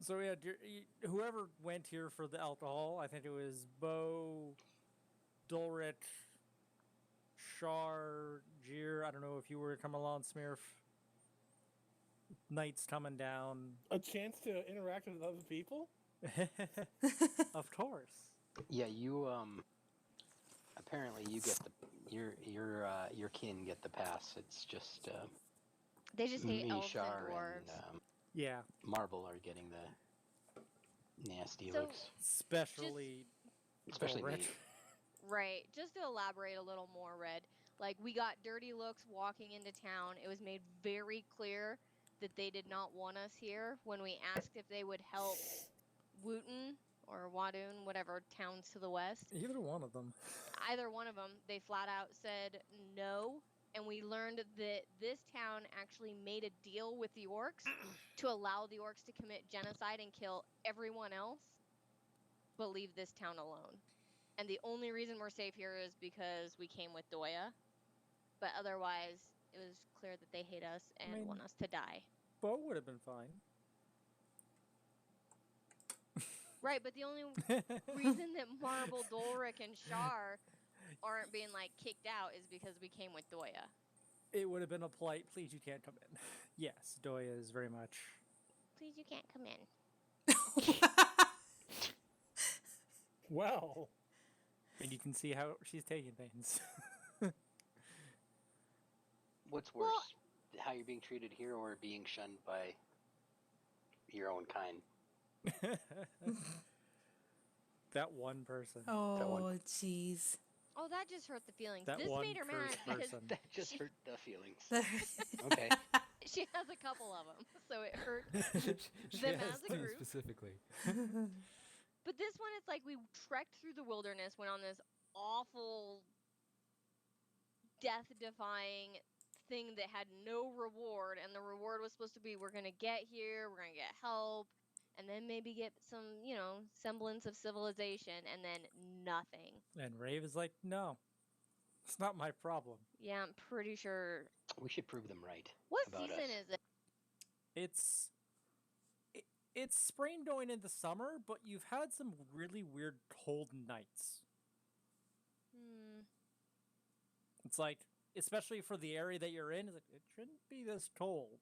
So yeah, whoever went here for the alcohol, I think it was Bo, Dulrich, Shar, Jeer. I don't know if you were coming along, Smirf. Night's coming down. A chance to interact with other people? Of course. Yeah, you apparently you get the your kin get the pass. It's just They just hate me, elves Shar, and and dwarves. Yeah. Marble are getting the nasty So- looks. Especially Especially me. Right. Just to elaborate a little more, Red, like we got dirty looks walking into town. It was made very clear that they did not want us here when we asked if they would help Wooten or Wadoon, whatever towns to the west. Either one of them. Either one of them, they flat out said no. And we learned that this town actually made a deal with the orcs to allow the orcs to commit genocide and kill everyone else, but leave this town alone. And the only reason we're safe here is because we came with Doya. But otherwise, it was clear that they hate us and want us to die. Bo would have been fine. Right, but the only reason that Marble, Dulrich, and Shar aren't being like kicked out is because we came with Doya. It would have been a polite, please you can't come in. Yes, Doya is very much. Please, you can't come in. Well. And you can see how she's taking things. What's worse, how you're being treated here or being shunned by your own kind? That one person. Oh, jeez. Oh, that just hurt the feelings. That this one made her mad because person. That just hurt the feelings. Okay. she has a couple of them, so it hurt She them has as a two group. specifically. But this one, it's like we trekked through the wilderness, went on this awful, death-defying thing that had no reward, and the reward was supposed to be we're going to get here, we're going to get help, and then maybe get some, semblance of civilization, and then nothing. And Rave is like, no, it's not my problem. Yeah, I'm pretty sure. We should prove them right. What about season us. is it? It's spring going into summer, but you've had some really weird cold nights. It's like, especially for the area that you're in, it's like, it shouldn't be this cold.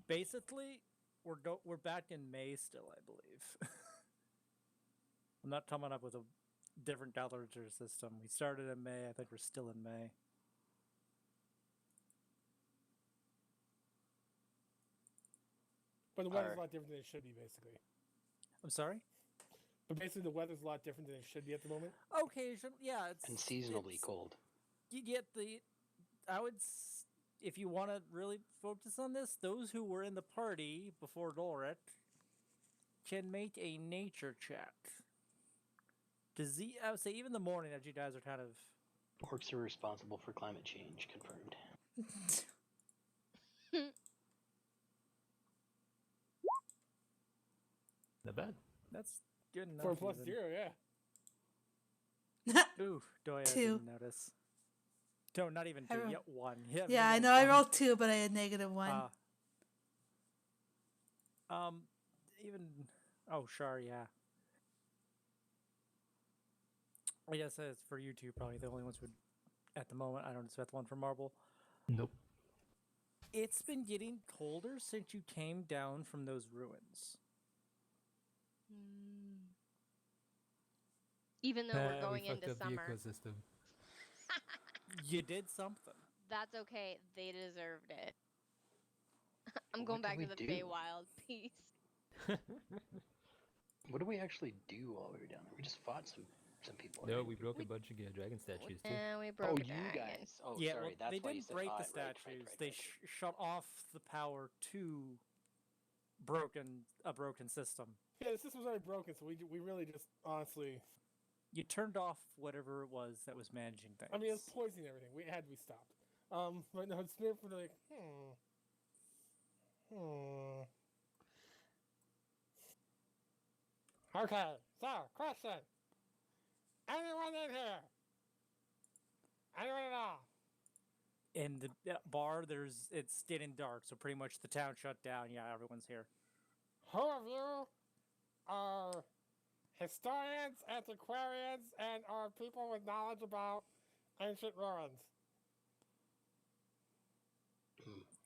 Basically, we're back in May still, I believe. I'm not coming up with a different calendar system. We started in May. I think we're still in May. But the weather's a lot different than it should be, basically. I'm sorry? But basically, the weather's a lot different than it should be at the moment. Occasionally, yeah. It's Unseasonably cold. You get the... if you want to really focus on this, those who were in the party before Dulrich can make a nature check. I would say even the morning that you guys are kind of... Orcs are responsible for climate change, confirmed. Not bad. That's good enough. 4 plus even. 0, yeah. Ooh, Doya 2. didn't notice. No, not even 2, yet 1. Yeah, I know. I rolled 2, but I had -1. Even... Oh, sure, yeah. I guess it's for you two, probably the only ones who would... At the moment, I don't expect one from Marble. Nope. It's been getting colder since you came down from those ruins. Even though we're going we fucked into up summer. the ecosystem. You did something. That's okay. They deserved it. I'm going back to the Feywild. Peace. What did we actually do while we were down there? We just fought some people. No, we broke a bunch of dragon statues too. And we broke you dragons. guys. Oh, Yeah, sorry. well, That's they why you didn't said break the right, statues. right. They shut off the power to a broken system. Yeah, the system's already broken, so we really just, honestly... You turned off whatever it was that was managing things. I mean, it's poisoning everything. We had to be stopped. But no, it's Smith was like, Okay, so, question. Anyone in here? Anyone at all? In the bar, it's getting dark, so pretty much the town shut down. Yeah, everyone's here. Who of you are historians, antiquarians, and are people with knowledge about ancient ruins?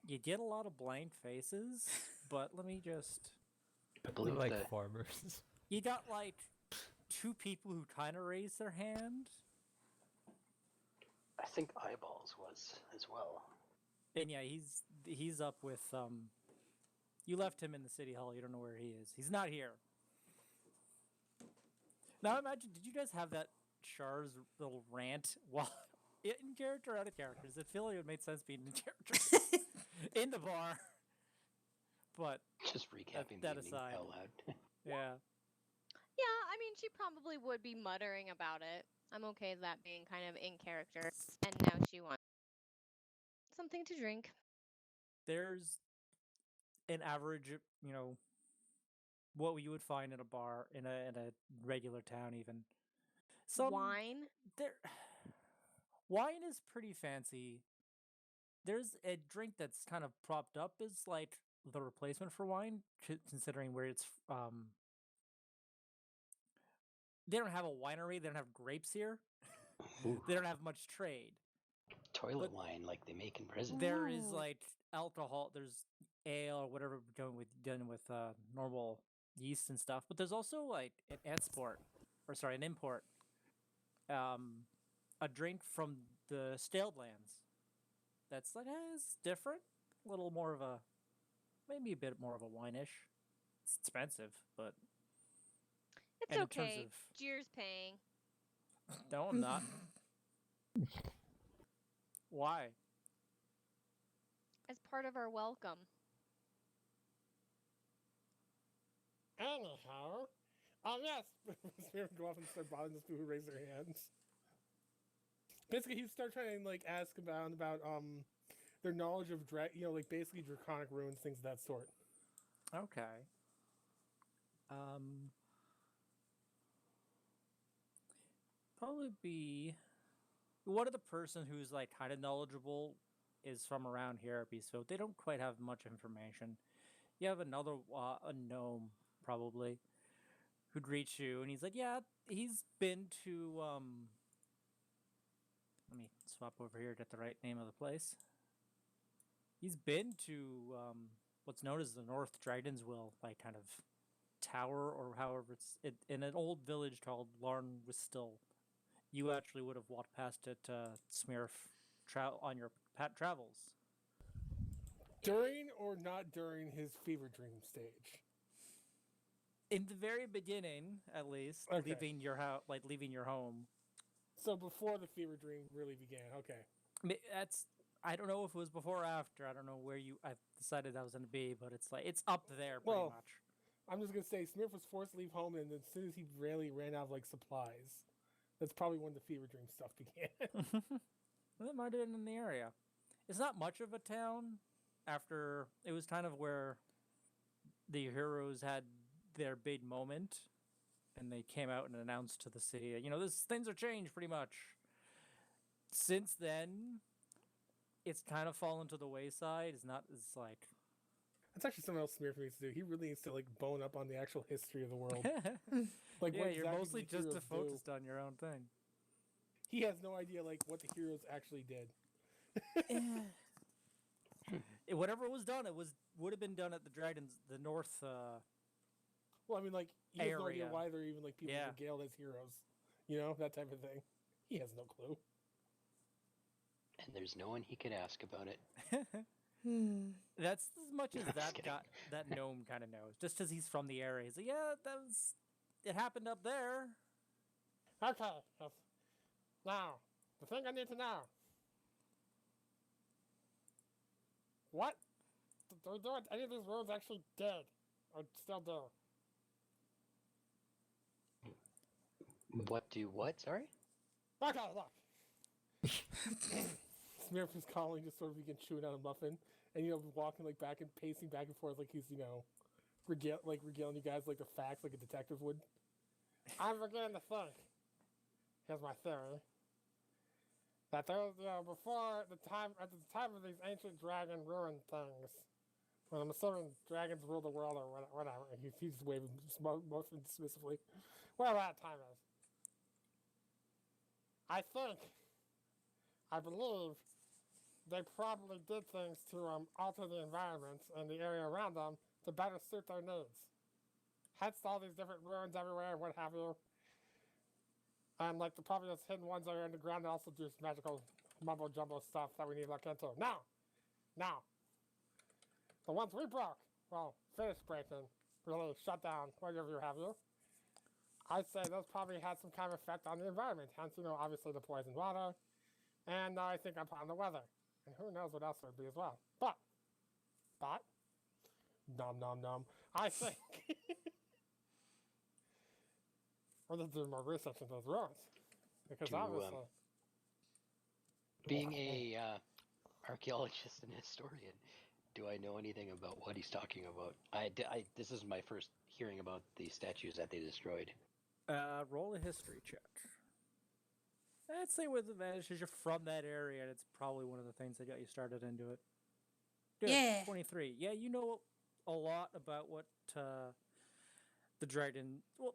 You get a lot of blank faces, but let me just. I They're believe like that farmers. You got like 2 people who kind of raised their hand, I think Eyeballs was as well. and yeah, he's up with You left him in the city hall. You don't know where he is. He's not here. Now imagine, did you guys have that Char's little rant while in character or out of character? Does it feel like it would make sense being in character in the bar? But Just recapping that the evening aside. out loud. yeah, Yeah, I mean, she probably would be muttering about it. I'm okay with that being kind of in character. And now she wants something to drink. there's an average, what you would find in a bar in a regular town, even. Wine. There, wine is pretty fancy. There's a drink that's kind of propped up as like the replacement for wine, considering where it's. They don't have a winery. They don't have grapes here. Ooh, They don't have much trade. toilet but- wine like they make in prison. There is Ooh. like alcohol. There's ale or whatever done with normal yeast and stuff. But there's also like an an import. A drink from the Staled Lands. That's like it's different. A little more of a, maybe a bit more of a wine-ish. It's expensive, but It's and in terms okay. of- Jeer's paying. no, I'm not. Why? As part of our welcome. Anyhow, yes. Smear would go off and start bothering those people who raise their hands. Basically, he'd start trying to like ask about their knowledge of like basically draconic ruins, things of that sort. Okay. Probably be one of the person who's like kind of knowledgeable is from around here, so they don't quite have much information. You have another a gnome probably who'd reach you, and he's like, "Yeah, he's been to Let me swap over here, get the right name of the place. He's been to what's known as the North Dragonsville, like kind of tower, or however in an old village called Larnwistil. You actually would have walked past it, Smurf, on your travels. During or not during his fever dream stage? In the very beginning, at least, Okay. leaving your house, like leaving your home. So before the fever dream really began. Okay. I don't know if it was before or after. I don't know where I decided that was going to be, but it's up there pretty Well, much. I'm just gonna say Smith was forced to leave home, and as soon as he really ran out of like supplies, that's probably when the fever dream stuff began. Well, that might have been in the area. It's not much of a town. After it was kind of where the heroes had their big moment, and they came out and announced to the city, things are changed pretty much. Since then, it's kind of fallen to the wayside. It's not as like. That's actually something else Smith needs to do. He really needs to like bone up on the actual history of the world. Like, yeah, what you're exactly mostly did the just heroes do? focused on your own thing. He has no idea like what the heroes actually did. Whatever was done, would have been done at the North. Well, I mean, like he has no idea Area. why they're even like people Yeah. regaled as heroes. You know, that type of thing. He has no clue. And there's no one he could ask about it. That's as much as Just that kidding. that gnome kind of knows, just because he's from the area. He's like, yeah, it happened up there. Okay. Now, the thing I need to know. What? Do any of these roads actually dead? Or still there? What? Sorry? Okay, look. Smurf is calling, just sort of begin chewing on a muffin, and walking like back and pacing back and forth like he's regaling you guys like the facts like a detective would. I'm beginning to think. Here's my theory. That there was, before the time, at the time of these ancient dragon ruin things, when I'm assuming dragons rule the world or whatever, he's waving most dismissively. Whatever that time is. I believe, they probably did things to alter the environment and the area around them to better suit their needs. Hence all these different ruins everywhere and what have you. And like the probably those hidden ones that are underground that also do magical mumbo jumbo stuff that we need to look into. Now, the ones we broke, well, finished breaking, really shut down, whatever you have you. I'd say those probably had some kind of effect on the environment. Hence, obviously the poisoned water, and I think upon the weather. And who knows what else it would be as well. But, nom, I think we're going to do more research into those ruins. Because obviously... being a archaeologist and historian, do I know anything about what he's talking about? This is my first hearing about the statues that they destroyed. Roll a history check. I'd say with advantage, you're from that area, and it's probably one of the things that got you started into it. Good, Yeah. 23. Yeah, you know a lot about what the dragon... Well,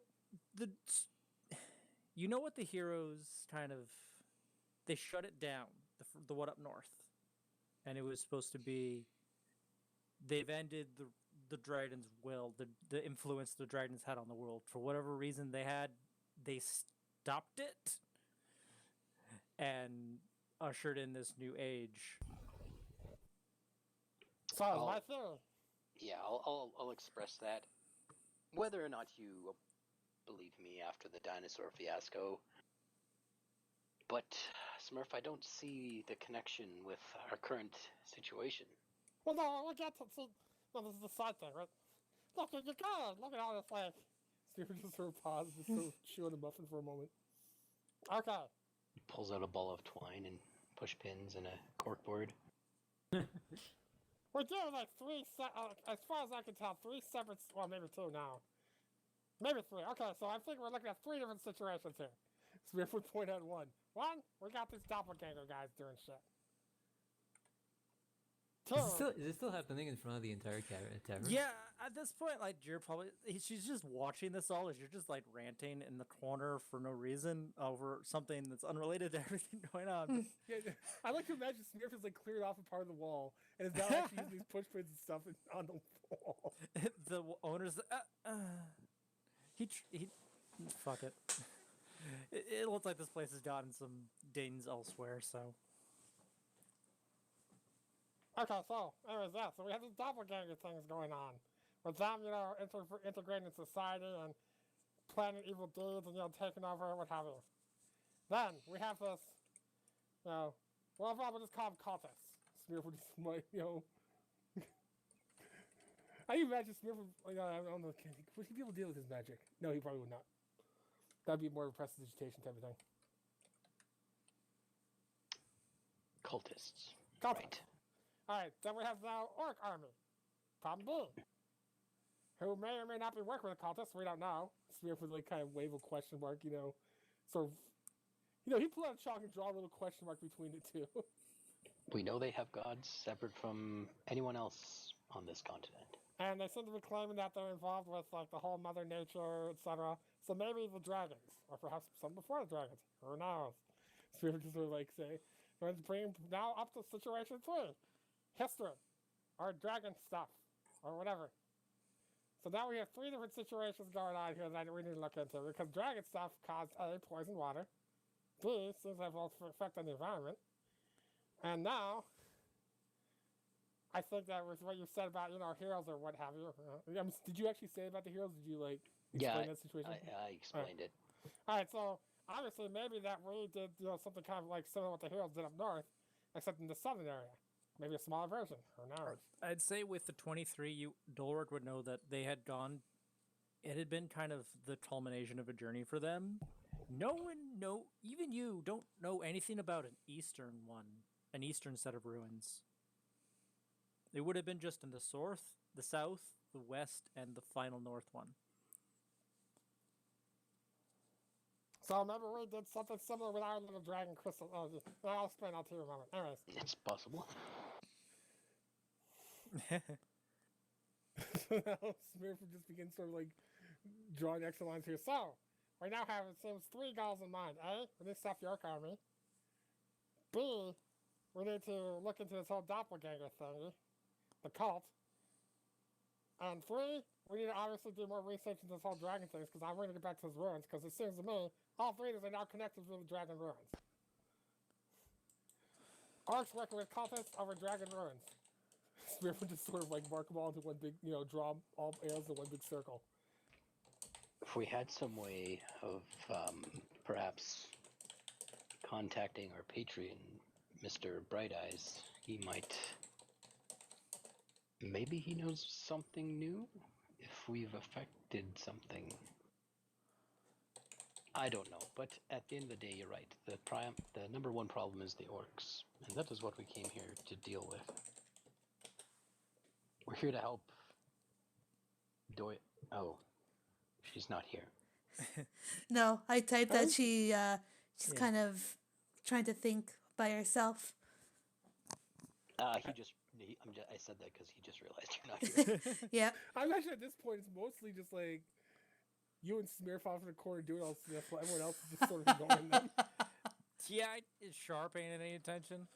you know what the heroes kind of... They shut it down, the one up north. And it was supposed to be... They've ended the dragon's will, the influence the dragons had on the world. For whatever reason they stopped it and ushered in this new age. So, my theory. Yeah, I'll express that. Whether or not you believe me after the dinosaur fiasco, but Smurf, I don't see the connection with our current situation. Well, no, we get to see. No, this is the side thing, right? Look, you're good. Look at all this, like. Stephen just sort of pauses, just sort of chewing the muffin for a moment. Okay. He pulls out a ball of twine and push pins and a corkboard. We're doing like as far as I can tell, 3 separate, well, maybe 2 now. Maybe 3. Okay, so I think we're looking at 3 different situations here. So we have to point out one. One, we got these doppelganger guys doing shit. 2. Is it still happening in front of the entire tavern? Yeah, at this point, like, she's just watching this all as you're just, like, ranting in the corner for no reason over something that's unrelated to everything going on. Yeah, I like to imagine Smurf is, like, cleared off a part of the wall and is now actually using these push pins and stuff on the wall. The owner's... fuck it. It looks like this place has gotten some dings elsewhere, so... Okay, so, anyways, yeah, so we have these doppelganger things going on. With them, integrating in society and planning evil deeds and, taking over, what have you. Then, we have this, well, we'll just call them cultists. Smurf would just, How do you imagine Smurf would, I don't know, would he be able to deal with his magic? No, he probably would not. That'd be more of a prestidigitation type of thing. Cultists. Right. Alright, then we have the Orc Army. Problem B. Who may or may not be working with the cultists, we don't know. Smurf would like kind of wave a question mark, sort of... he pulled out a chalk and draw a little question mark between the two. We know they have gods separate from anyone else on this continent. And they seem to be claiming that they're involved with, like, the whole Mother Nature, etc. So maybe the dragons, or perhaps some before the dragons. Who knows? Smurf would just sort of like say, let's bring now up to situation 3. History, or dragon stuff, or whatever. So now we have 3 different situations going on here that we need to look into, because dragon stuff caused A, poison water, B, seems to have an effect on the environment, and now, I think that was what you said about, heroes or what have you. Did you actually say about the heroes? Did you, like, explain that situation? I explained it. Alright, so, obviously, maybe that we did, something kind of like similar to what the heroes did up north, except in the southern area. Maybe a smaller version. Who knows? I'd say with the 23, Dolrog would know that they had gone... It had been kind of the culmination of a journey for them. Even you don't know anything about an eastern set of ruins. It would have been just in the south, the west, and the final north one. So remember we did something similar with our little dragon crystal. Oh, I'll explain that to you in a moment. Anyways. It's possible. So now Smurf just begins sort of like drawing extra lines here. So, we now have, it seems, 3 goals in mind. A, we need to stop the Orc army. B, we need to look into this whole doppelganger thing, the cult. And 3, we need to obviously do more research into this whole dragon thing, because I'm going to get back to his ruins, because it seems to me, all 3 of these are now connected with the dragon ruins. Orcs working with cultists over dragon ruins. Smurf would just sort of like mark them all into one big, draw all arrows in one big circle. If we had some way of perhaps contacting our patron, Mr. Bright Eyes, he might. Maybe he knows something new? If we've affected something. I don't know, but at the end of the day, you're right. The number one problem is the orcs, and that is what we came here to deal with. We're here to help. Oh, she's not here. No, I typed that she's Yeah. kind of trying to think by herself. I said that because he just realized you're not here. Yeah. I'm actually at this point, it's mostly just like you and Smurf off in the corner doing all this, while everyone else is just sort of ignoring them. Yeah, is Char paying any attention?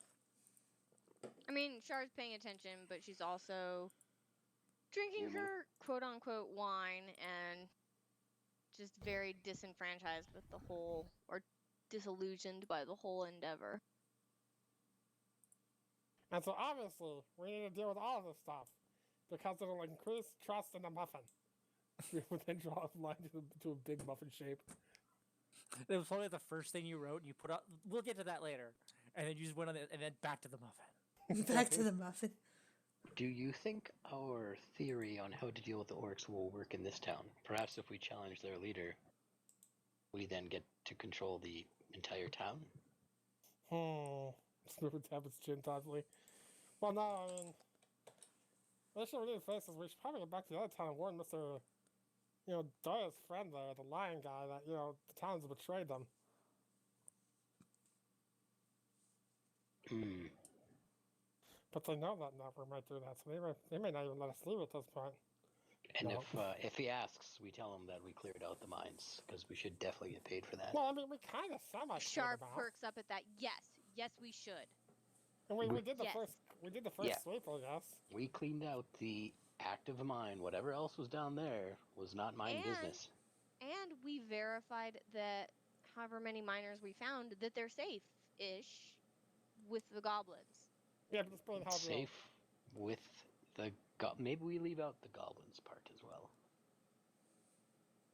I mean, Char's paying attention, but she's also drinking her quote-unquote wine and just very disenfranchised with the whole, or disillusioned by the whole endeavor. And so obviously, we need to deal with all of this stuff, because it'll increase trust in the muffin. We would then draw a line to a big muffin shape. It was probably the first thing you wrote, and you put up. We'll get to that later, and then you just went on it, and then back to the muffin. Back to the muffin. Do you think our theory on how to deal with the orcs will work in this town? Perhaps if we challenge their leader, we then get to control the entire town? Smurf would tap his chin thoughtfully. Well, no, I mean, the issue we need to face is we should probably get back to the other town and warn Mr. Dora's friend there, the lion guy, that, the town's betrayed them. But they know that Network might do that, so they may not even let us leave at this point. And No. if he asks, we tell him that we cleared out the mines, because we should definitely get paid for that. Well, I mean, we kind of Char perks up at that. Yes, we should. And we did the Yes. first Yeah. sweep, I guess. We cleaned out the active mine. Whatever else was down there was not mine business. And we verified that however many miners we found, that they're safe-ish with the goblins. Yeah, but explain how Safe with the maybe we leave out the goblins part as well.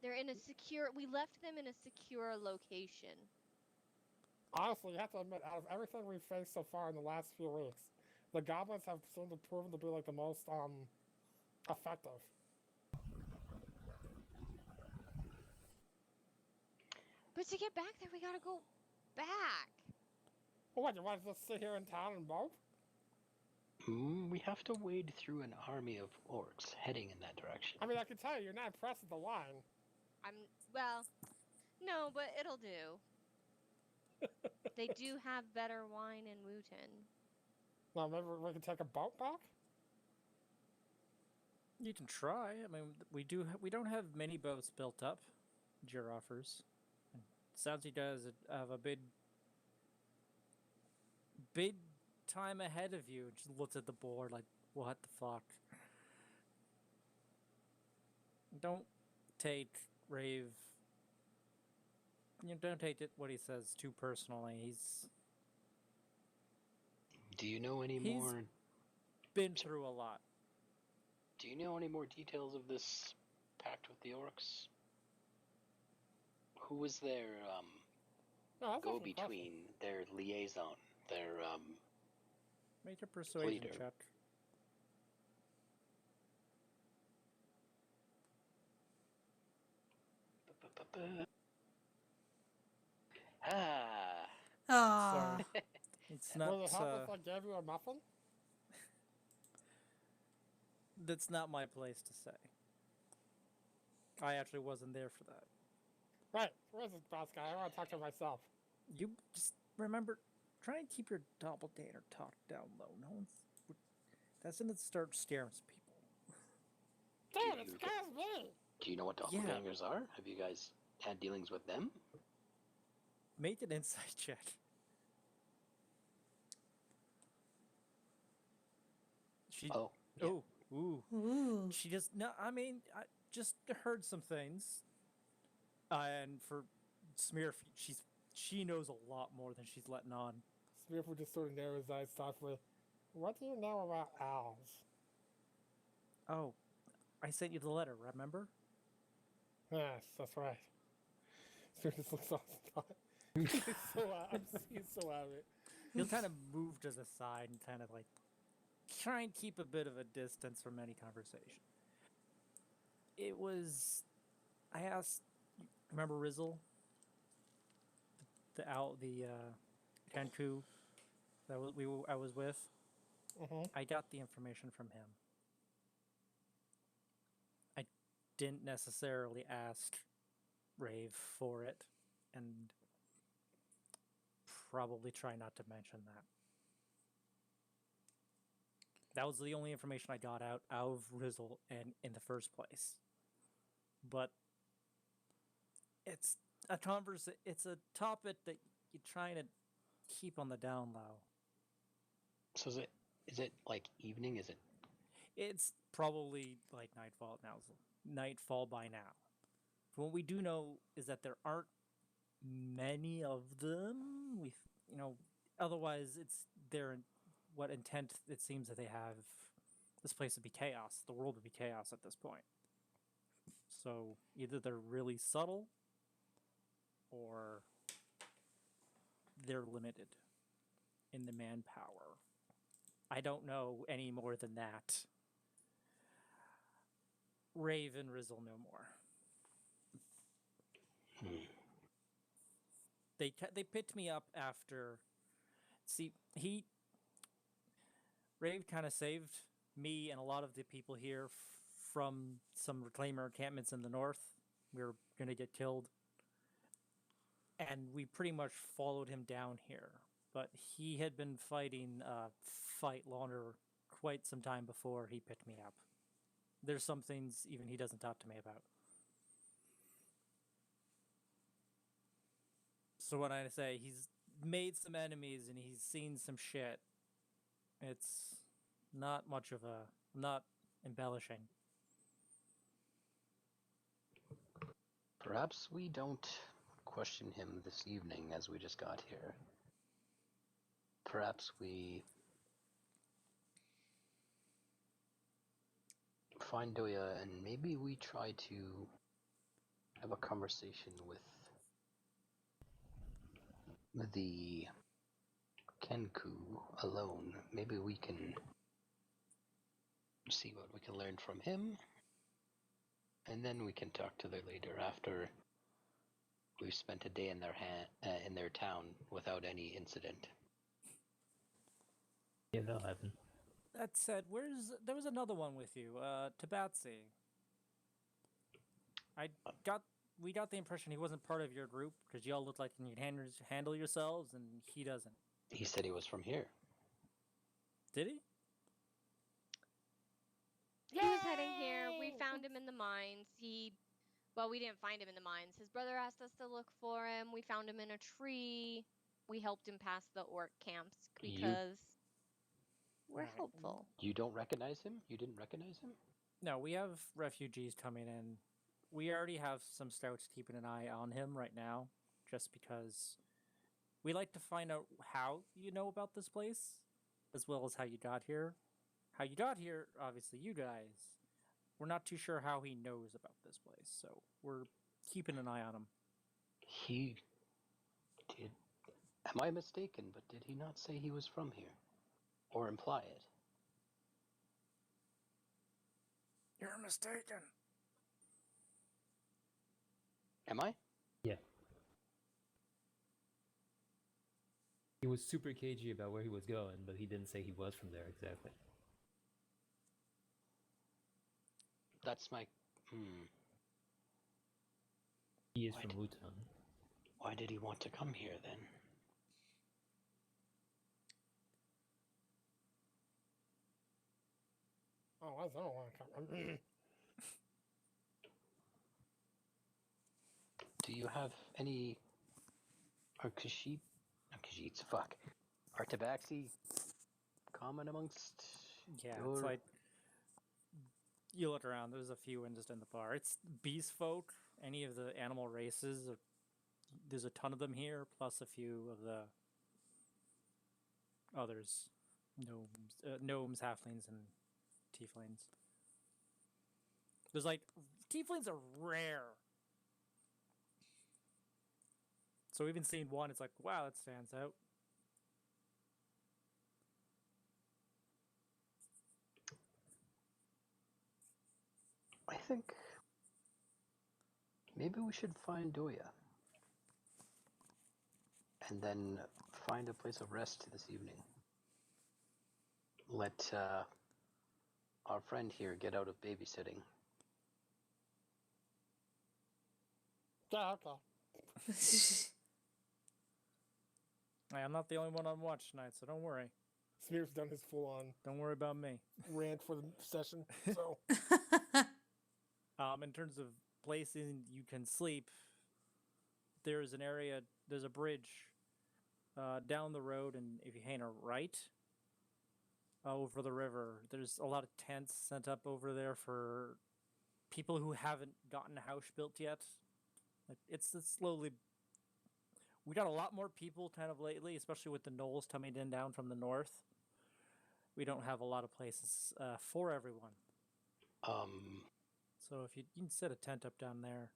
They're in a secure. We left them in a secure location. Honestly, you have to admit, out of everything we've faced so far in the last few weeks, the goblins have proven to be like the most effective. But to get back there, we gotta go back. Well, what, you want to just sit here in town and mope? We have to wade through an army of orcs heading in that direction. I mean, I can tell you're not impressed with the wine. No, but it'll do. They do have better wine in Wooten. Well, maybe we can take a boat back? You can try. I mean, we don't have many boats built up. Jir offers. Sounds he does have a big time ahead of you. Just looks at the board like, what the fuck? Don't take Rave. Don't take what he says too personally. Do you know any He's- more? Been through a lot. Do you know any more details of this pact with the orcs? Who was their No, that's go not the question. between, their liaison, their Make a persuasion Leader. check. Aw. It's not. Will it help if I gave you a muffin? That's not my place to say. I actually wasn't there for that. Right, where's this boss guy? I want to talk to him myself. You just remember, try and keep your doppelganger talk down low. No one's. That's gonna start scaring some people. Dude, You it's get- scares me! Do you know what Yeah. doppelgangers are? Have you guys had dealings with them? Make an insight check. She. Oh, yeah. Oh. Ooh. Ooh. She just no. I mean, I just heard some things, and for Smear, she knows a lot more than she's letting on. Smearford just sort of narrows his eyes thoughtfully. What do you know about owls? Oh, I sent you the letter. Remember? Yes, that's right. Smear just looks off the thought. He's so out of it. He'll kind of move to the side and kind of like try and keep a bit of a distance from any conversation. It was. I asked. Remember Rizzle? The Kenku that I was with. Mm-hmm. I got the information from him. I didn't necessarily ask Rave for it, and probably try not to mention that. That was the only information I got out of Rizzle and in the first place. But it's it's a topic that you're trying to keep on the down low. So is it like evening? Is it? It's probably like nightfall by now. What we do know is that there aren't many of them. Otherwise it's what intent it seems that they have. This place would be chaos. The world would be chaos at this point. So either they're really subtle, or they're limited in the manpower. I don't know any more than that. Rave and Rizzle know more. They picked me up after. See, Rave kind of saved me and a lot of the people here from some reclaimer encampments in the north. We were gonna get killed, and we pretty much followed him down here. But he had been fighting fight longer, quite some time before he picked me up. There's some things even he doesn't talk to me about. So when I say he's made some enemies and he's seen some shit, it's not much of a... I'm not embellishing. Perhaps we don't question him this evening as we just got here. Perhaps we find Doya and maybe we try to have a conversation with the Kenku alone. Maybe we can see what we can learn from him, and then we can talk to their leader after we've spent a day in their town without any incident. Yeah, that'll happen. That said, there was another one with you, Tabatsi. We got the impression he wasn't part of your group because y'all look like you can handle yourselves, and he doesn't. He said he was from here. Did he? He was heading here. We found him in the mines. Well, we didn't find him in the mines. His brother asked us to look for him. We found him in a tree. We helped him past the orc camps because we're Right. helpful. You don't recognize him? You didn't recognize him? No, we have refugees coming in. We already have some scouts keeping an eye on him right now, just because we like to find out how you know about this place, as well as how you got here. How you got here, obviously, you guys. We're not too sure how he knows about this place, so we're keeping an eye on him. He did. Am I mistaken, but did he not say he was from here? Or imply it? You're mistaken. Am I? Yeah. He was super cagey about where he was going, but he didn't say he was from there exactly. That's my... He is What? from Wutan. Why did he want to come here then? Oh, I don't want to come. Do you have any Khajiits, fuck. Are tabaxi common amongst Yeah, your... it's like you look around. There's a few in just in the bar. It's beast folk, any of the animal races. There's a ton of them here, plus a few of the others, gnomes, halflings, and tieflings. There's like tieflings are rare, so even seeing one, it's like, wow, that stands out. I think maybe we should find Doya. And then find a place of rest this evening. Let our friend here get out of babysitting. Yeah, okay. I'm not the only one on watch tonight, so don't worry. Smear's done his full-on Don't worry about me. rant for the session, so... In terms of places you can sleep, there's an area, there's a bridge down the road, and if you hang a right over the river, there's a lot of tents sent up over there for people who haven't gotten a house built yet. It's slowly. We got a lot more people kind of lately, especially with the gnolls coming in down from the north. We don't have a lot of places for everyone. So if you can set a tent up down there.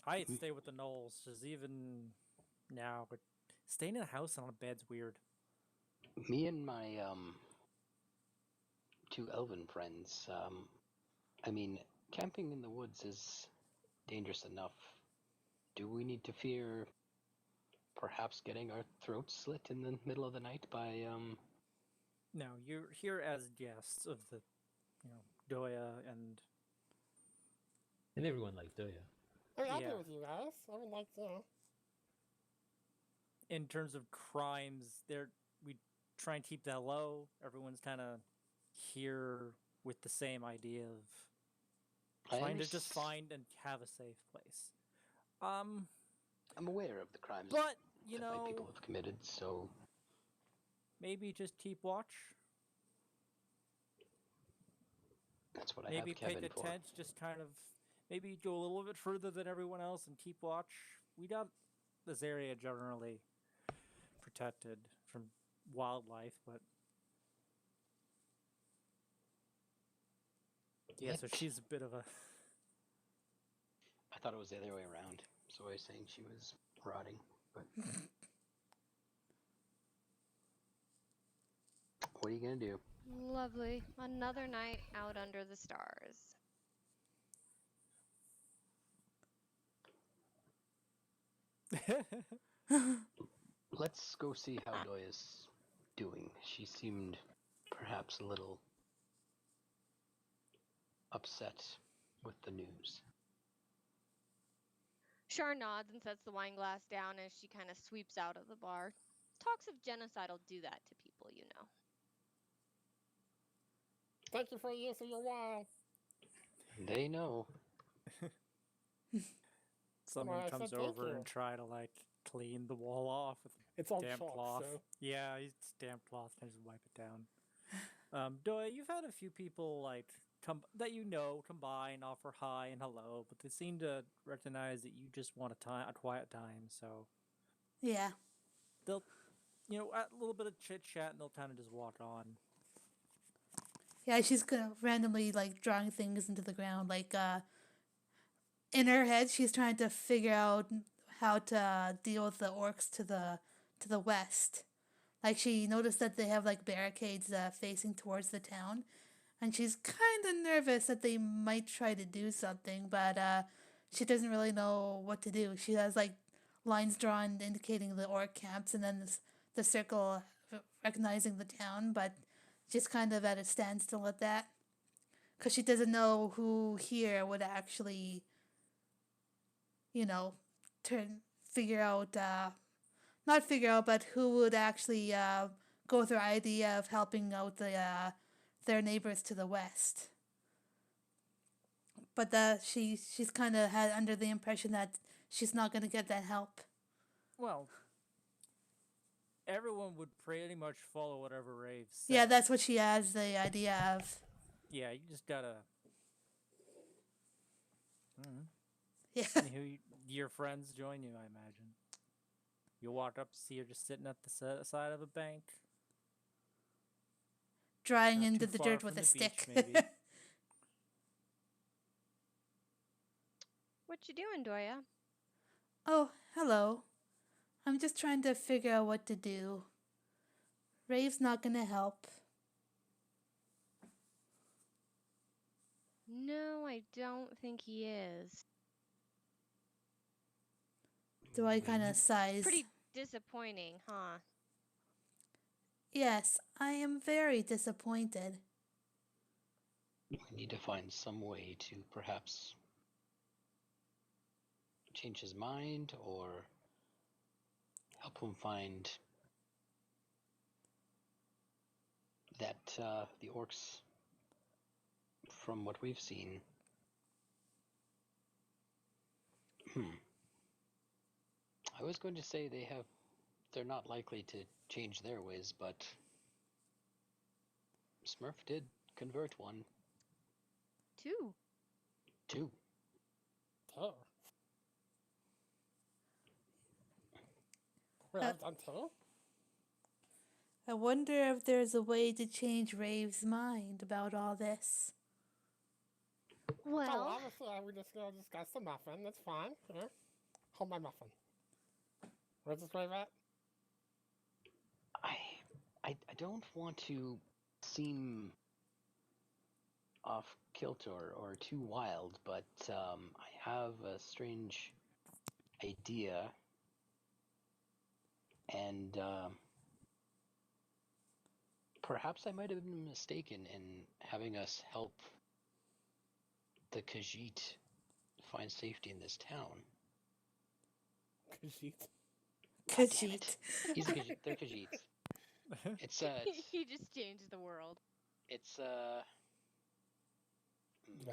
I'd stay with the gnolls, because even now, but staying in a house and on a bed's weird. Me and my two elven friends, I mean, camping in the woods is dangerous enough. Do we need to fear perhaps getting our throats slit in the middle of the night by No, you're here as guests of the, Doya and everyone liked Doya. I mean, I'll Yeah. be with you guys. I would like to. in terms of crimes, we try and keep that low. Everyone's kind of here with the same idea of trying to just find and have a safe place. I'm aware of the crimes But that my people have committed, so maybe just keep watch. that's what I Maybe have Kevin pick a for. tent, just kind of maybe go a little bit further than everyone else and keep watch. We got this area generally protected from wildlife, but yeah, so Yet- she's a bit of a I thought it was the other way around, so I was saying she was rotting, but what are you gonna do? Lovely. Another night out under the stars. Let's go see how Doya's doing. She seemed perhaps a little upset with the news. Shar nods and sets the wine glass down as she kind of sweeps out of the bar. Talks of genocidal do that to people, you know. Thank you for the use of your wine. They know. Someone I comes said thank over you. and try to clean the wall off with It's all damp chalk, cloth. so... Yeah, he's damp cloth. Can just wipe it down. Doya, you've had a few people come by and offer hi and hello, but they seem to recognize that you just want a quiet time. So Yeah. they'll, a little bit of chit chat, and they'll kind of just walk on. Yeah, she's randomly drawing things into the ground. In her head, she's trying to figure out how to deal with the orcs to the west. She noticed that they have barricades facing towards the town, and she's kind of nervous that they might try to do something, but she doesn't really know what to do. She has lines drawn indicating the orc camps, and then the circle recognizing the town, but just kind of at a standstill at that, because she doesn't know who here would actually you know, figure out, not figure out, but who would actually go with her idea of helping out their neighbors to the west. But she's kind of had under the impression that she's not going to get that help. Well, everyone would pretty much follow whatever Rave said. Yeah, that's what she has the idea of. Yeah, you just gotta. Yeah. Your friends join you, I imagine. You walk up, see her just sitting at the side of a bank, Drying not into too the far dirt from with a the stick. beach, maybe. What you doing, Doya? Oh, hello. I'm just trying to figure out what to do. Rave's not going to help. No, I don't think he is. Do I kind of sighs? Pretty disappointing, huh? Yes, I am very disappointed. We need to find some way to perhaps change his mind or help him find that the orcs, from what we've seen, I was going to say they're not likely to change their ways, but Smurf did convert one. Two. Oh. Wait, I've done two? I wonder if there's a way to change Rave's mind about all this. Oh, Well, obviously, I would just discuss the muffin. That's fine. Here. Hold my muffin. Where's this Rave at? I don't want to seem off kilter or too wild, but I have a strange idea, and perhaps I might have been mistaken in having us help the Khajiit find safety in this town. Khajiit. God damn it. He's a Khajiit. They're Khajiits. It's he just changed the world. it's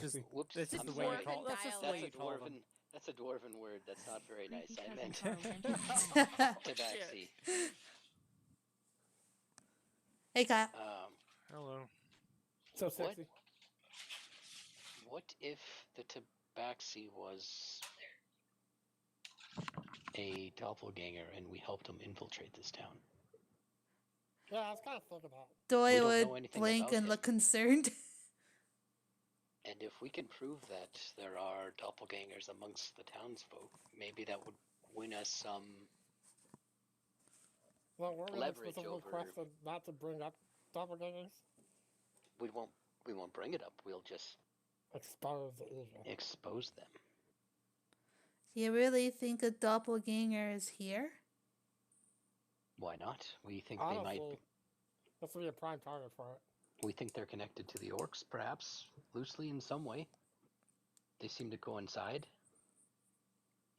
Just whoops. This is I'm the way you sorry. call. That's just the way you call them. That's a dwarven word. That's not very nice. I meant Because tabaxi. Hey, Kyle. Hello. So sexy. What if the tabaxi was a doppelganger and we helped him infiltrate this town? Yeah, I was kind of thinking that. Doy don't know would anything blink about and him. look concerned. And if we can prove that there are doppelgangers amongst the townsfolk, maybe that would win us some. Well, we're really Leverage specifically over- requested not to bring up doppelgangers. We won't bring it up. We'll just Expose the evil. expose them. You really think a doppelganger is here? Why not? We think Honestly, they might. this would be a prime target for it. We think they're connected to the orcs, perhaps loosely in some way. They seem to coincide.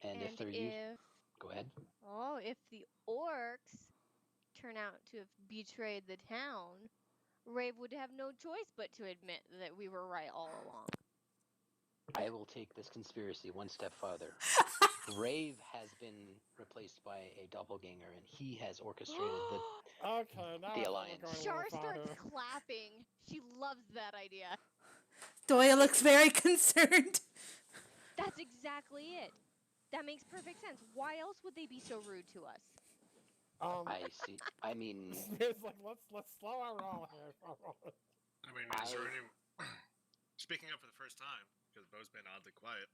And if they're go ahead. Oh, if the orcs turn out to have betrayed the town, Rave would have no choice but to admit that we were right all along. I will take this conspiracy one step farther. Rave has been replaced by a doppelganger, and he has orchestrated the. Okay, now The I think alliance. we're going a Char little far starts here. clapping. She loves that idea. Doya looks very concerned. That's exactly it. That makes perfect sense. Why else would they be so rude to us? I see. I mean, It's like let's slow our roll here. For a moment. I mean, is there any... Speaking up for the first time, because Bo's been oddly quiet,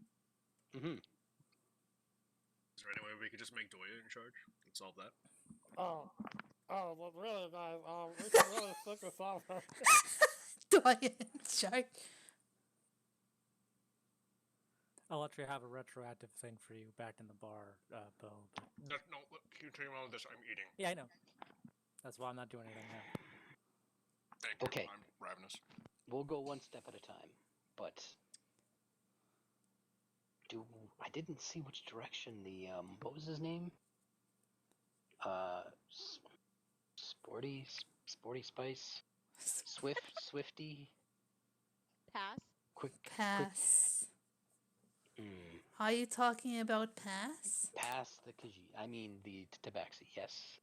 mhm. is there any way we could just make Doya in charge and solve that? Oh, well, really, guys, we can really stick this off. Doya in charge. I'll let you have a retroactive thing for you back in the bar, Bo. But... No, look, continue on with this. I'm eating. Yeah, I know. That's why I'm not doing anything now. Thank you. Okay. I'm ravenous. We'll go one step at a time. But I didn't see which direction the what was his name? Sporty Spice, Swifty, Pass. quick. Pass. Mm, Are you talking about pass? pass the Khajiit. I mean the Tabaxi. Yes.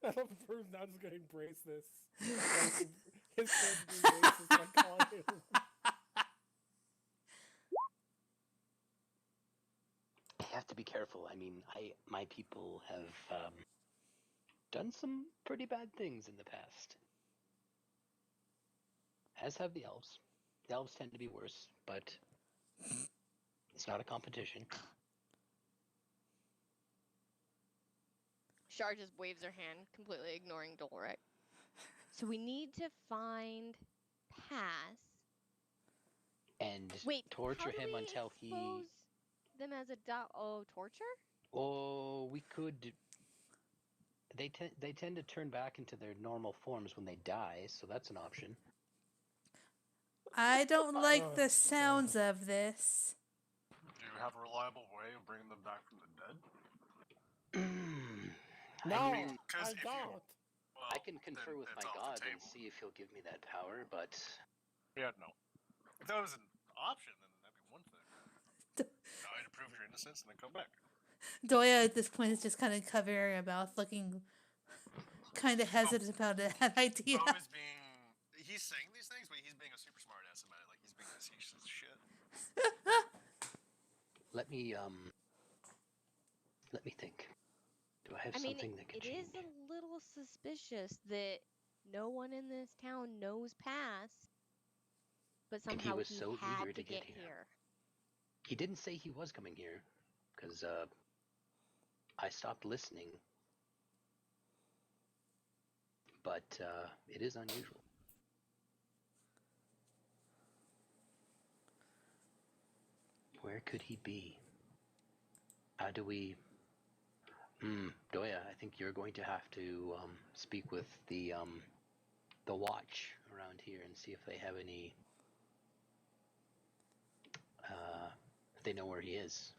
I love the person now just gonna embrace this. Like, his character being racist by calling him. I have to be careful. I mean, my people have done some pretty bad things in the past. As have the elves. The elves tend to be worse, but it's not a competition. Shar just waves her hand, completely ignoring Dolrek. So we need to find Pass. And Wait, torture how do him we until he. expose them as a torture? Oh, we could. They tend to turn back into their normal forms when they die, so that's an option. I don't like the sounds of this. Do you have a reliable way of bringing them back from the dead? No, I mean, I if don't. Well, I can confer then with it's my off god the and table. see if he'll give me that power, but Yeah, no. If that was an option, then that'd be one thing. I'd prove your innocence and then come back. Doya at this point is just kind of covering her mouth, looking kind of hesitant about that idea. Bo is being. He's saying these things, but he's being a super smart ass about it. Like, he's being facetious as shit. let me think. Do I have I mean, something that can it is change? a little suspicious that no one in this town knows Pass, but And he somehow was he so had eager to to get get here. here. He didn't say he was coming here, because I stopped listening. But it is unusual. Where could he be? How do we... Doya, I think you're going to have to speak with the watch around here and see if they have any... if they know where he is.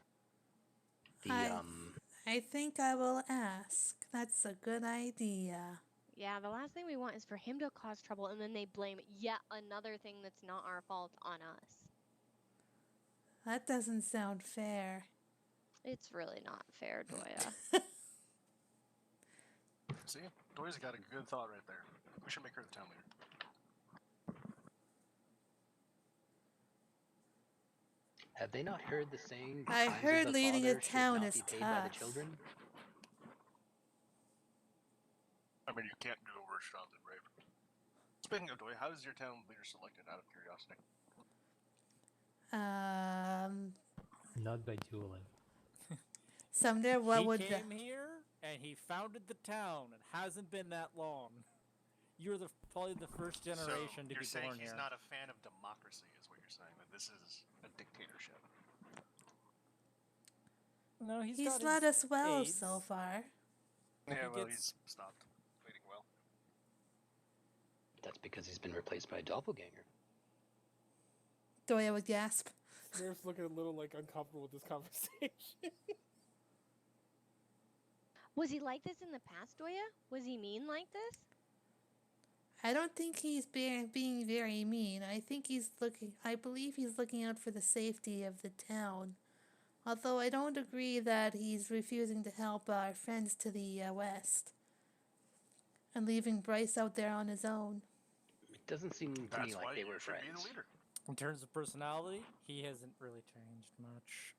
I think I will ask. That's a good idea. Yeah, the last thing we want is for him to cause trouble and then they blame yet another thing that's not our fault on us. That doesn't sound fair. It's really not fair, Doya. See? Doy's got a good thought right there. We should make her the town leader. Have they not heard the saying? I "Crimes of heard the leading a father should town not is be paid by the tough. children? I mean, you can't do a worse job than Raven. Speaking of Doy, how is your town leader selected, out of curiosity? Not by dueling. Sumner, what he would came here and he founded the town. It hasn't been that long. You're probably the first generation to you're be saying born he's here. not a fan of democracy, is what you're saying. That this is a dictatorship. No, he's got let his us well aides. so far. Yeah, well, gets- he's stopped leading well. That's because he's been replaced by a doppelganger. Doya would gasp. Smurf's looking a little like uncomfortable with this conversation. Was he like this in the past, Doya? Was he mean like this? I don't think he's being very mean. I believe he's looking out for the safety of the town. Although I don't agree that he's refusing to help our friends to the west. And leaving Bryce out there on his own. It doesn't seem to That's me why like they you were should friends. be the leader. In terms of personality, he hasn't really changed much.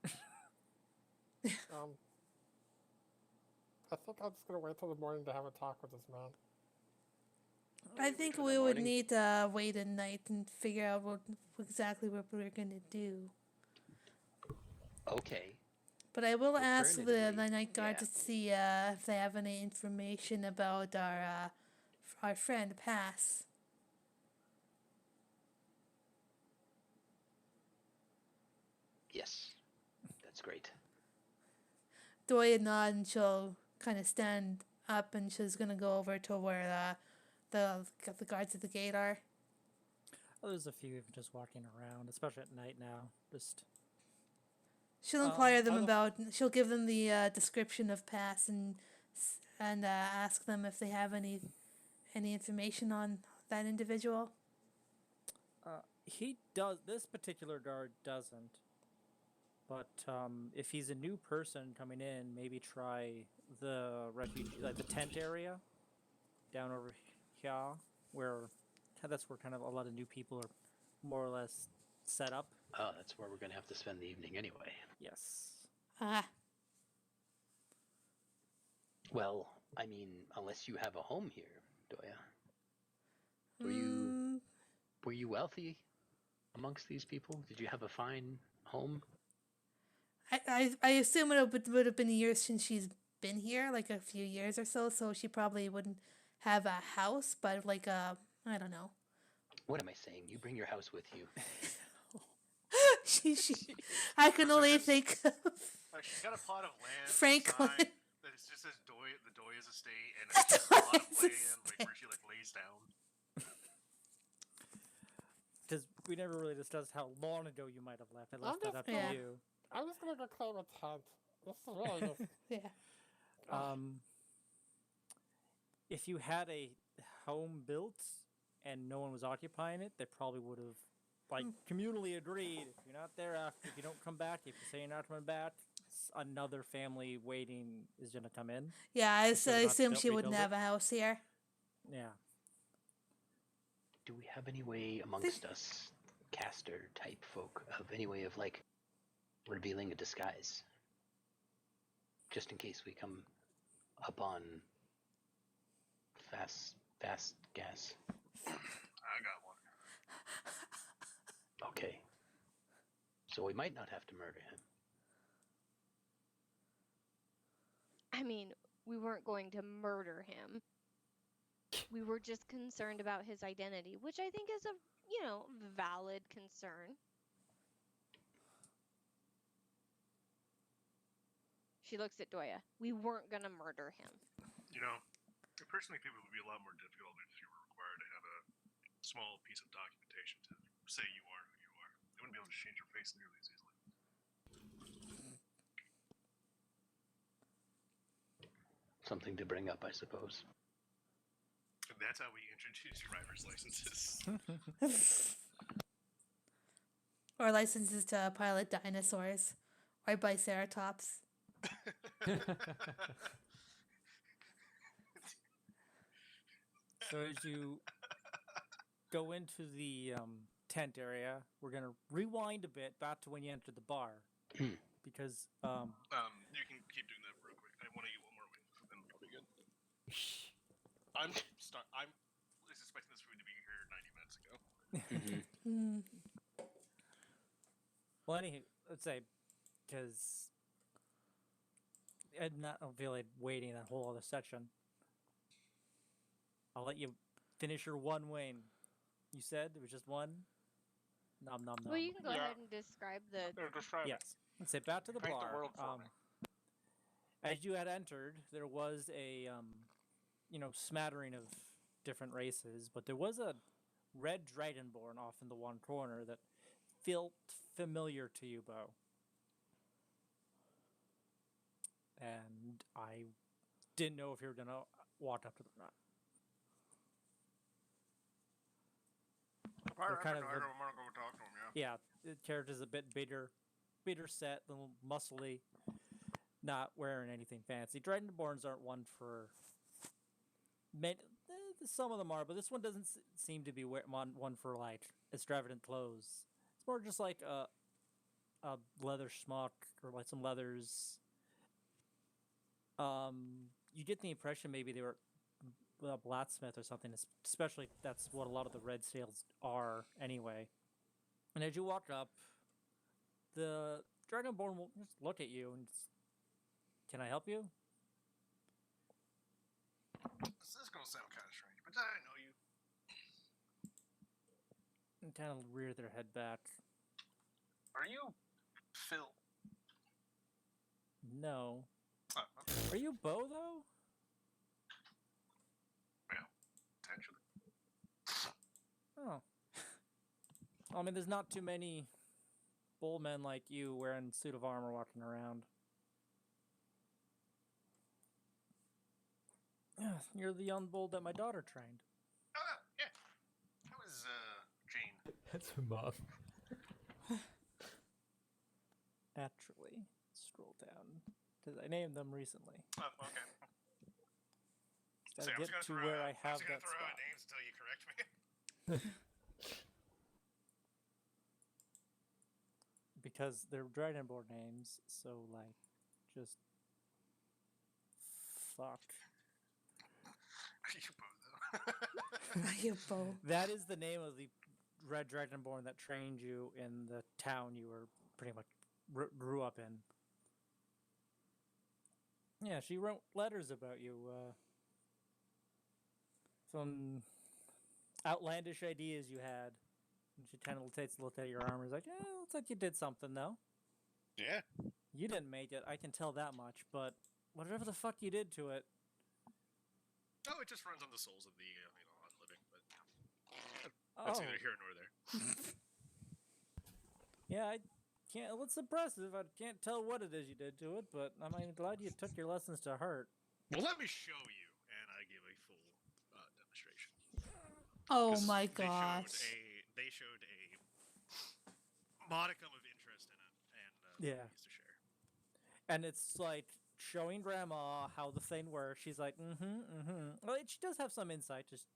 I think I'm just gonna wait till the morning to have a talk with this man. I think till we the would morning? need to wait a night and figure out exactly what we're going to do. Okay. But I will ask the Alternatively, night guard yeah. to see if they have any information about our friend Pass. Yes. That's great. Doya nod and she'll kind of stand up and she's gonna go over to where the guards at the gate are. Well, there's a few even just walking around, especially at night now. Just She'll inquire them I look- about. She'll give them the description of Pass and ask them if they have any information on that individual. He does. This particular guard doesn't. But if he's a new person coming in, maybe try the refugee, like the tent area, down over here, where that's where kind of a lot of new people are, more or less, set up. Oh, that's where we're gonna have to spend the evening anyway. Yes. Ah, Well, I mean, unless you have a home here, Doya. mm, Were you wealthy amongst these people? Did you have a fine home? I assume it would have been years since she's been here, like a few years or so. So she probably wouldn't have a house, but like I don't know. What am I saying? You bring your house with you. she I can only think of She's got a plot of land. Franklin. That it just says the Doya's estate, and it's just a plot of Doya's land like where she like lays down. Because we never really discussed how long ago you might have left. I I'm left that just up to gonna- you. I'm just gonna go claim a tent. This is really just. Yeah. If you had a home built and no one was occupying it, they probably would have, like, communally agreed. If you're not there after, if you don't come back, if you say you're not coming back, another family waiting is gonna come in. Yeah, I Instead of not assume built- she wouldn't rebuild have a house here. Yeah. Do we have any way amongst us, caster type folk, of any way of like revealing a disguise? Just in case we come upon fast gas. I got one. Okay. So we might not have to murder him. I mean, we weren't going to murder him. We were just concerned about his identity, which I think is a, valid concern. She looks at Doya. We weren't going to murder him. You know, personally, I think it would be a lot more difficult if you were required to have a small piece of documentation to say you are who you are. You wouldn't be able to change your face nearly as easily. Something to bring up, I suppose. And that's how we introduce driver's licenses. Or licenses to pilot dinosaurs. Or Biceratops. So as you go into the tent area, we're gonna rewind a bit back to when you entered the bar, because You can keep doing that real quick. I want to eat one more wing, then we'll be good. I'm expecting this food to be here 90 minutes ago. Mm. well, anyway, let's say, because I don't feel like waiting that whole other section. I'll let you finish your one wing. You said there was just one? Nom nom nom. Well, you can go Yeah. ahead and describe the. Describe it. Yes. Let's say back to the Paint the bar. world for me. As you had entered, there was a smattering of different races, but there was a red dragonborn off in the one corner that felt familiar to you, Bo. And I didn't know if you were gonna walk up to them or not. Alright, kind I of want a- to go talk to him, yeah. Yeah, the character's a bit bigger set, a little muscly, not wearing anything fancy. Dragonborns aren't one for. Some of them are, but this one doesn't seem to be one for like extravagant clothes. It's more just like a leather smock or like some leathers. You get the impression maybe they were a blacksmith or something. Especially that's what a lot of the red sails are anyway. And as you walk up, the Dragonborn will just look at you and can I help you? This is going to sound kind of strange, but I know you. And kind of rear their head back. Are you Phil? No. Oh, okay. Are you Bo though? Potentially. Oh. I mean, there's not too many bullmen like you wearing suit of armor walking around. Yeah, you're the young bull that my daughter trained. Oh, yeah. How is Jane? That's her mom. Actually, scroll down because I named them recently. Oh, okay. Gotta See, I was get gonna to throw where out- I have was gonna that throw out spot. names until you correct me. Because they're Dragonborn names, so like, just fuck. You both though. You both. That is the name of the Red Dragonborn that trained you in the town you were pretty much grew up in. Yeah, she wrote letters about you. Some outlandish ideas you had. And she kind of takes a look at your armor. Is like, looks like you did something though. Yeah. You didn't make it, I can tell that much. But whatever the fuck you did to it, Oh, it just runs on the souls of the unliving, but oh that's neither here nor there. yeah, I can't. It's impressive. I can't tell what it is you did to it, but I'm glad you took your lessons to heart. Well, let me show you, and I give a full demonstration. Oh 'Cause my gosh. They showed a modicum of interest in it, and Yeah. used to share. And it's like showing grandma how the thing works. She's like, Well, she does have some insight. Just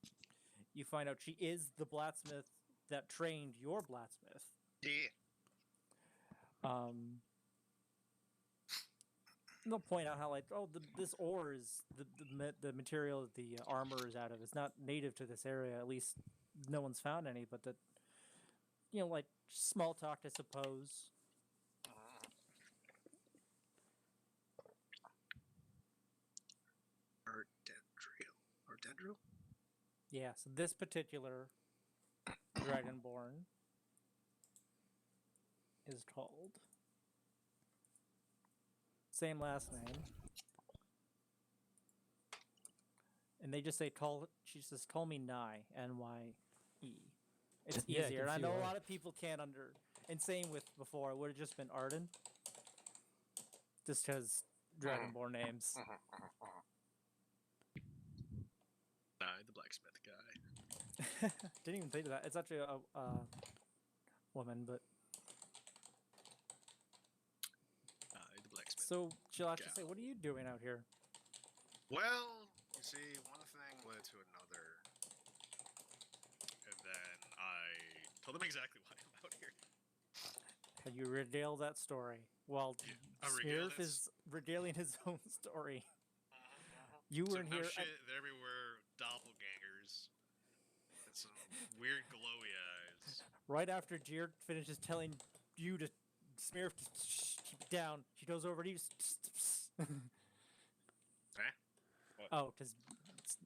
you find out she is the blacksmith that trained your blacksmith. Yeah. They'll point out how like, this ore is the material that the armor is out of. It's not native to this area. At least no one's found any. But that, like small talk, I suppose. Ardendril? Yeah. So this particular Dragonborn is called. Same last name. And they just say she says call me Nye, Nye. It's Yeah, I easier. can And I see know a why. lot of people can't and same with before, it would have just been Arden. Just because Dragonborn names. Nye, the blacksmith guy. Didn't even think of that. It's actually a woman, but Nye, the blacksmith. so she'll actually Gal. say, "What are you doing out here?" Well, you see, one thing led to another, and then I told them exactly why I'm out here. And you regale that story while I regale Smirf that is regaling his own story. You So weren't no here. shit, there were doppelgangers and some weird glowy eyes. Right after Jeer finishes telling you to Smirf to keep it down, she goes over to you. What? Oh, because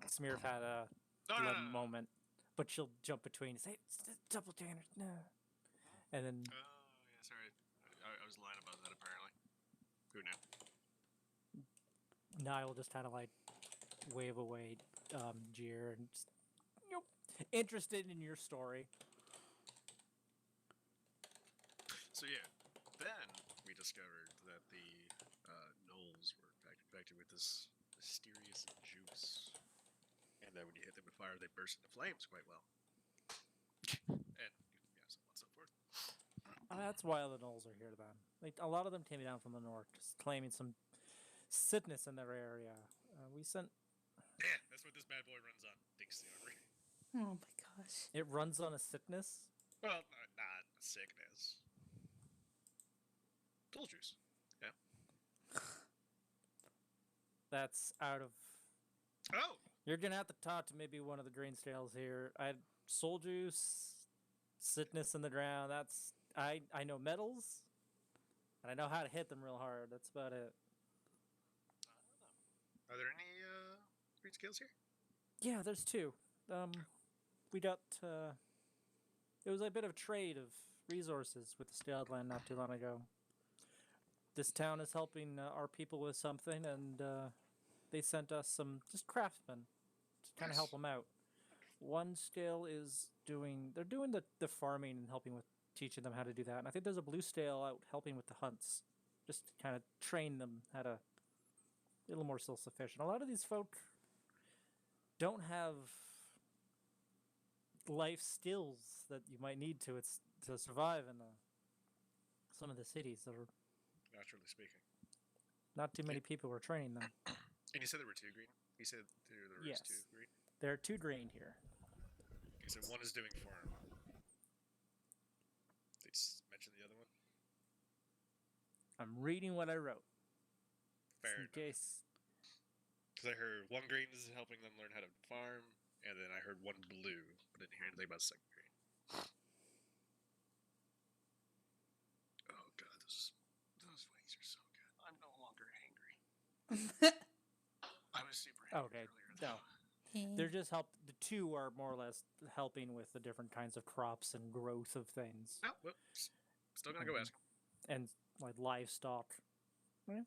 Smirf had a No. moment, but she'll jump between and say, double standard, no. And then, Oh, yeah, sorry. I was lying about that, apparently. Who knew? Nye will just kind of like wave away Jeer and just, interested in your story. So, yeah, then we discovered that the gnolls were infected with this mysterious juice. And then when you hit them with fire, they burst into flames quite well. And, yeah, so on and so forth. That's why the gnolls are here then. Like, a lot of them came down from the north, just claiming some sickness in their area. We sent. Yeah, that's what this bad boy runs on. Dinks the armory. Oh my gosh. It runs on a sickness. Well, not sickness. Tool juice. Yeah. That's out of. Oh! You're gonna have to talk to maybe one of the Grainsdales here. I had soul juice, sickness in the ground. That's I know metals, and I know how to hit them real hard. That's about it. Are there any breed skills here? Yeah, there's two. We got. It was a bit of trade of resources with the Scaled Land not too long ago. This town is helping our people with something, and they sent us some just craftsmen to kind of help them out. One scale is they're doing the farming and helping with teaching them how to do that. And I think there's a blue stale out helping with the hunts, just to kind of train them how to be a little more self-sufficient. A lot of these folk don't have life skills that you might need to survive in some of the cities. That are Naturally speaking. not too many people were training them. And you said there were 2 green? You said there was Yes. 2 green? There are 2 green here. Okay, so one is doing farm. They mention the other one? I'm reading what I wrote. Fair in enough. case. Because I heard 1 green is helping them learn how to farm, and then I heard 1 blue, but didn't hear anything about 2nd green. Oh god, those wings are so good. I'm no longer hangry. I was super hangry Okay, earlier. no. They're just the 2 are more or less helping with the different kinds of crops and growth of things. Oh, well, still gonna go ask them. And like livestock. Maybe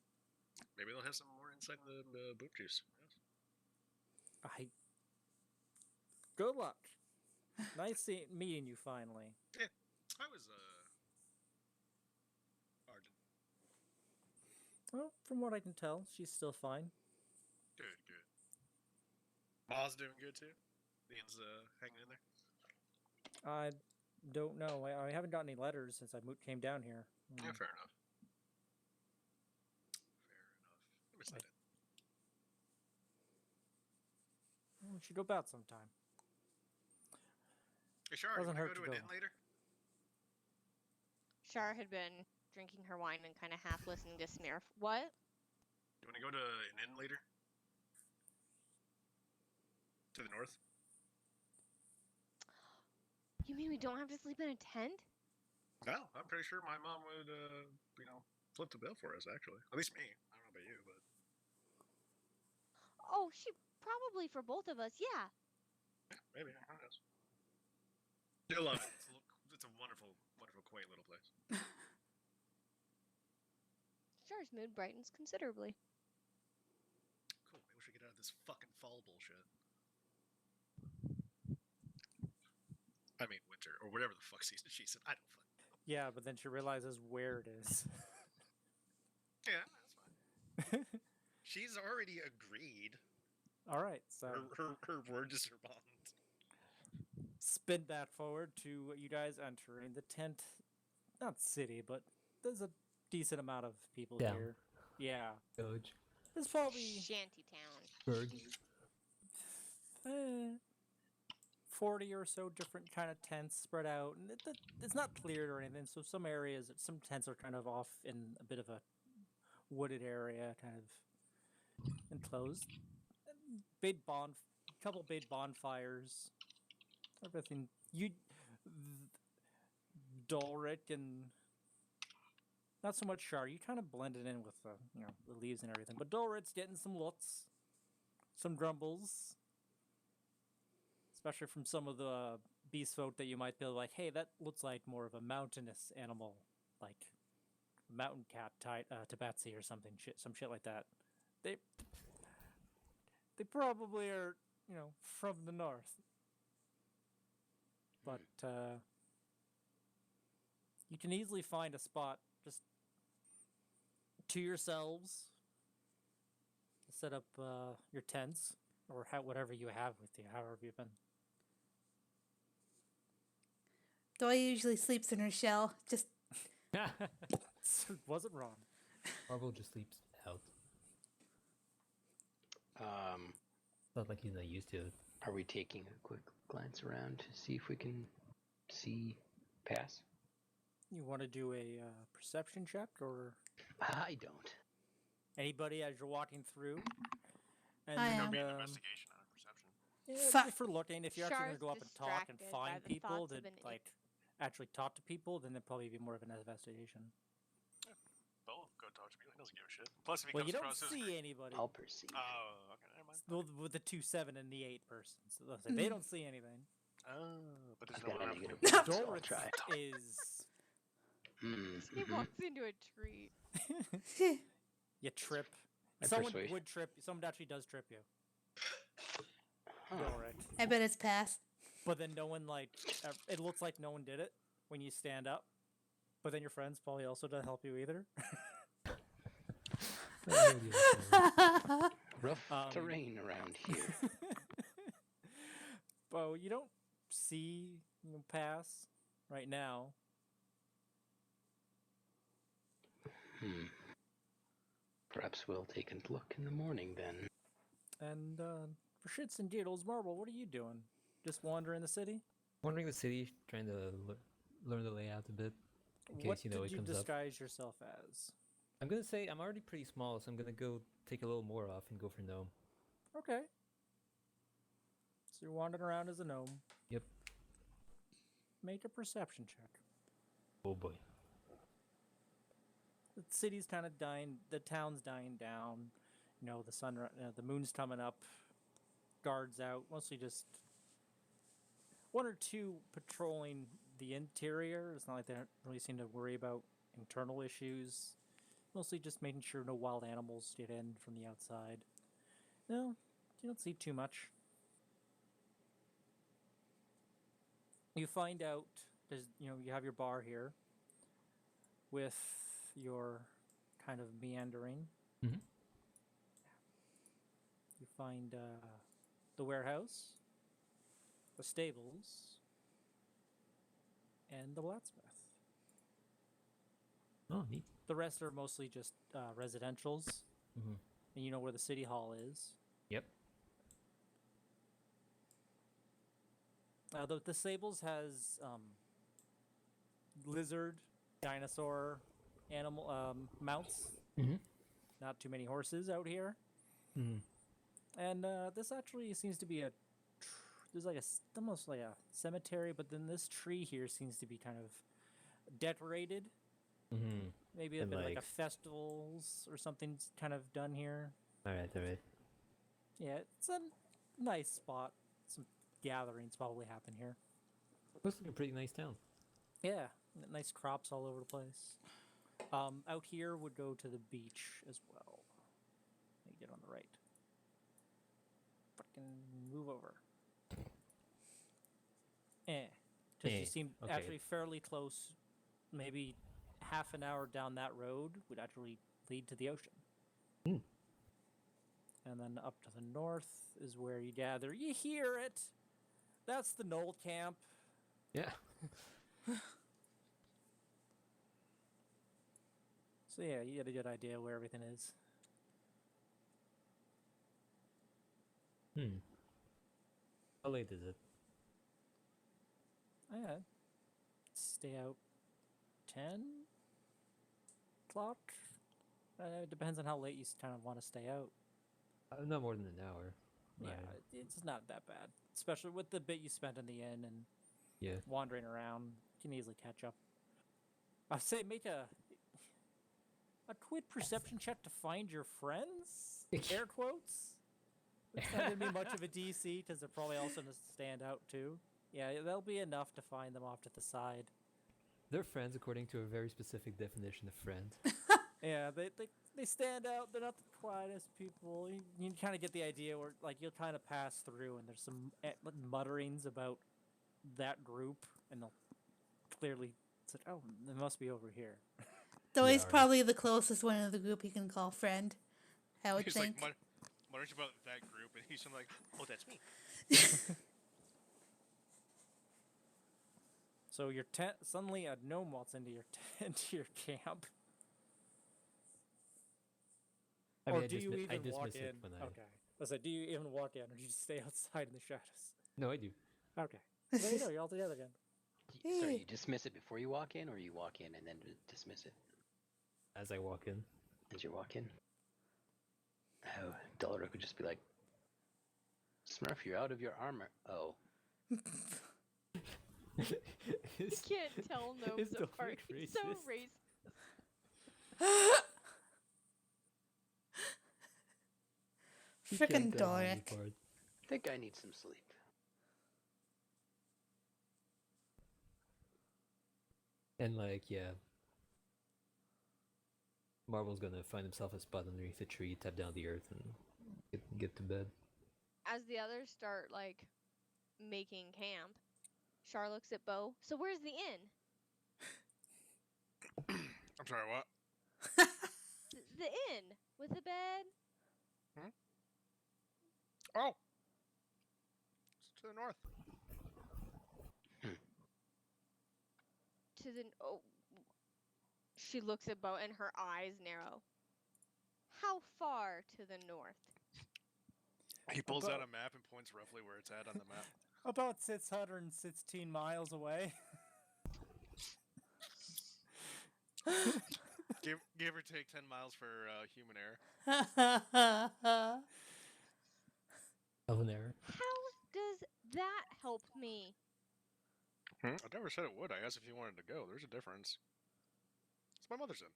they'll have some more insight in the boot juice. Yes. Good luck. Nice meeting you finally. Yeah, I was Arden. Well, from what I can tell, she's still fine. Good. Ma's doing good too. Ian's hanging in there. I don't know. I haven't gotten any letters since I came down here. Yeah, fair enough. Let me slide in. We should go out sometime. Hey, Shar, you Doesn't want to hurt go to to an go. inn later? Shar had been drinking her wine and kind of half listening to Smear. What? You want to go to an inn later? To the north? You mean we don't have to sleep in a tent? No, I'm pretty sure my mom would, flip the bill for us, actually. At least me. I don't know about you, but... Oh, she probably for both of us, yeah. Yeah, maybe. Who knows? You'll love it. It's a wonderful, wonderful, quaint little place. Shar's mood brightens considerably. Cool. Maybe we should get out of this fucking fall bullshit. I mean, winter, or whatever the fuck season she said. I don't fucking know. Yeah, but then she realizes where it is. Yeah, that's fine. She's already agreed. All right, so Her word is her bond. spin that forward to you guys entering the tent. Not city, but there's a decent amount of people Town. here. Yeah. Village. There's probably Shantytown. Berg. 40 or so different kind of tents spread out, and it's not cleared or anything. So some tents are kind of off in a bit of a wooded area, kind of enclosed. Couple big bonfires. Everything Dulric and not so much Shar. You kind of blended in with the leaves and everything, but Dulric's getting some looks, some grumbles. Especially from some of the beast folk that you might be like, hey, that looks like more of a mountainous animal, like mountain cat tabaxi or something, some shit like that. They probably are, from the north. But you can easily find a spot just to yourselves to set up your tents or whatever you have with you, however you've been. Doi usually sleeps in her shell. Just Wasn't wrong. Marvel just sleeps out. Not like he's not used to it. Are we taking a quick glance around to see if we can see pass? You want to do a perception check or I don't. anybody as you're walking through? And I then, am. Be an investigation, not a perception. yeah, if we're looking, if you're actually going to Shar's go up and talk and distracted by find the people thoughts that of an actually talk to people, then it'd probably be more of an investigation. Bo, go talk to me. He doesn't give a shit. Plus, if he Well, comes you don't across see anybody. I'll perceive. Oh, okay, never mind. Well, with the 2, 7, and the 8 person, so they don't see anything. Oh, but there's I've no got a one negative around. one, so I'll Dorrit try. is He walks into a tree. you trip. My Someone persuasion. would trip. Someone actually does trip you. Huh. Dorrit. I bet it's past. But then no one it looks like no one did it, when you stand up, but then your friends probably also don't help you either. I know the other side. Rough Um, terrain around here. But you don't see pass right now. Perhaps we'll take a look in the morning then. And for shits and giggles, Marble, what are you doing? Just wandering the city? Wandering the city, trying to learn the layout a bit. In What case, did it you comes up. disguise yourself as? I'm gonna say I'm already pretty small, so I'm gonna go take a little more off and go for gnome. Okay. So you're wandering around as a gnome. Yep. Make a perception check. Oh boy. The city's kind of dying. The town's dying down. The sun, the moon's coming up. Guards out. Mostly just one or two patrolling the interior. It's not like they don't really seem to worry about internal issues. Mostly just making sure no wild animals get in from the outside. No, you don't see too much. You find out there's, you have your bar here with your kind of meandering. Mhm. You find the warehouse, the stables, and the blacksmith. Oh, neat. The rest are mostly just residentials, Mhm. and you know where the city hall is. Yep. The stables has lizard, dinosaur, animal mounts. Mhm. Not too many horses out here. Mhm. And this actually seems to be there's like almost like a cemetery, but then this tree here seems to be kind of decorated. Mhm. Maybe a And bit like a like- festivals or something's kind of done here. All right. All right. Yeah, it's a nice spot. Some gatherings probably happen here. Looks like a pretty nice town. Yeah, nice crops all over the place. Out here would go to the beach as well. Let me get on the right. Fucking move over. Because you seem okay. actually fairly close. Maybe half an hour down that road would actually lead to the ocean. Hmm. And then up to the north is where you gather. You hear it. That's the Knoll camp. Yeah. So yeah, you get a good idea where everything is. How late is it? Yeah. Stay out 10 o'clock. It depends on how late you kind of want to stay out. Not more than an hour. Yeah, Right. it's not that bad. Especially with the bit you spent in the inn and Yeah. wandering around. You can easily catch up. I'd say make a quick perception check to find your friends. Air quotes. It's not going to be much of a DC because they're probably also going to stand out too. Yeah, that'll be enough to find them off to the side. They're friends according to a very specific definition of friend. Yeah, they stand out. They're not the quietest people. You kind of get the idea where like you'll kind of pass through and there's some mutterings about that group, and they'll clearly say, "Oh, they must be over here." Though Yeah, he's right. probably the closest one of the group you can call friend, I would He's think. like muttering about that group, and he's like, "Oh, that's me." So your tent suddenly a gnome walks into your camp. I mean, Or do you I even walk dismiss in? it when I. Okay. I said, do you even walk in, or do you just stay outside in the shadows? No, I do. Okay. There you go. You're all together again. Sorry, you dismiss it before you walk in, or you walk in and then dismiss it As I walk in. as you walk in? Oh, Dollar could just be like, Smurf, you're out of your armor. Oh. You can't tell gnomes Is the apart. word He's so racist? racist. You can't Frickin' tell me Doric. apart. I think I need some sleep. And like, yeah. Marble's gonna find himself a spot underneath a tree, tap down the earth, and get to bed. As the others start like making camp, Char looks at Bo. So where's the inn? I'm sorry, what? The inn with the bed. Oh! It's to the north. To the she looks about and her eyes narrow. How far to the north? He pulls out a map and points roughly where it's at on the map. About 616 miles away. Give or take 10 miles for human error. Of an error. How does that help me? I never said it would. I asked if you wanted to go. There's a difference. It's my mother's inn.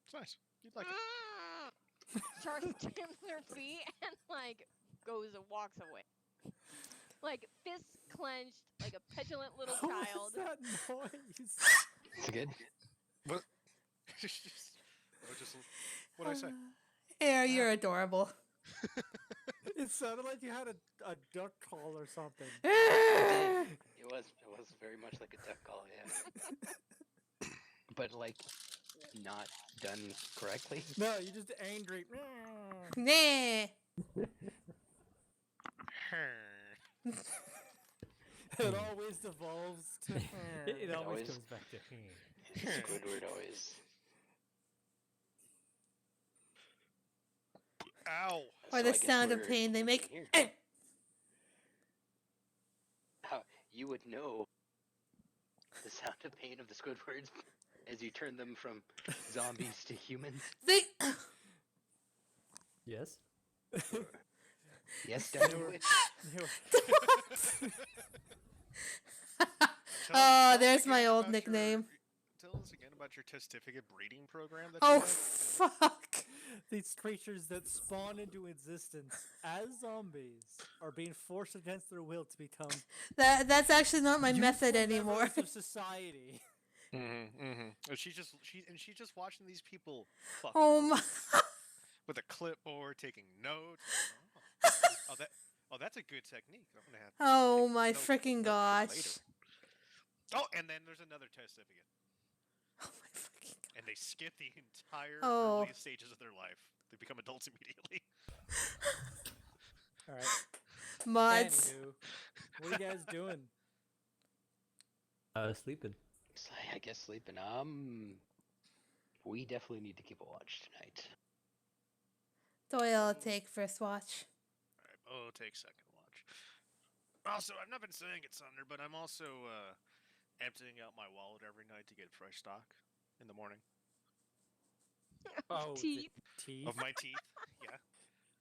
It's nice. You'd like it. Char stamps her feet and like goes and walks away. Like fists clenched, like a petulant little child. What was that noise? It's good. What? What'd I say? Air, you're adorable. It sounded like you had a duck call or something. It was very much like a duck call, yeah. But like not done correctly. No, you just angry. Nah. It always devolves to. It always always- comes back to Squidward always. Ow! Or So the I guess sound of we're pain they make. here. Eh. How you would know the sound of pain of the Squidwards as you turn them from zombies to humans? They. Yes? Yes, definitely. Oh, us there's my again old about nickname. Tell us again about your testificate breeding program that you Oh, have. fuck. These creatures that spawn into existence as zombies are being forced against their will to become That's actually not my method useful anymore. members of society. And she's just watching these people fuck Oh through my. with a clipboard, taking notes. Oh, that's a good technique. I'm gonna have. Oh take my notes- freaking notes for gosh. later. Oh, and then there's another testificate, Oh my fucking god. and they skip the entire Oh. early stages of their life. They become adults immediately. All right. Mods. Anywho, what are you guys doing? Sleeping. So I guess sleeping. We definitely need to keep a watch tonight. Doyle, take first watch. Alright, I'll take second watch. Also, I've not been saying it, Sumner, but I'm also emptying out my wallet every night to get fresh stock in the morning Oh, the Teeth. teeth. of my teeth. Yeah,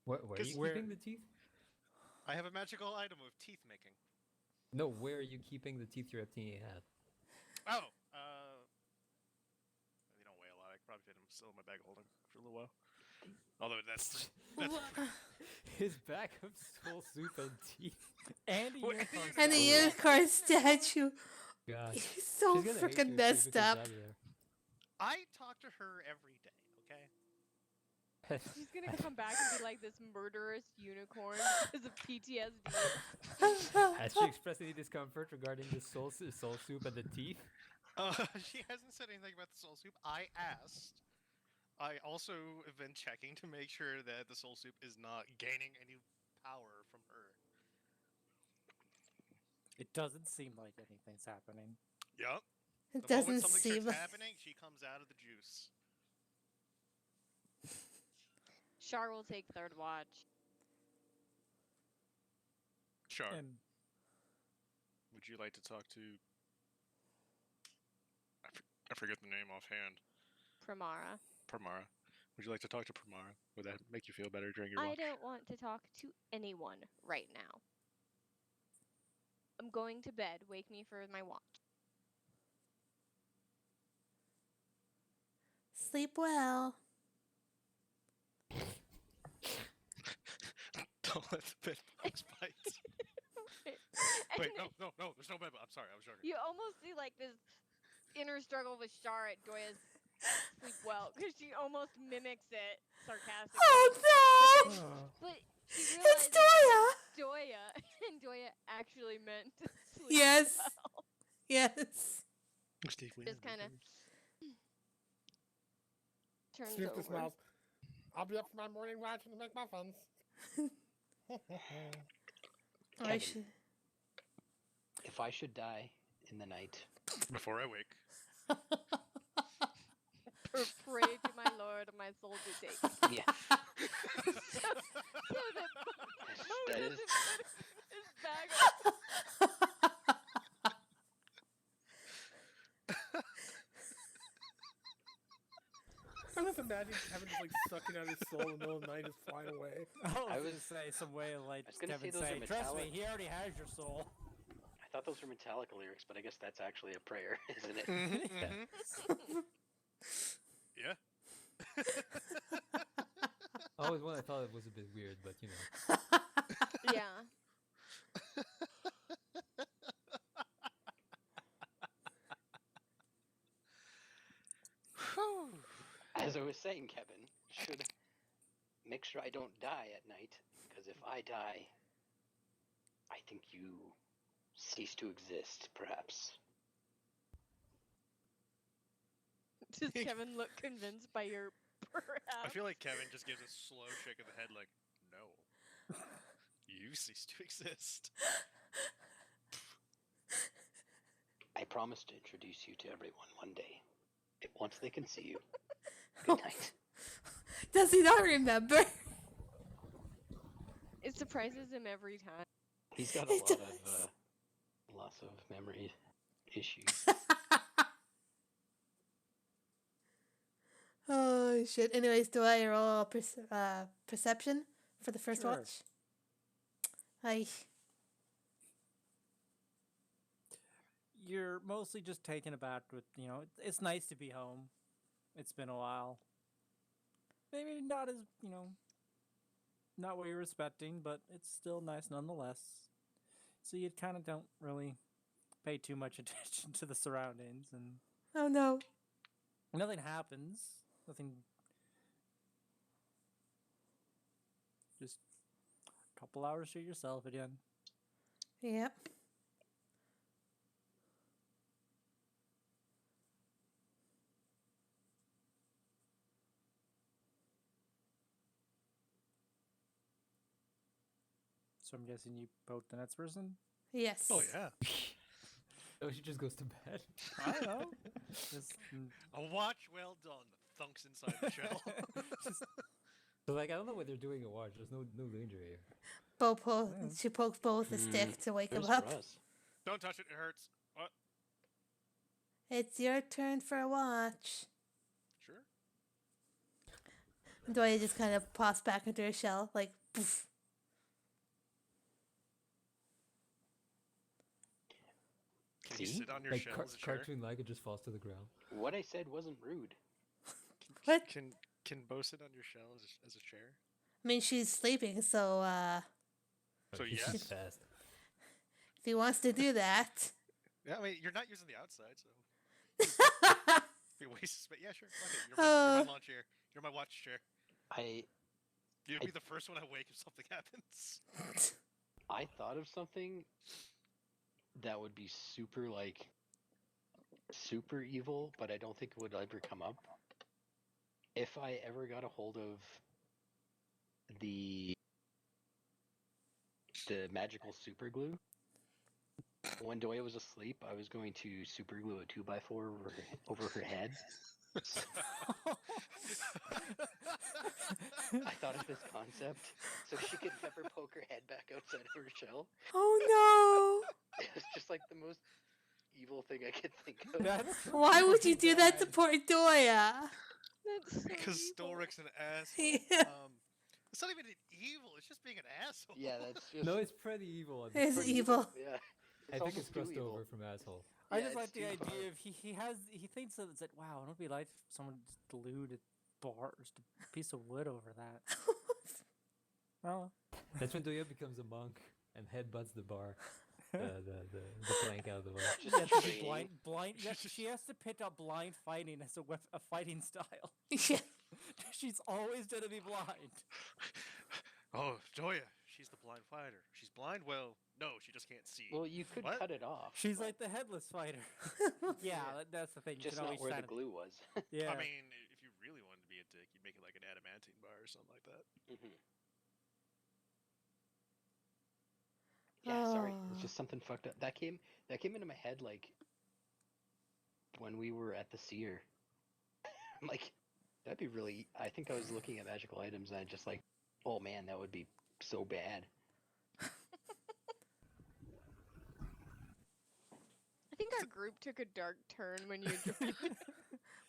Where are you Where- keeping the teeth? I have a magical item of teeth making. No, where are you keeping the teeth you're emptying out? Oh, they don't weigh a lot. I could probably fit them still in my bag of holding for a little while. Although that's His bag of soul soup and teeth. And a What- unicorn And the statue. unicorn statue. God. He's so She's gonna hate you freaking as messed soon as up. it's out of there. I talk to her every day. Okay. She's gonna come back and be like this murderous unicorn because of PTSD. Has she expressed any discomfort regarding the soul soup and the teeth? She hasn't said anything about the soul soup. I asked. I also have been checking to make sure that the soul soup is not gaining any power from her. It doesn't seem like anything's happening. Yup. It The moment doesn't something seem starts like. happening, she comes out of the juice. Char will take third watch. Sure. And Would you like to talk to? I forget the name offhand. Primara. Primara. Would you like to talk to Primara? Would that make you feel better during your I watch? don't want to talk to anyone right now. I'm going to bed. Wake me for my watch. Sleep well. Don't let the bed bugs bite. And Wait, no, there's no bed bug. I'm sorry, I was joking. You almost see like this inner struggle with Char at Doya's sleep well because she almost mimics it sarcastically. Oh no! But she It's realizes Doya! Doya and Doya actually meant to sleep Yes. well. Yes. Steve Just kind of turns Snoop over. just smiles. I'll be up for my morning watch and make muffins. Or I should. If I should die in the night, Before I wake. Pray to my Lord, my soul to take. yeah, so that that is. his bag I'm just imagining Kevin just like sucking out his soul in the middle of the night, just flying away. I I was was- gonna say some way like I was gonna say Kevin those are saying, "Trust me, metallic." he already has your soul." I thought those were Metallica lyrics, but I guess that's actually a prayer, isn't it? Yeah. Always one I thought it was a bit weird, but you know. yeah. As I was saying, Kevin, should make sure I don't die at night, because if I die, I think you cease to exist, perhaps. Does Kevin look convinced by your perhaps? I feel like Kevin just gives a slow shake of the head, like, no. You cease to exist. I promise to introduce you to everyone one day. Once they can see you. Good night. Does he not remember? It surprises him every time. He's got a It lot of does. lots of memory issues. Oh shit. Anyways, do I roll perception for the first Sure. watch? I. You're mostly just taken aback with, it's nice to be home. It's been a while. Maybe not as, not what you're expecting, but it's still nice nonetheless. So you kind of don't really pay too much attention to the surroundings, and Oh no. nothing happens. Nothing. Just a couple hours to yourself again. Yep. So I'm guessing you vote the next person? Yes. Oh, yeah. Oh, she just goes to bed. I don't know. Just, A watch well done. Thunks inside the shell. So like I don't know what they're doing at watch. There's no danger here. She pokes Bo with a stick to wake him Who's up. for us? Don't touch it, it hurts. What? It's your turn for a watch. Sure. Doya just kind of pops back into her shell, like, poof. Can you See? sit on your Like shell as a chair? cartoon like it just falls to the ground. What I said wasn't rude. What? Can Bo sit on your shell as a chair? I mean, she's sleeping, so So She's yes. fast. if he wants to do that. Yeah, I mean, you're not using the outside, so. Be a waste of space. Yeah, sure. Okay, you're my lawn chair. You're my watch chair. You'll be the first one I wake if something happens. I thought of something that would be super, super evil, but I don't think it would ever come up. If I ever got a hold of the magical super glue, when Doya was asleep, I was going to super glue a 2x4 over her head. I thought of this concept so she could never poke her head back outside of her shell. Oh It was just like the most evil thing I could think of. no! Why would you do that to poor Doya? That's so Because evil. Stolric's an asshole. Yeah. It's not even evil. It's just being an asshole. Yeah, that's just No, it's pretty evil. at It's this point. evil. Yeah. I think it's almost too crossed evil. over from asshole. I Yeah, just like it's the too idea far. of he thinks that it's like, wow, it would be like if someone just glued a bar, just a piece of wood over that. Well, That's when Doya becomes a monk and headbutts the bar, the plank out of the bar. Just yeah, to be training. blind. Yeah, she has to pick up blind fighting as a fighting style. Yeah. She's always gonna be blind. Oh, Doya, she's the blind fighter. She's blind? Well, no, she just can't see. Well, you could What? cut it off. She's but like the headless fighter. yeah, that's the thing. You just can not always where the kind of, glue was. yeah. I mean, if you really wanted to be a dick, you'd make it like an adamantine bar or something like that. Mhm. Yeah, sorry. It's Oh. just something fucked up. That came into my head like when we were at the Seer. I'm like, that'd be really. I think I was looking at magical items and I just like, oh man, that would be so bad. I think our group took a dark turn when you joined.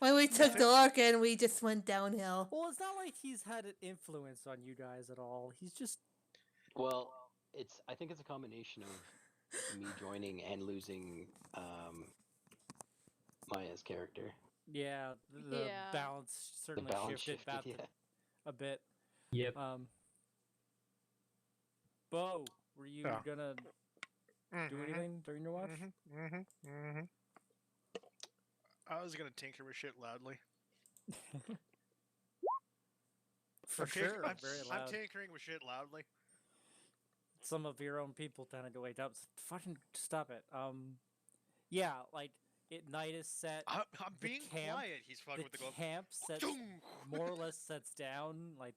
When we took the Larkin, we just went downhill. Well, it's not like he's had an influence on you guys at all. He's just Well, I think it's a combination of me joining and losing Maya's character. yeah. The Yeah. balance The certainly balance shifted back yeah. a bit. Yep. Bo, were you Yeah. gonna do anything during your watch? I was gonna tinker with shit loudly. For I'm tinker- sure, I'm, very I'm loud. tinkering with shit loudly. Some of your own people tended to wake up. Fucking stop it. Yeah, like night is set. I'm The being camp- quiet. He's fucking with the glove. camp sets more or less sets down. Like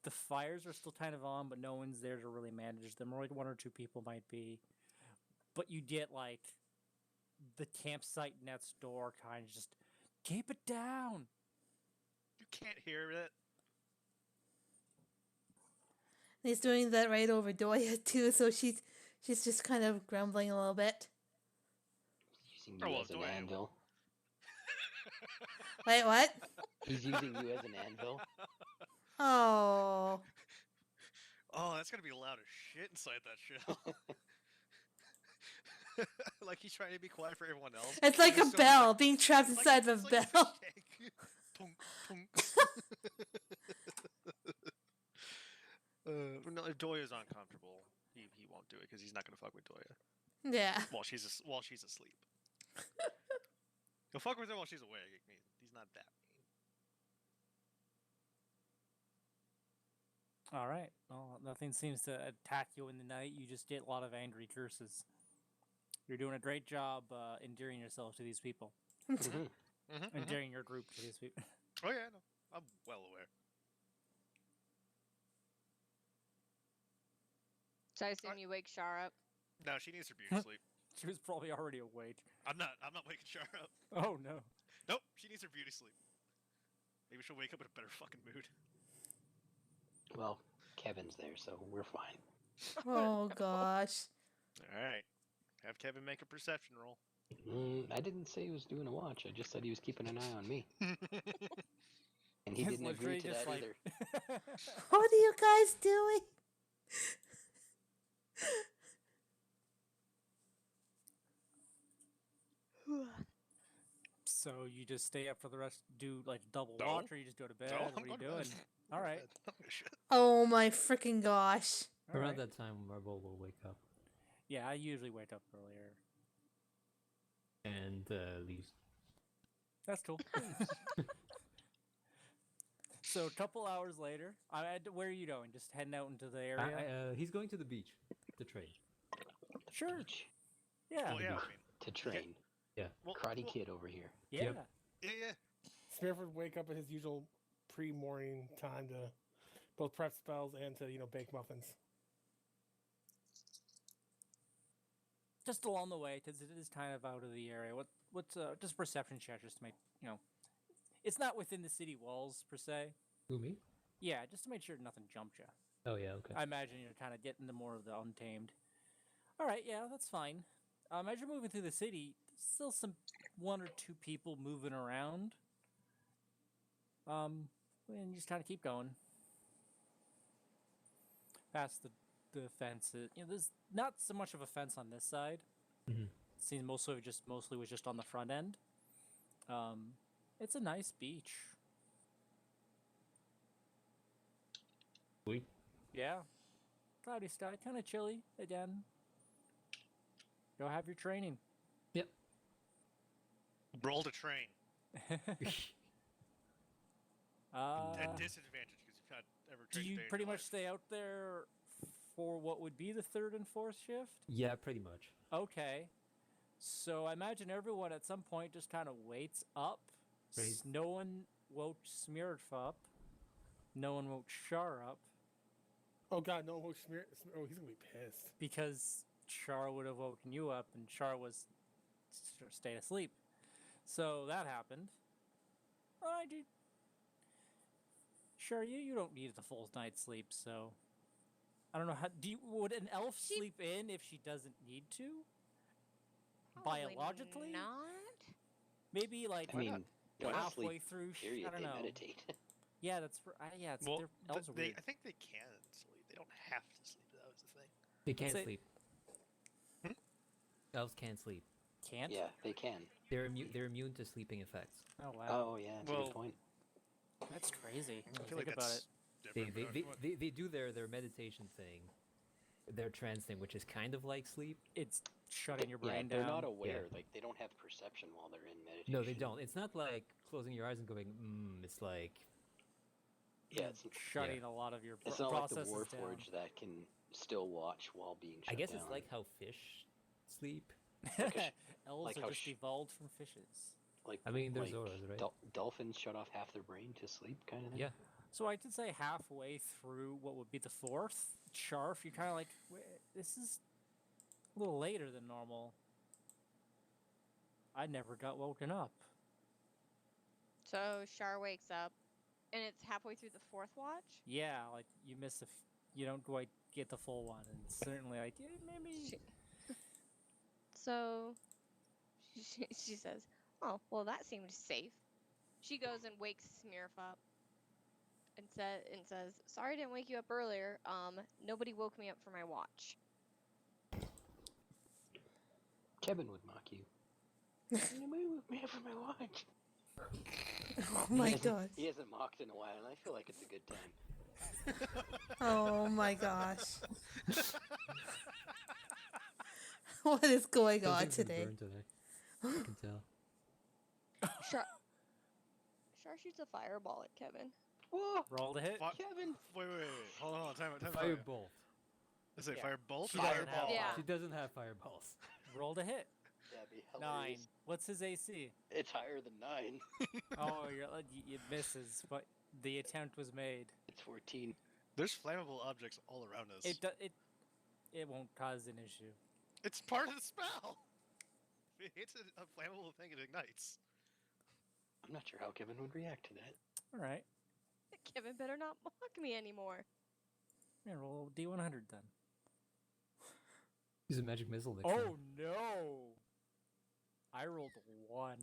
the fires are still kind of on, but no one's there to really manage them. Or like one or two people might be. But you get like the campsite next door kind of just keep it down. You can't hear it. He's doing that right over Doya too, so she's just kind of grumbling a little bit. Using you Oh, well, as an do I- anvil. Wait, what? He's using you as an anvil. Oh. Oh, that's gonna be loud as shit inside that shell. Like he's trying to be quiet for everyone else. It's like a He's so bell like- being trapped it's inside like, of a it's like bell. fish tank. Tunk, tunk. No, if Doya's uncomfortable, he won't do it because he's not gonna fuck with Doya Yeah. while she's asleep. He'll fuck with her while she's awake. I mean, he's not that mean. All right. Well, nothing seems to attack you in the night. You just get a lot of angry curses. You're doing a great job endearing yourself to these people. Endearing your group to these people. Oh yeah, no, I'm well aware. So I assume you wake Shar up. No, she needs her beauty sleep. She was probably already awake. I'm not waking Char up. Oh no. Nope, she needs her beauty sleep. Maybe she'll wake up in a better fucking mood. Well, Kevin's there, so we're fine. Oh gosh. Alright. Have Kevin make a perception roll. I didn't say he was doing a watch. I just said he was keeping an eye on me. And he He's didn't agree literally to just that like- either. What are you guys doing? So you just stay up for the rest, do like double No. watch, or you just go to bed? No, what I'm are you going to doing? bed. All right. Shit. Oh my freaking gosh. All Around right. that time, Marvel will wake up Yeah, I usually wake up earlier. and leaves. That's cool. So a couple hours later, where are you going? Just heading out into the area? He's going to the beach to train. Sure. Beach Yeah. Well, yeah, I mean, to train. well, Karate well, Kid over here. Yeah. Yep. Yeah, yeah. Smurf would wake up at his usual pre-morning time to both prep spells and to bake muffins. Just along the way, because it is kind of out of the area. What's just perception check, just to make it's not within the city walls per se. Who, me? Yeah, just to make sure nothing jumped you. Oh yeah, okay. I imagine you're kind of getting to more of the untamed. All right, yeah, that's fine. As you're moving through the city, there's still some one or two people moving around. And you just kind of keep going past the fences. There's not so much of a fence on this side. Mhm. Seems mostly was just on the front end. It's a nice beach. Sweet. Yeah. Cloudy sky, kind of chilly again. Go have your training. Roll to train. At Uh, disadvantage because you've had ever do trained you day in pretty your much life. stay out there for what would be the third and fourth shift? Yeah, pretty much. Okay. So I imagine everyone at some point just kind of waits up. Right. No one woke Smirf up. No one woke Char up Oh god, no, oh, oh, he's gonna be pissed. because Char would have woken you up and Char was stayed asleep. So that happened. I do. Sure, you don't need the full night's sleep, so I don't know how. Would an elf sleep in if she doesn't need to? Probably Biologically, not. Maybe like I mean, they don't halfway sleep, through. period. I don't They know. meditate. Yeah, that's yeah. It's Well, elves are weird. I think they can sleep. They don't have to sleep. That was the thing. They can't say- sleep. Hmm? Elves can't sleep. Can't. Yeah, they can. They're immune to sleeping effects. Oh wow, Oh yeah, that's a Well, good point. that's crazy. I feel like Think about that's it. different. They do their meditation thing, their trance thing, which is kind of like sleep. It's shutting your Yeah, brain they're down. not aware. Like they don't have perception while they're in meditation. No, they don't. It's not like closing your eyes and going, It's like Yeah, it's, shutting a lot of your it's not like the processes Warforged that can still watch while being shut I guess down. it's like how fish sleep. down. a Elves like are how just evolved from fishes. like I mean, there's like auras, right? Dolphins shut off half their brain to sleep, kind of thing. Yeah. So I did say halfway through what would be the fourth Charf, you're kind of like, this is a little later than normal. I never got woken up. So Char wakes up, and it's halfway through the fourth watch. Yeah, like you miss you don't quite get the full one, and certainly like maybe. So she says, "Oh, well, that seemed safe." She goes and wakes Smirf up and says, "Sorry, I didn't wake you up earlier. Nobody woke me up for my watch." Kevin would mock you. Nobody woke me up for my watch. Oh my god. He hasn't mocked in a while, and I feel like it's a good time. Oh my gosh. What is going on Something's been today? burned today. I can tell. Char shoots a fireball at Kevin. Whoa, Roll to hit. Kevin! Wait. Hold on. Time out. Firebolt. I say Yeah. firebolt. She doesn't have Fireball. Yeah. She doesn't have fireballs. Roll to hit. That'd be 9. hilarious. What's his AC? It's higher than 9. Oh, it misses, but the attempt was made. It's 14. There's flammable objects all around us. It won't cause an issue. It's part of the spell. If it hits a flammable thing, it ignites. I'm not sure how Kevin would react to that. All right. Kevin better not mock me anymore. Yeah, roll D100 then. Use a magic missile next time. Oh no! I rolled a 1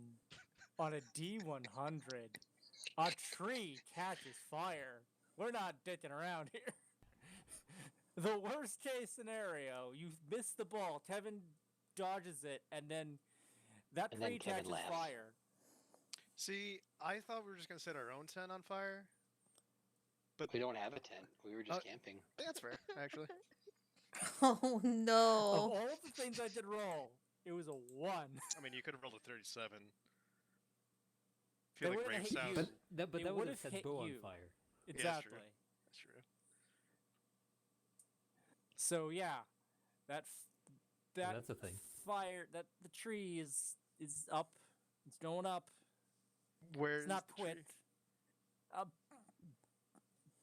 on a D100. A tree catches fire. We're not dicking around here. The worst case scenario, you miss the ball, Kevin dodges it, and then that And then tree Kevin catches laughs. fire. See, I thought we were just gonna set our own tent on fire. But We don't have a tent. We were just Uh, camping. that's fair, actually. Oh Of no. all the things I did roll, it was a 1. I mean, you could have rolled a 37. They Feel like would've brave hit sounds. you. But that It would have would've set hit Bo on you. fire. Exactly. That's true. So yeah, that that's a thing. fire, that the tree is up. It's going up. Where's It's not the tree? quit.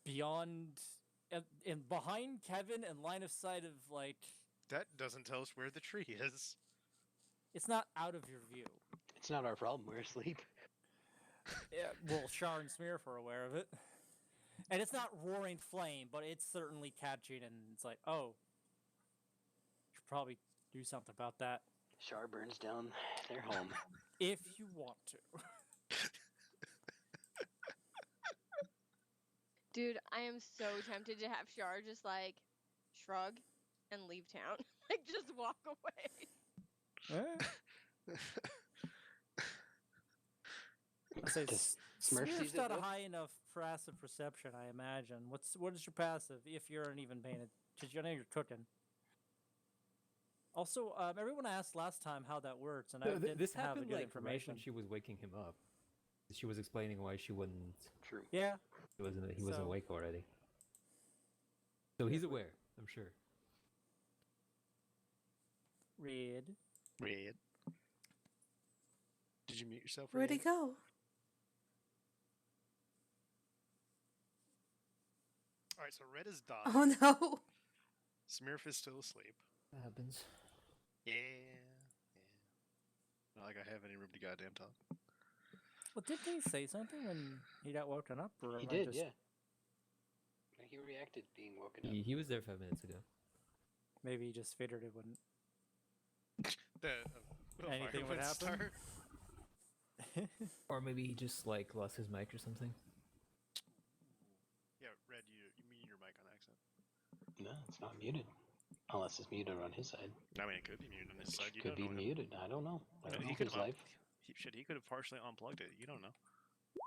Beyond, and behind Kevin and line of sight of like, That doesn't tell us where the tree is. it's not out of your view. It's not our problem. We're asleep. Yeah, well, Char and Smear are aware of it, and it's not roaring flame, but it's certainly catching, and it's like, oh, should probably do something about that Char burns down their home. if you want to. Dude, I am so tempted to have Char just like shrug and leave town. Like just walk away. I say Does Smurf Smurf's sees it, got a though? high enough passive perception, I imagine. What is your passive if you're an even paying it? Because you know you're cooking. Also, everyone asked last time how that works, and I didn't This have happened a good like information. right when she was waking him up. She was explaining why she wouldn't. True. Yeah, He wasn't So- awake already. So he's aware, I'm sure. Red. Red. Did you mute yourself? Where'd he Red? go? All right, so Red is dying. Oh no. Smurf is still asleep. That happens. Yeah. Not like I have any room to goddamn talk. Well, did he say something when he got woken up? Or He am I did, just... yeah. He reacted being woken up. He was there 5 minutes ago. Maybe he just figured it wouldn't. Fire Anything would happen? start. Or maybe he just like lost his mic or something. Yeah, Red, you mute your mic on accident. No, it's not muted. Unless it's muted on his side. I mean, it could be muted on his side. You Could don't be know him. muted. I don't know. I don't know He if could his have life. he could have partially unplugged it. You don't know.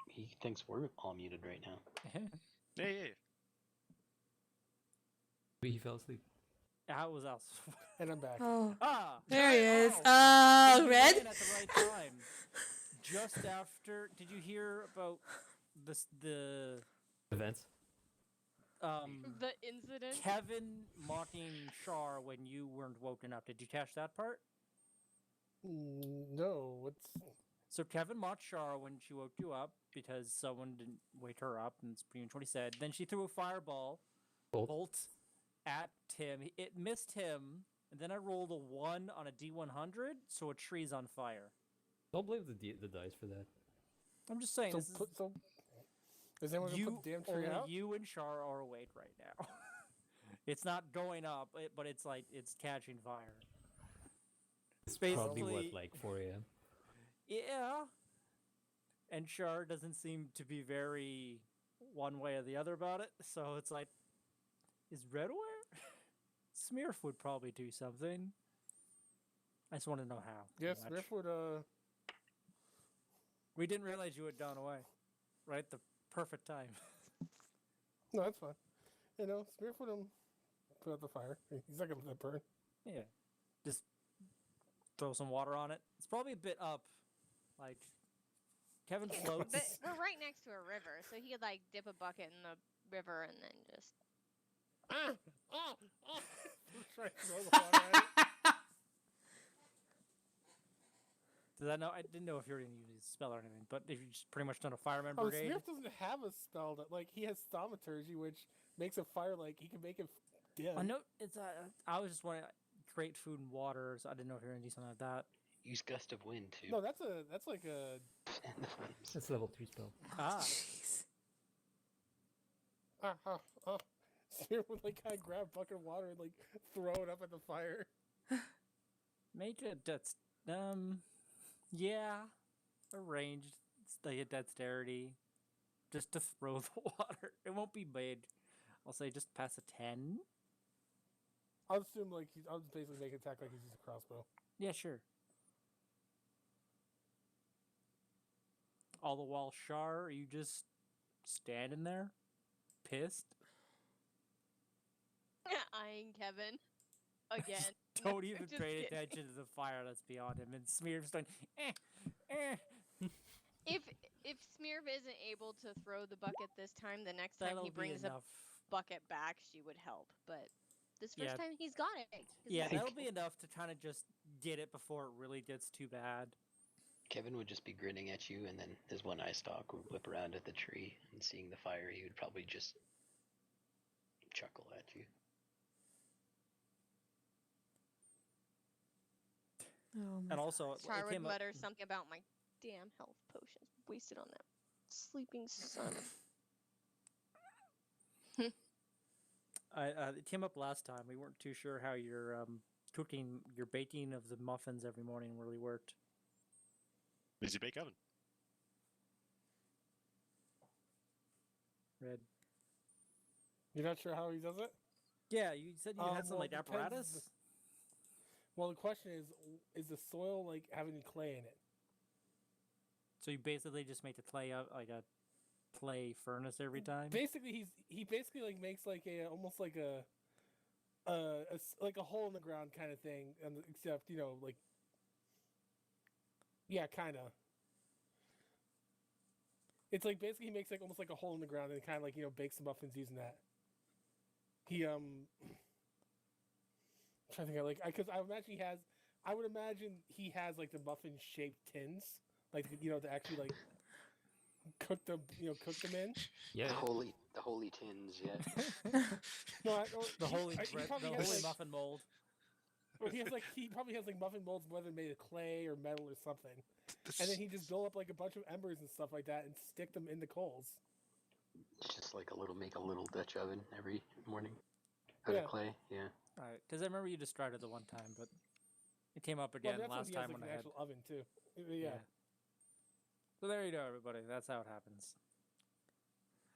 He thinks we're all muted right now. Yeah. Maybe he fell asleep. How was else? And I'm back. Oh. Ah, There he is. Oh, you Red? ran at the right time. Just after, did you hear about the Events? The incident. Kevin mocking Char when you weren't woken up? Did you catch that part? No, what's... So Kevin mocked Char when she woke you up because someone didn't wake her up, and it's pretty much what he said. Then she threw a fireball bolt at him. It missed him, and then I rolled a 1 on a D100, so a tree's on fire. Don't blame the dice for that. I'm just saying, So, this is, is anyone gonna put the damn tree only out? you and Char are awake right now. It's not going up, but it's like it's catching fire. It's probably basically- what, like 4 a.m. Yeah. And Char doesn't seem to be very one way or the other about it, so it's like, is Red aware? Smurf would probably do something. I just want to know how. Yes, pretty much. Smurf would, We didn't realize you had gone away. Right? The perfect time. no, that's fine. You know, Smurf would put out the fire. He's not gonna let that burn. Yeah. Just throw some water on it. It's probably a bit up. Like, Kevin floats. But we're right next to a river, so he could like dip a bucket in the river and then just. Try to throw the water at it. Does that know? I didn't know if you were going to use a spell or anything, but if you just pretty much done a fireman Oh, brigade. Smurf doesn't have a spell that, like, he has thaumaturgy, which makes a fire, like, he can make it dim. I know it's. I was just wanting to create food and water, so I didn't know if you were going to do something like that. Use gust of wind too. No, that's like a... And the flames. That's level 3 spell. Ah, Jeez. Smurf would, like, kind of grab a bucket of water and, like, throw it up at the fire. major yeah, arranged. It's like a dexterity, just to throw the water. It won't be made. I'll say just pass a 10. I'll assume, like, I'll just basically make an attack like he's using a crossbow. Yeah, sure. All the while, Char, are you just standing there, pissed? Eyeing Kevin again. Don't even Just pay kidding. attention to the fire that's beyond him. And Smear's going, If Smearv isn't able to throw the bucket this time, the next time That'll he be brings a enough. bucket back, she would help. But this first Yeah. time he's got it. Yeah, think- that'll be enough to kind of just get it before it really gets too bad. Kevin would just be grinning at you, and then his one eye stalk would whip around at the tree, and seeing the fire, he would probably just chuckle at you. Oh my And also, Char it would came up, mutter something about my damn health potions wasted on that sleeping son. it came up last time. We weren't too sure how your your baking of the muffins every morning really worked. Busy bake oven. Red. You're not sure how he does it? Yeah, you said you had some well, like it depends. apparatus. Well, the question is the soil, like, having clay in it? So you basically just make the clay out like a clay furnace every time. Basically, he basically, like, makes, like, a almost like like a hole in the ground kind of thing, and except, you know, like, yeah, kind of. It's like basically he makes like almost like a hole in the ground and kind of like, you know, bakes the muffins using that. He I'm trying to think of, like, because I imagine he has I would imagine he has like the muffin-shaped tins, like to actually like cook them, cook them in. Yeah. The holy tins, yeah. No, The holy he probably the has holy like, muffin mold. or he probably has like muffin molds, whether made of clay or metal or something, This, and then he just build up like a bunch of embers and stuff like that and stick them in the coals. It's just like make a little Dutch oven every morning out Yeah. of clay. Yeah. Right, because I remember you described it the one time, but it came up Well, again that's when last he has time like when an I had. actual oven too. Yeah. So there you go, everybody. That's how it happens.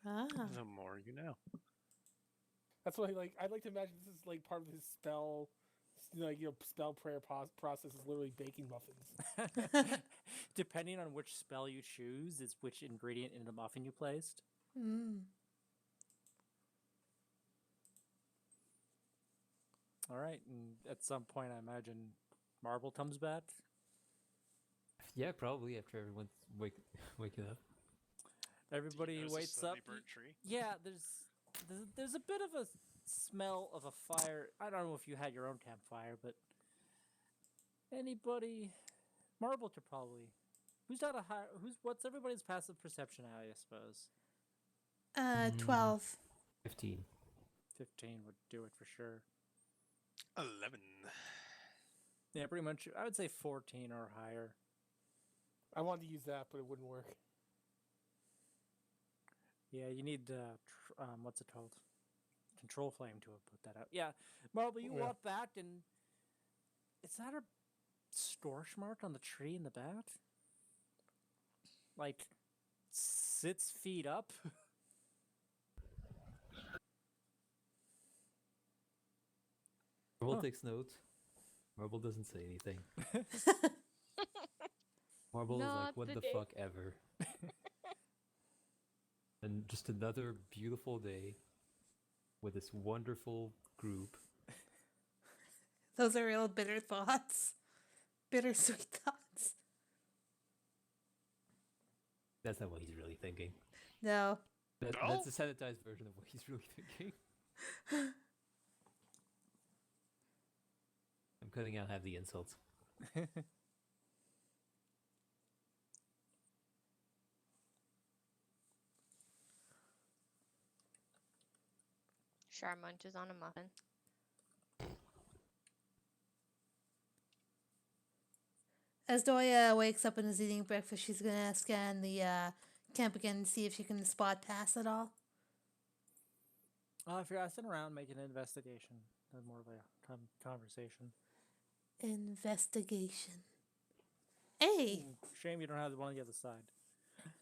Ah. the more you know. That's why, like, I'd like to imagine this is like part of his spell, spell prayer process is literally baking muffins. Depending on which spell you choose, is which ingredient in the muffin you placed. Mm. All right, and at some point, I imagine Marble comes back. Yeah, probably after everyone's waking up. Everybody Do you notice a waits up. suddenly burnt tree? Yeah, there's a bit of a smell of a fire. I don't know if you had your own campfire, but anybody, Marble could probably. Who's got a high? What's everybody's passive perception at? I suppose 12. 15. 15 would do it for sure. 11. Yeah, pretty much. I would say 14 or higher. I wanted to use that, but it wouldn't work. Yeah, you need what's it called? Control flame to put that out. Yeah, Marble, you Yeah. walk back, and is that a storch mark on the tree in the back? Like 6 feet up. Marble Huh. takes notes. Marble doesn't say anything. Marble is like, Not what the today. fuck ever. And just another beautiful day with this wonderful group. Those are real bitter thoughts. Bittersweet thoughts. That's not what he's really thinking. No. That's a sanitized version of what he's really thinking. I'm cutting out half the insults. Char munches on a muffin. As Doya wakes up and is eating breakfast, she's gonna scan the camp again and see if she can spot Pass at all. If you're sitting around making an investigation, that's more of a conversation. Investigation. Hey! Shame you don't have the one on the other side.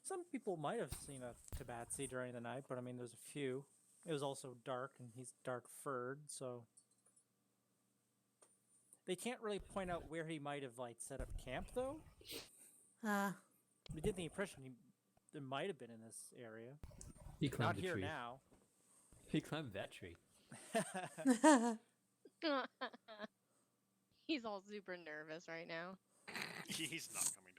Some people might have seen a Tabaxi during the night, but I mean, there's a few. It was also dark, and he's dark furred, so they can't really point out where he might have set up camp, though. We get the impression there might have been in this area. He climbed Not the here tree. now. He climbed that tree. He's all super nervous right now. He's not coming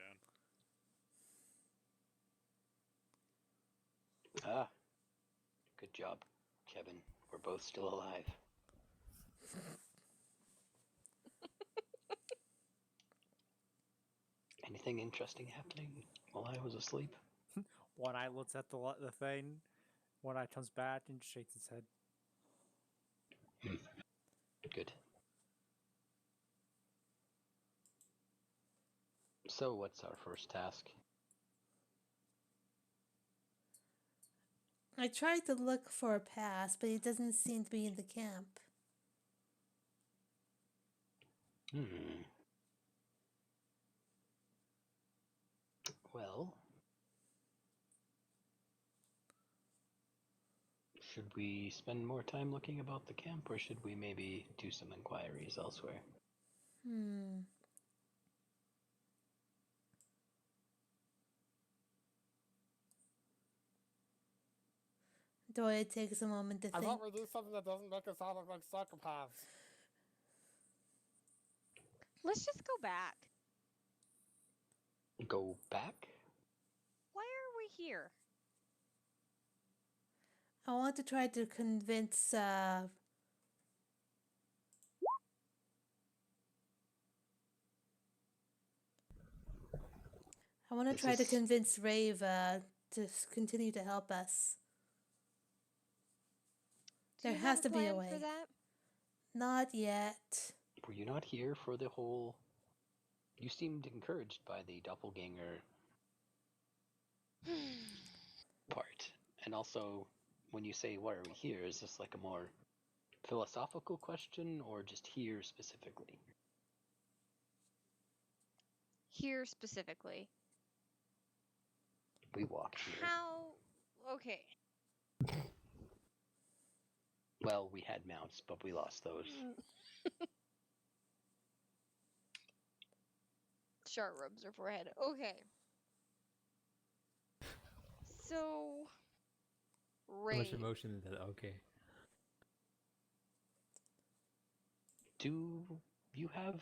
down. Ah. Good job, Kevin. We're both still alive. Anything interesting happening while I was asleep? One eye looks at the thing. One eye comes back and shakes its head. Good. So, what's our first task? I tried to look for a Pass, but he doesn't seem to be in the camp. Well, should we spend more time looking about the camp, or should we maybe do some inquiries elsewhere? Doya takes a moment to I think. thought we do something that doesn't make us all look like psychopaths. Let's just go back. Go back? Why are we here? I want to try to convince I want to This try to is- convince Rave continue to help us. Do There you has have to be a plan for way. that? Not yet. Were you not here for the whole... You seemed encouraged by the doppelganger part. And also, when you say, why are we here, is this like a more philosophical question, or just here specifically? Here specifically. We walked here. How? Okay. Well, we had mounts, but we lost those. Sharp rubs her forehead. Okay. So, So much Rave. emotion in that. Okay. Do you have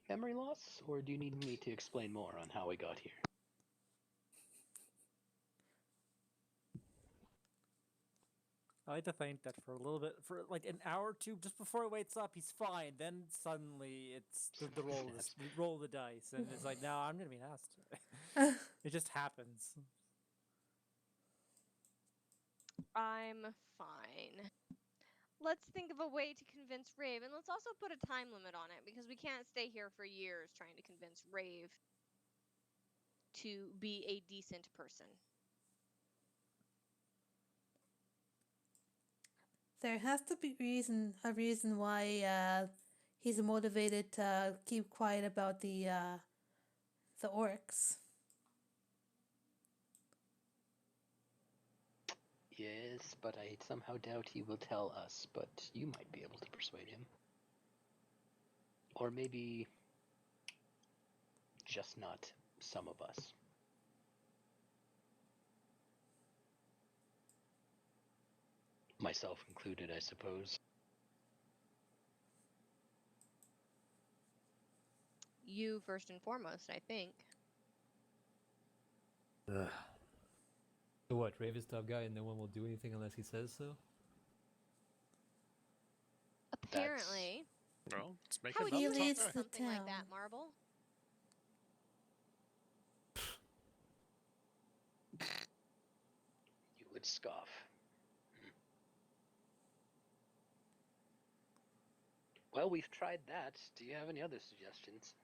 memory loss, or do you need me to explain more on how we got here? I like to think that for a little bit, for like an hour or two, just before he wakes up, he's fine. Then suddenly it's the roll of the dice, and it's like, no, I'm gonna be asked. It just happens. I'm fine. Let's think of a way to convince Rave, and let's also put a time limit on it, because we can't stay here for years trying to convince Rave to be a decent person. There has to be a reason why he's motivated to keep quiet about the orcs. Yes, but I somehow doubt he will tell us, but you might be able to persuade him. Or maybe just not some of us. Myself included, I suppose. You first and foremost, I think. Ugh. So what? Rave is top guy, and no one will do anything unless he says so. Apparently. Well, let's make How it would up you top leads guy. handle the something like town. that, Marble? You would scoff. Well, we've tried that. Do you have any other suggestions?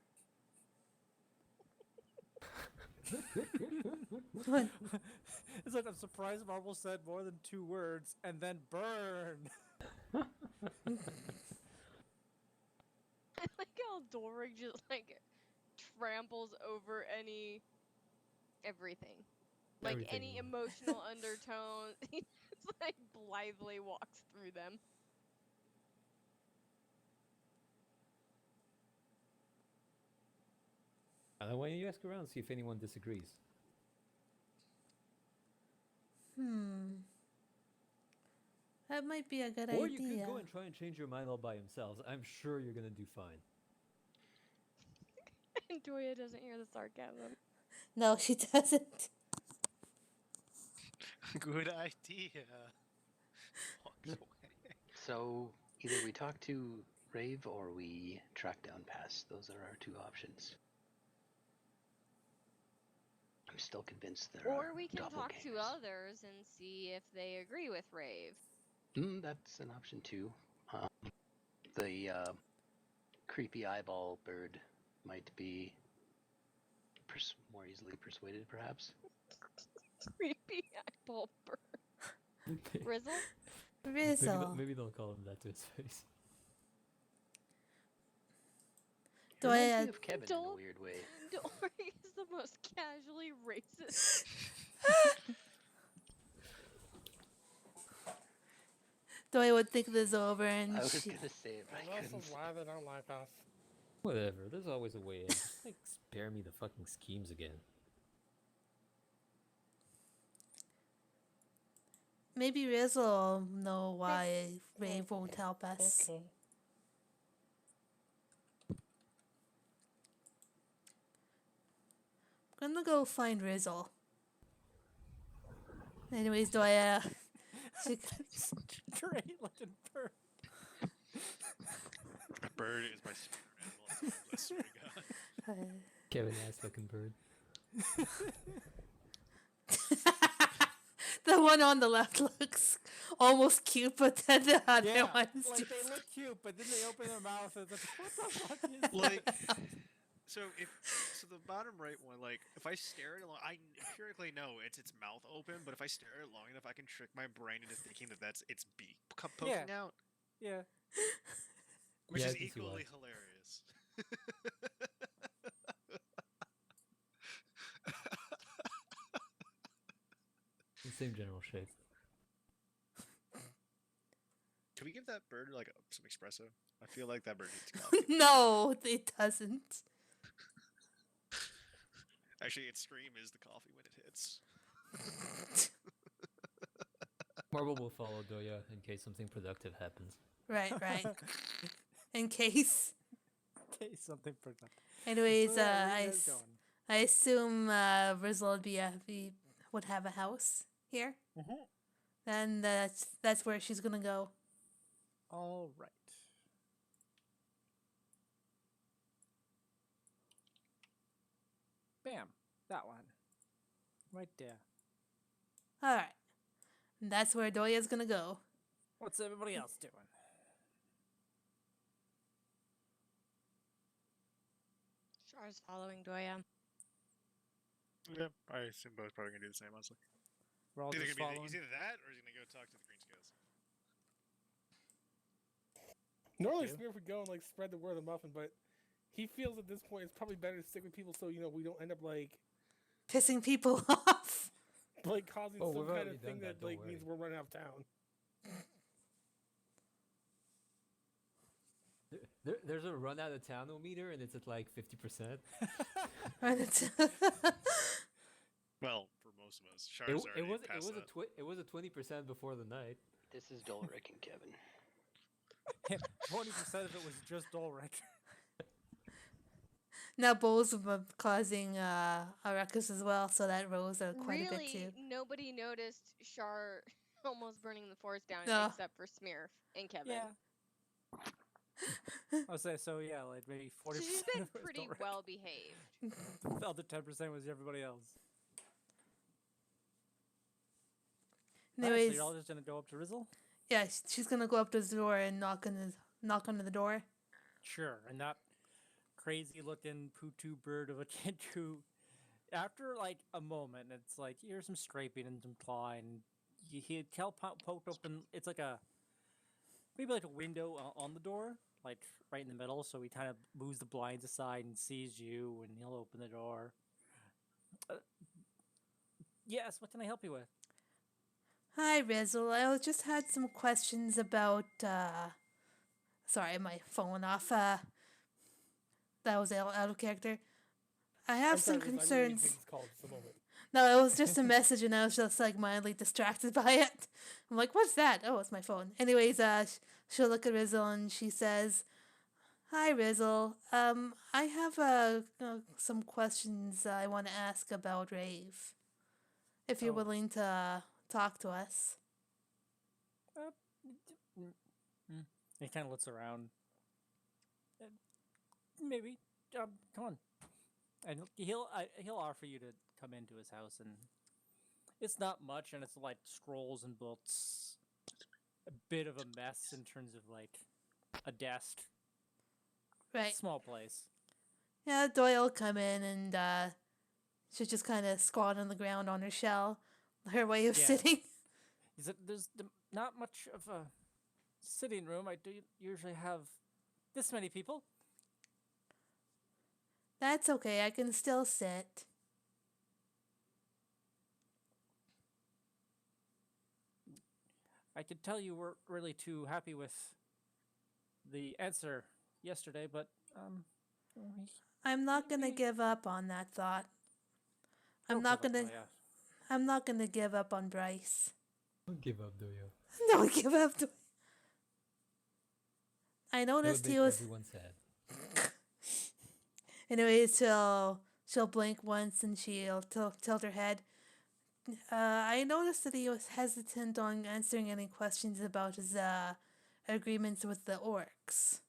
It's like I'm surprised Marvel said more than 2 words and then burn. I like how Doric just like tramples over everything. Like Everything. any emotional undertone. He just like blithely walks through them. Why don't you ask around, see if anyone disagrees? That might be a good Or idea. you could go and try and change your mind all by yourselves. I'm sure you're gonna do fine. And Doya doesn't hear the sarcasm. No, she doesn't. Good idea. Walks away. So, either we talk to Rave or we track down Pass. Those are our 2 options. I'm still convinced there are Or we can talk to doppelgangers. others and see if they agree with Rave. That's an option too. The creepy eyeball bird might be more easily persuaded, perhaps. Creepy eyeball bird. Rizzle? Rizzle. Maybe they'll call him that to his face. Reminds me of Kevin in a weird way. Dory is the most casually racist. Doy would think this over and I was gonna say it, but I This couldn't. is why they don't like us. Whatever. There's always a way in. Just like spare me the fucking schemes again. maybe Rizzle will know why Rave won't help us. Okay. I'm gonna go find Rizzle. Anyways, Doya. Straight looking bird. A bird is my spirit animal. I swear to God. Kevin ass fucking bird. The one on the left looks almost cute, but then the other Yeah, one's like just... they look cute, but then they open their mouth and it's like, what the fuck is Like, that? so the bottom right one, like, if I stare at it long, I empirically know it's its mouth open, but if I stare at it long enough, I can trick my brain into thinking that that's its beak poking out, Yeah. which Yeah, I is can see why. equally hilarious. The same general shape. Can we give that bird like some espresso? I feel like that bird needs coffee. No, it doesn't. Actually, its scream is the coffee when it hits. Marble will follow Doya in case something productive happens. Right. In case. Okay, something productive. Anyways, So, yeah, where you guys going? I assume Rizzle would have a house here. Mhm. Then that's where she's gonna go. All right. Bam. That one. Right there. All right. And that's where Doya's gonna go. What's everybody else doing? Char's following Doya. Yeah, I assume both probably gonna do the same, honestly. We're all Either just gonna be following. he's either that or he's gonna go talk to the green scales. Normally, Yeah. Smith would go and like spread the word of the muffin, but he feels at this point it's probably better to stick with people so we don't end up like Pissing people off. causing Oh, some we've kind already of thing done that, that don't means worry. we're running out of town. There's a run out of town meter, and it's at like 50%. Well, for most of us, It, Char's it already was past that. it was a 20% before the night. This is Dolric and Kevin. 20% of it was just Ulrich. Now Bowls were causing a ruckus as well, so that rose quite a bit too. Really, nobody noticed Char almost burning the forest down No. except for Smearf and Kevin. Yeah. I would say so. Yeah, like maybe 40%. So she's been of it was pretty Ulrich. well behaved. The other 10% was everybody else. Alright, so Anyways, you're all just gonna go up to Rizzle? yeah, she's gonna go up to the door and knock on the door. Sure, and that crazy-looking Putu bird of a kid who, after like a moment, it's like you hear some scraping and some clawing. And you hear Kel poked open. It's like maybe like a window on the door, like right in the middle. So he kind of moves the blinds aside and sees you, and he'll open the door. Yes, what can I help you with? Hi, Rizzle. I just had some questions about. Sorry, my phone went off. That was out of character. I have I'm sorry, some Liz, I really need to concerns. take this call just a moment. No, it was just a message, and I was just like mildly distracted by it. I'm like, "What's that?" Oh, it's my phone. Anyways, she'll look at Rizzle and she says, "Hi, Rizzle. I have some questions I want to ask about Rave. If you're Oh. willing to talk to us." He kind of looks around. Maybe. Come on. And he'll offer you to come into his house, and it's not much, and it's like scrolls and books. A bit of a mess in terms of like a desk. Right. Small place. Yeah, Doyle will come in and she'll just kind of squat on the ground on her shell, her way of Yeah. sitting. He said, "There's not much of a sitting room. I do usually have this many people." That's okay, I can still sit. I could tell you weren't really too happy with the answer yesterday, but I'm not gonna Maybe- give up on that thought. I'm don't not give up, gonna. Maya. I'm not gonna give up on Bryce. Don't give up, Doyo. Don't give up. I It would noticed make he was. everyone sad. Anyways, she'll blink once and she'll tilt her head. I noticed that he was hesitant on answering any questions about his agreements with the orcs.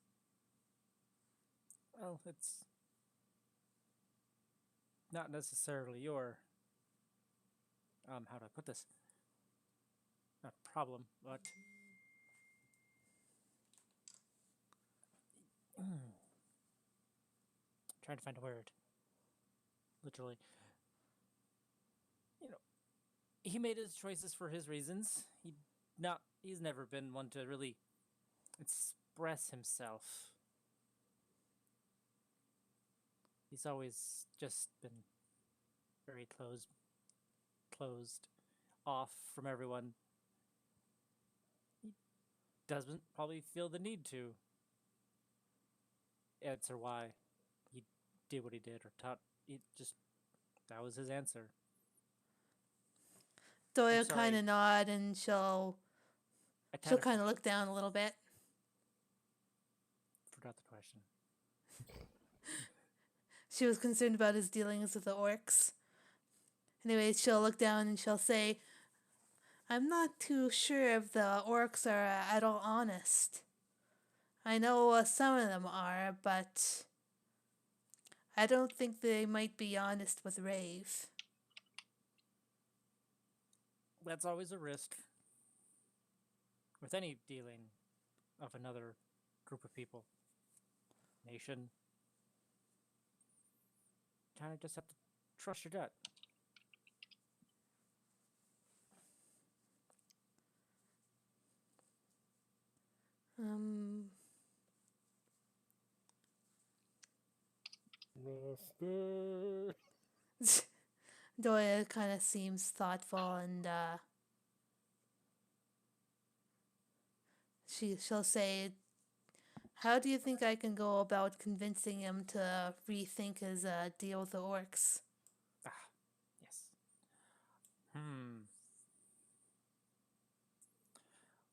Well, it's not necessarily your how do I put this? Not problem, but trying to find a word. Literally, you know, he made his choices for his reasons. He's never been one to really express himself. He's always just been very closed off from everyone. He doesn't probably feel the need to answer why he did what he did or taught. That was his answer. Doyle sorry. kind of nod, and she'll kind of look down a little bit. Forgot the question. She was concerned about his dealings with the orcs. Anyway, she'll look down and she'll say, I'm not too sure if the orcs are at all honest. I know some of them are, but I don't think they might be honest with Rave. That's always a risk with any dealing of another group of people, nation. Kind of just have to trust your gut. Master. Doyle kind of seems thoughtful, and she'll say, how do you think I can go about convincing him to rethink his deal with the orcs? Yes.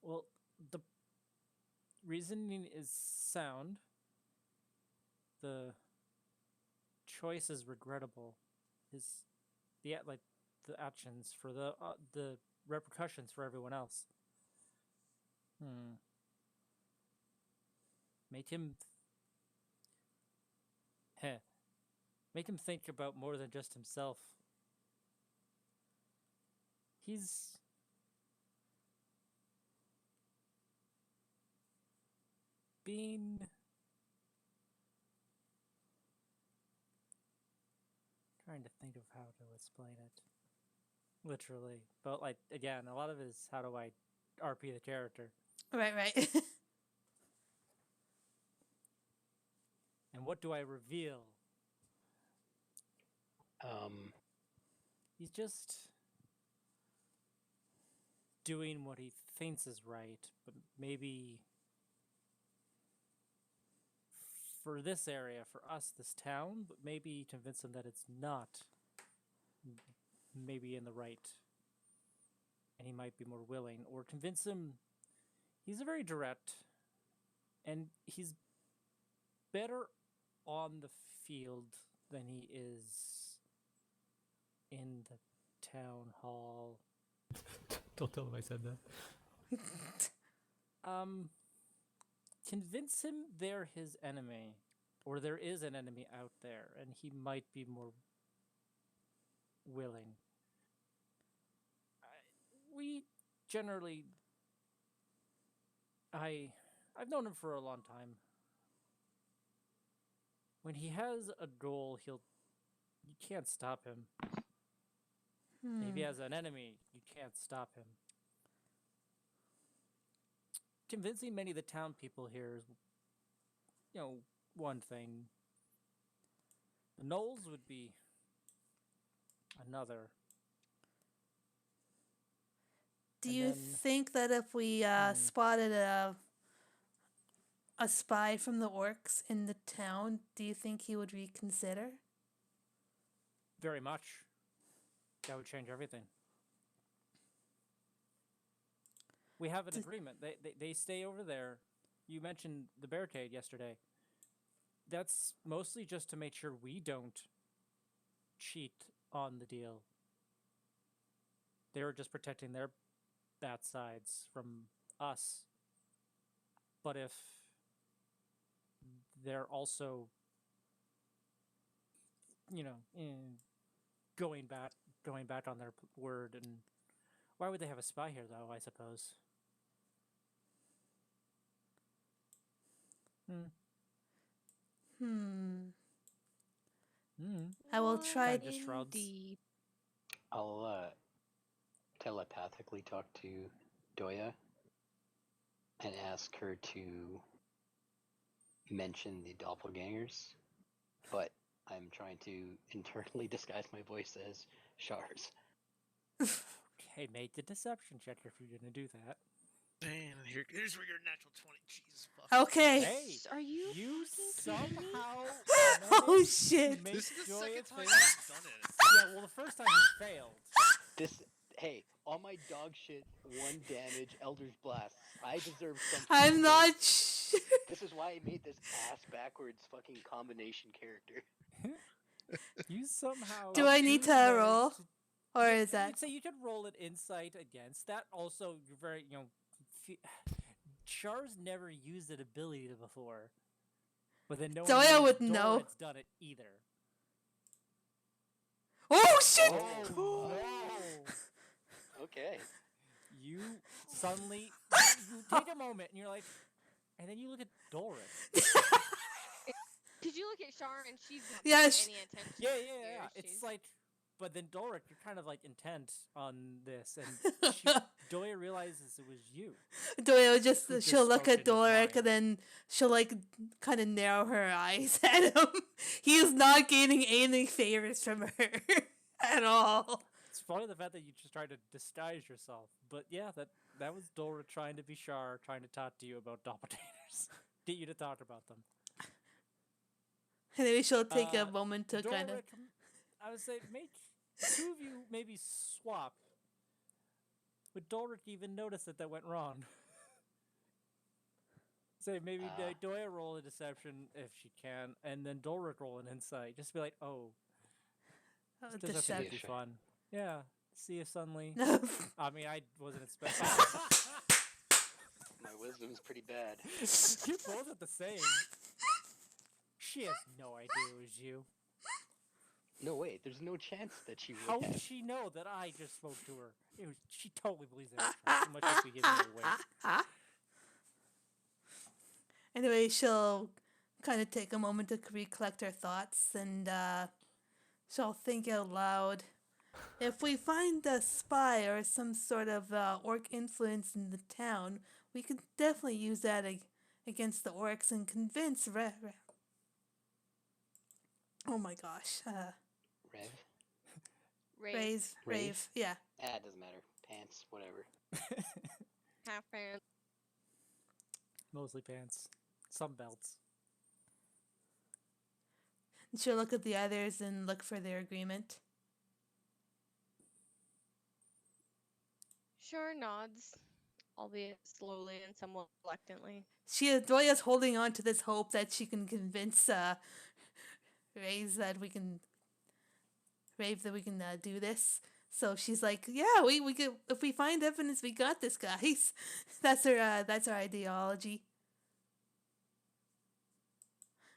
Well, the reasoning is sound. The choice is regrettable. The actions for the repercussions for everyone else. Make him think about more than just himself. He's being trying to think of how to explain it. Literally. But again, a lot of it is how do I RP the character. Right. And what do I reveal? He's just doing what he thinks is right, but maybe for this area, for us, this town, but maybe convince him that it's not maybe in the right, and he might be more willing, or convince him he's a very direct, and he's better on the field than he is in the town hall. Don't tell him I said that. Convince him they're his enemy, or there is an enemy out there, and he might be more willing. We generally, I've known him for a long time. When he has a goal, you can't stop him. If he has an enemy, you can't stop him. Convincing many of the town people here is, one thing. The Knolls would be another. Do you think that if we spotted a spy from the orcs in the town, do you think he would reconsider? Very much. That would change everything. We have an agreement. They stay over there. You mentioned the barricade yesterday. That's mostly just to make sure we don't cheat on the deal. They were just protecting their bad sides from us. But if they're also, going back on their word. And why would they have a spy here, though? I suppose. I will try. Kinda just shrugs. Indeed. I'll telepathically talk to Doya and ask her to mention the doppelgangers, but I'm trying to internally disguise my voice as Shar's. Okay, make the deception check if you're gonna do that. And here's where your natural 20. Jesus fuck. Okay. Hey, Are you you fucking kidding me? somehow Oh managed shit. to make This is the Joya second time think. I've done it. Yeah, well, the first time he failed. Hey, all my dog shit, 1 damage, Elder's Blasts. I deserve something. I'm okay? not sure. This is why I made this ass backwards fucking combination character. You somehow. Do I need to managed roll? to- Or is You'd that? say you could roll it insight against that. Also, you're very, Char's never used that ability before. But then no one Zoya knows would know. Doran's done it either. Oh shit! Oh, no! okay. You suddenly you take a moment and you're like, and then you look at Doran. Did you look at Shar and she's not Yeah, paying sh- any attention? Yeah. to you, It's she's- like, but then Doric, you're kind of like intent on this, and Doya realizes it was you. Doya will Who just just she'll look spoke at in his Doric mind. and then she'll like kind of narrow her eyes at him. He is not gaining any favors from her at all. It's funny the fact that you just tried to disguise yourself, but yeah, that was Dora trying to be Char, trying to talk to you about doppelgangers, get you to talk about them. Anyway, she'll take a Uh, moment to kind of. Doric, I would say make 2 of you maybe swap. Would Doric even notice that went wrong? Say maybe Doya roll a deception if she can, and then Doric roll an insight. Just be like, oh, this does have to Deception. be fun. Yeah, see if suddenly. No. I mean, I wasn't expecting. My wisdom's pretty bad. You both at the same. She has no idea it was you. No, wait, there's no chance that she How would would have. she know that I just spoke to her? She totally believes it. So much as we give it away. Anyway, she'll kind of take a moment to recollect her thoughts and she'll think out loud. If we find a spy or some sort of orc influence in the town, we could definitely use that against the orcs and convince oh my gosh. Rev? Rave. Yeah. It doesn't matter. Pants, whatever. half pants. Mostly pants. Some belts. And she'll look at the others and look for their agreement. Shar nods, albeit slowly and somewhat reluctantly. Doya's holding on to this hope that she can convince Rave that we can do this. So she's like, yeah, we could, if we find evidence, we got this, guys. That's her ideology.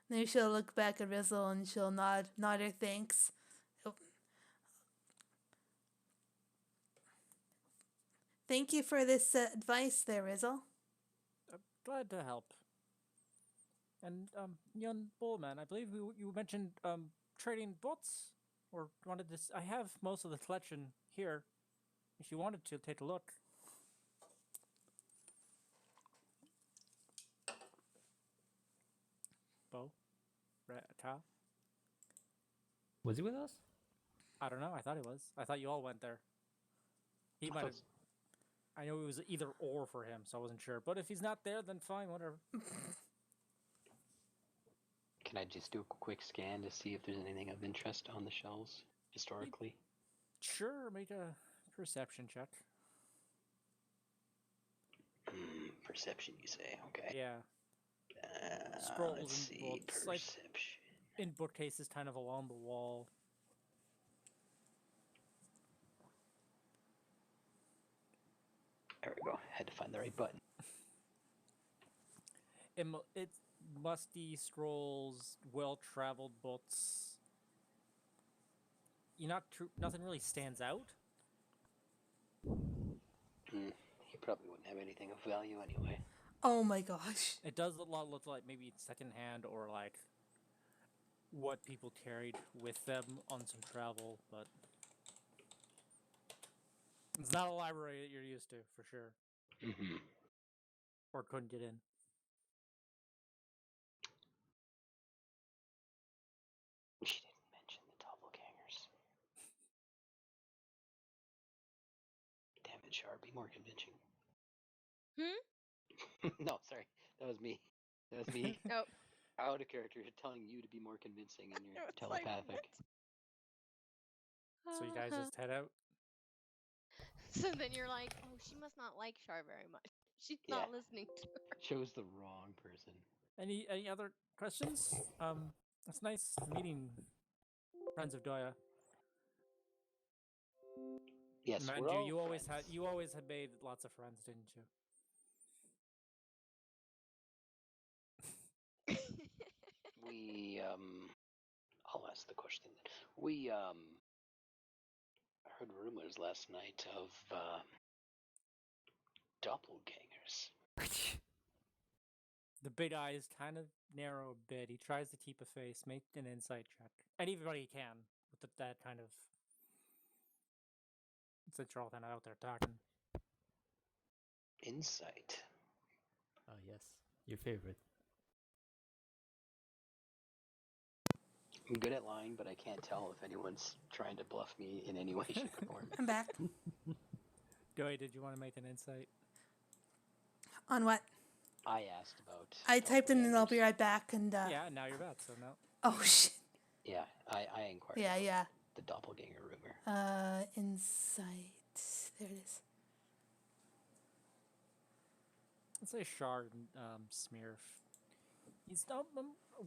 Then she'll look back at Rizzle and she'll nod her thanks. Thank you for this advice there, Rizzle. Glad to help. And, young Bullman, I believe you mentioned, trading bots? Or wanted this? I have most of the collection here. If you wanted to, take a look. Bo? Rata? Was he with us? I don't know. I thought he was. I thought you all went there. He might have. I know it was either or for him, so I wasn't sure. But if he's not there, then fine, whatever. Can I just do a quick scan to see if there's anything of interest on the shelves, historically? Sure, make a perception check. Perception, you say? Okay. Yeah. Scrolls Let's and see, books, like- perception. In bookcases kind of along the wall. There we go. Had to find the right button. It's musty scrolls, well-traveled books. nothing really stands out. He probably wouldn't have anything of value anyway. Oh my gosh. It does a lot look like maybe it's secondhand or like what people carried with them on some travel, but it's not a library that you're used to for sure, Mm-hmm. or couldn't get in. She didn't mention the doppelgangers. Damn it, Char, be more convincing. No, sorry, that was me. That was me. Oh. Out of character, telling you to be more convincing in your It's like, telepathic. So you guys just head out. So then you're like, oh, she must not like Char very much. She's Yeah. not listening to her. Chose the wrong person. Any other questions? It's nice meeting friends of Doya. Yes, Mind we're you, all you always had made lots of friends, didn't you? We I'll ask the question. We heard rumors last night of doppelgangers. The big eyes kind of narrow a bit. He tries to keep a face, make an insight check. Anybody can with that kind of. Since you're all kind of out there talking. Insight. Oh yes, your favorite. I'm good at lying, but I can't tell if anyone's trying to bluff me in any way, shape, or form. I'm back. Joey, did you want to make an insight? On what? I asked about. I typed in and I'll be doppelgangers. right back and Yeah, now you're back, so no. Oh shit. Yeah, I inquired. Yeah, about yeah. The doppelganger rumor. Insight. There it is. Let's say Shard Smearf. He's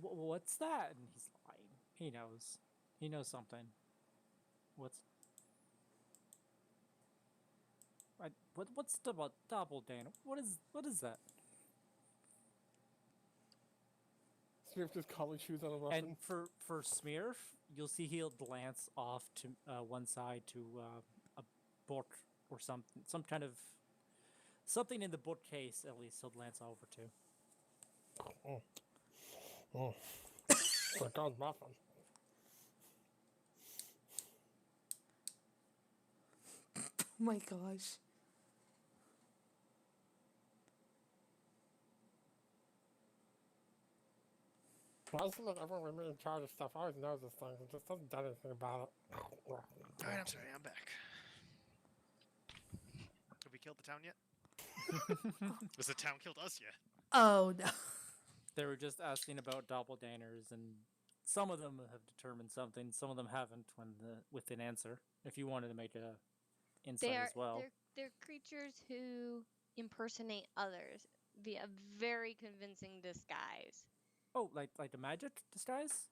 what's that? And he's lying. He knows. He knows something. What's about doppelganger? What is that? Smith just calmly chews on a muffin. And for Smearf, you'll see he'll glance off to one side to a book or something, some kind of something in the bookcase. At least he'll glance over to. Oh. It's like God's muffin. Oh my gosh. Why does it look everyone with me in charge of stuff always knows this thing and just doesn't do anything about it? Alright, I'm sorry, I'm back. Have we killed the town yet? Has the town killed us yet? Oh no. They were just asking about doppelgangers, and some of them have determined something, some of them haven't with an answer. If you wanted to make a insight as well. They're creatures who impersonate others via very convincing disguise. Oh, like a magic disguise?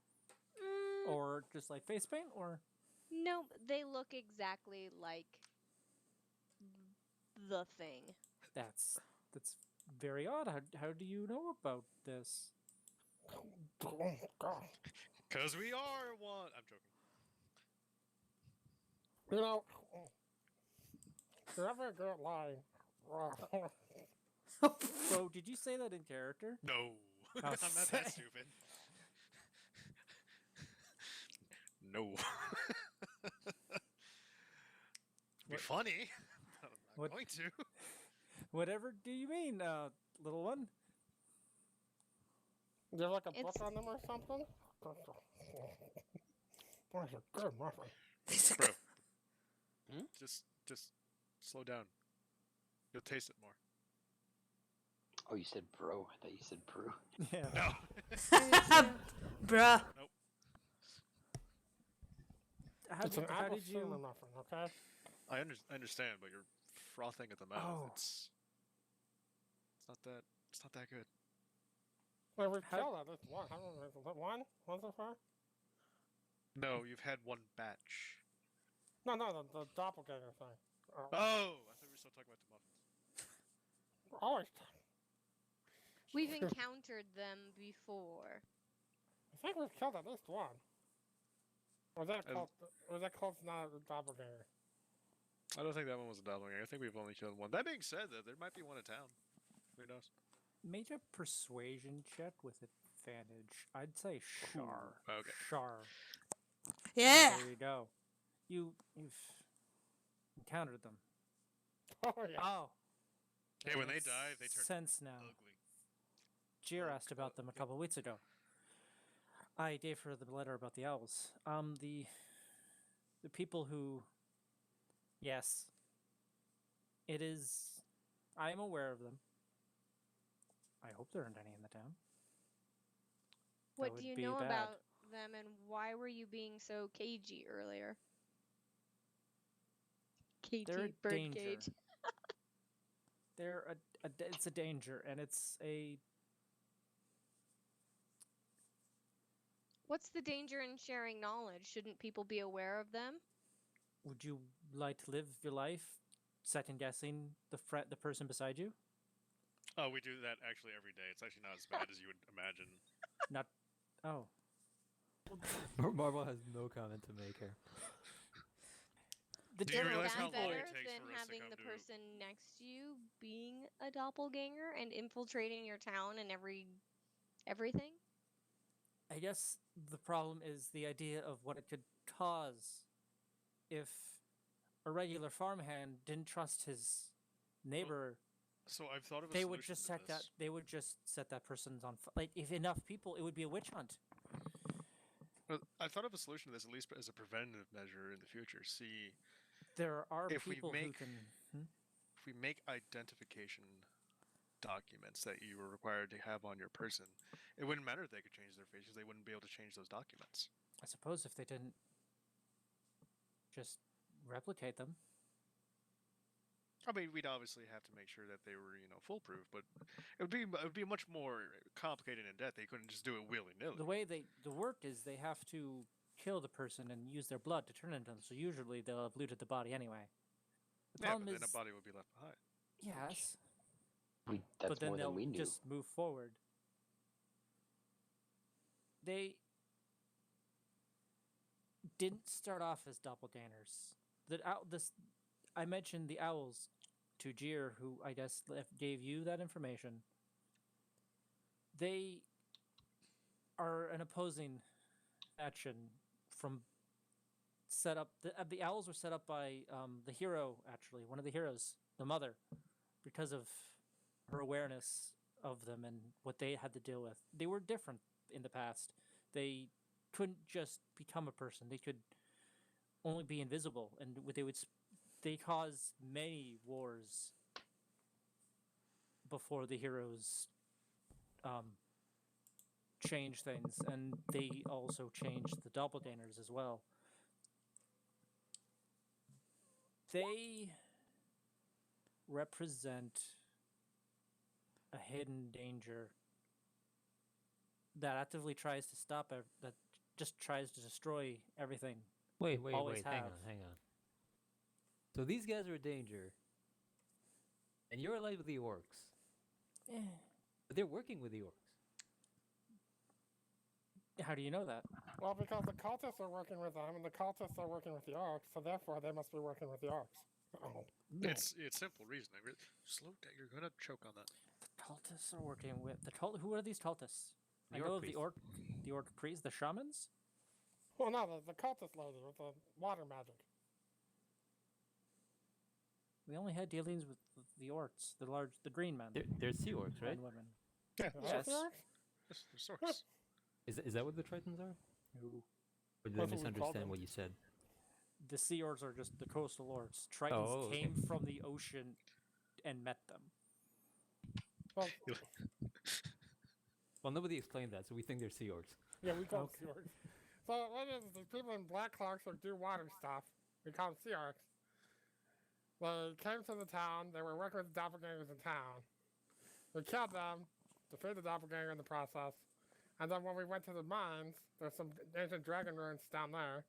Or just like face paint? Or No, they look exactly like the thing. that's very odd. How do you know about this? Oh, God. Cause we are one. I'm joking. You know, you're not very good at lying. So, did you say that in character? No, I'm not that stupid. No. Be funny. But I'm not What- going to. Whatever do you mean, little one? Do you have like a book It's- on them or something? Boy, it's a good muffin. Bro. Just slow down. You'll taste it more. Oh, you said bro. I thought you said brew. Yeah. No. Bruh. How It's an did apple you? cinnamon muffin, okay? I understand, but you're frothing at the mouth. Oh. It's not that good. Well, we've How- killed at least one. How many? Is it one? One so far? No, you've had one batch. No, the doppelganger thing. Oh, I thought we were still talking about the muffins. Always. We've encountered them before. I think we've killed at least one. Or that And- cult? Or that cult's not a doppelganger? I don't think that one was a doppelganger. I think we've only killed one. That being said, though, there might be one in town. Who knows? Make a persuasion check with advantage. I'd say Shar. Okay. Shar. Yeah. There you go. You've encountered them. Oh yeah. Oh. Hey, when they makes die, they turn sense now. ugly. Jir Oh, asked about them a couple weeks ago. I gave her the letter about the owls. The people who, yes, it is. I am aware of them. I hope there aren't any in the town. What would do you be know bad. about them, and why were you being so cagey earlier? They're a KT bird danger. cage. They're it's a danger, and it's a. What's the danger in sharing knowledge? Shouldn't people be aware of them? Would you like to live your life second guessing the person beside you? Oh, we do that actually every day. It's actually not as bad as you would imagine. Not. Oh. Marvel has no comment to make here. The Do you Is general realize that how long better it takes than for us to having come the to- person next to you being a doppelganger and infiltrating your town and everything? I guess the problem is the idea of what it could cause if a regular farmhand didn't trust his neighbor. So I've thought of a They solution would just to set that. this. They would just set that person's on. Like if enough people, it would be a witch hunt. Well, I thought of a solution to this at least as a preventative measure in the future. See, There are If we people who make- can. if we make identification documents that you were required to have on your person, it wouldn't matter if they could change their faces. They wouldn't be able to change those documents. I suppose if they didn't just replicate them. I mean, we'd obviously have to make sure that they were, foolproof, but it would be much more complicated in depth. They couldn't just do it willy nilly. The way the work is, they have to kill the person and use their blood to turn into them. So usually they'll have looted the body anyway. The Yeah, problem but is, then a body would be left behind. yes, That's but then more they'll than we knew. just move forward. They didn't start off as doppelgangers. I mentioned the owls to Jir, who I guess gave you that information. They are an opposing action from set up. The owls were set up by the hero, actually, one of the heroes, the mother, because of her awareness of them and what they had to deal with. They were different in the past. They couldn't just become a person. They could only be invisible, and they caused many wars before the heroes changed things, and they also changed the doppelgangers as well. They represent a hidden danger that actively tries to stop that just tries to destroy everything. Wait, always hang have. on. So these guys are a danger, and you're allied with the orcs, but they're working with the orcs. How do you know that? Well, because the cultists are working with them, and the cultists are working with the orcs, so therefore they must be working with the orcs. Oh. It's simple reasoning. Slow down. You're gonna choke on that. The cultists are working with Who are these cultists? The I orc know of priests. the orc priests, the shamans. Well, no, the cultist lady with the water magic. We only had dealings with the orcs, the green men, They're sea orcs, right? and women. Yeah, Are Yes. they orcs? yes, they're sorts. Is that what the Tritons are? Who? Or did I That's what we call misunderstand them. what you said? The sea orcs are just the coastal orcs. Tritons Oh, okay. came from the ocean and met them. Well, Well, nobody explained that, so we think they're sea orcs. yeah, we call Okay. them sea orcs. So what is the people in black cloaks that do water stuff? We call them sea orcs. They came to the town. They were working with the doppelgangers in town. We killed them, defeated the doppelganger in the process. And then when we went to the mines, there's some ancient dragon ruins down there.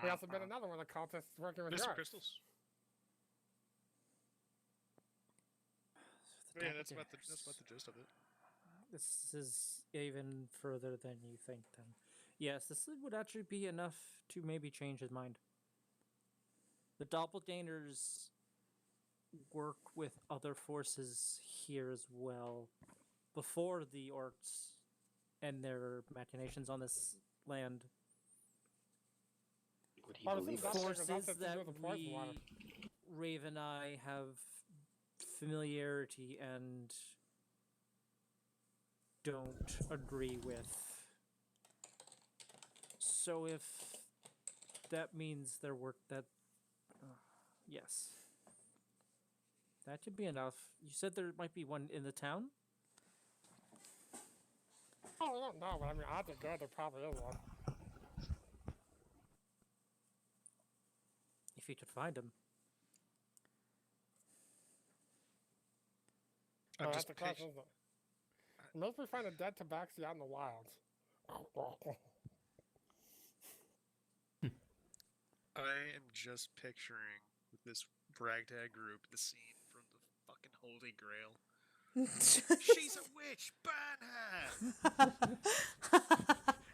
We also met another one of the cultists working with There's the some orcs. crystals. The Yeah, that's about the doppelgangers. gist of it. This is even further than you think. Then, Yes, this would actually be enough to maybe change his mind. The doppelgangers work with other forces here as well. Before the orcs and their machinations on this land, Would he Well, believe since us? Doppelgangers forces also have to that do with the poison water. Rave and I have familiarity and don't agree with. So if that means their work, yes, that should be enough. You said there might be one in the town? Oh, I don't know, but I mean, odds are good there probably is one. If you could find him. I'm Oh, just that's the question, pic- isn't it? Unless we find a dead tabaxi out in the wild. I am just picturing with this ragtag group the scene from the fucking Holy Grail. She's a witch! Burn her!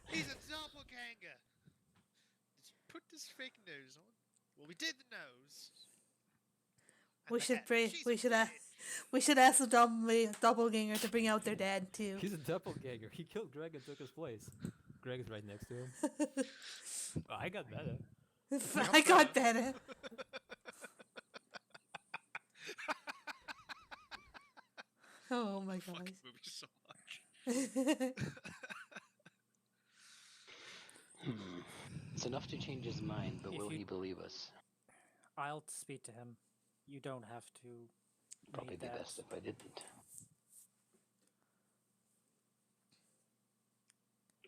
He's a doppelganger! Did you put this fake nose on? Well, we did the nose. And We the should head. pray. She's We a should witch! we should ask the doppelganger to bring out their dad too. He's a doppelganger. He killed Greg and took his place. Greg is right next to him. Oh, I got better. I got better. Oh my Fucking gosh. movie so much. It's enough to change his mind, but If will you- he believe us? I'll speak to him. You don't have to. Probably make be that. best if I didn't.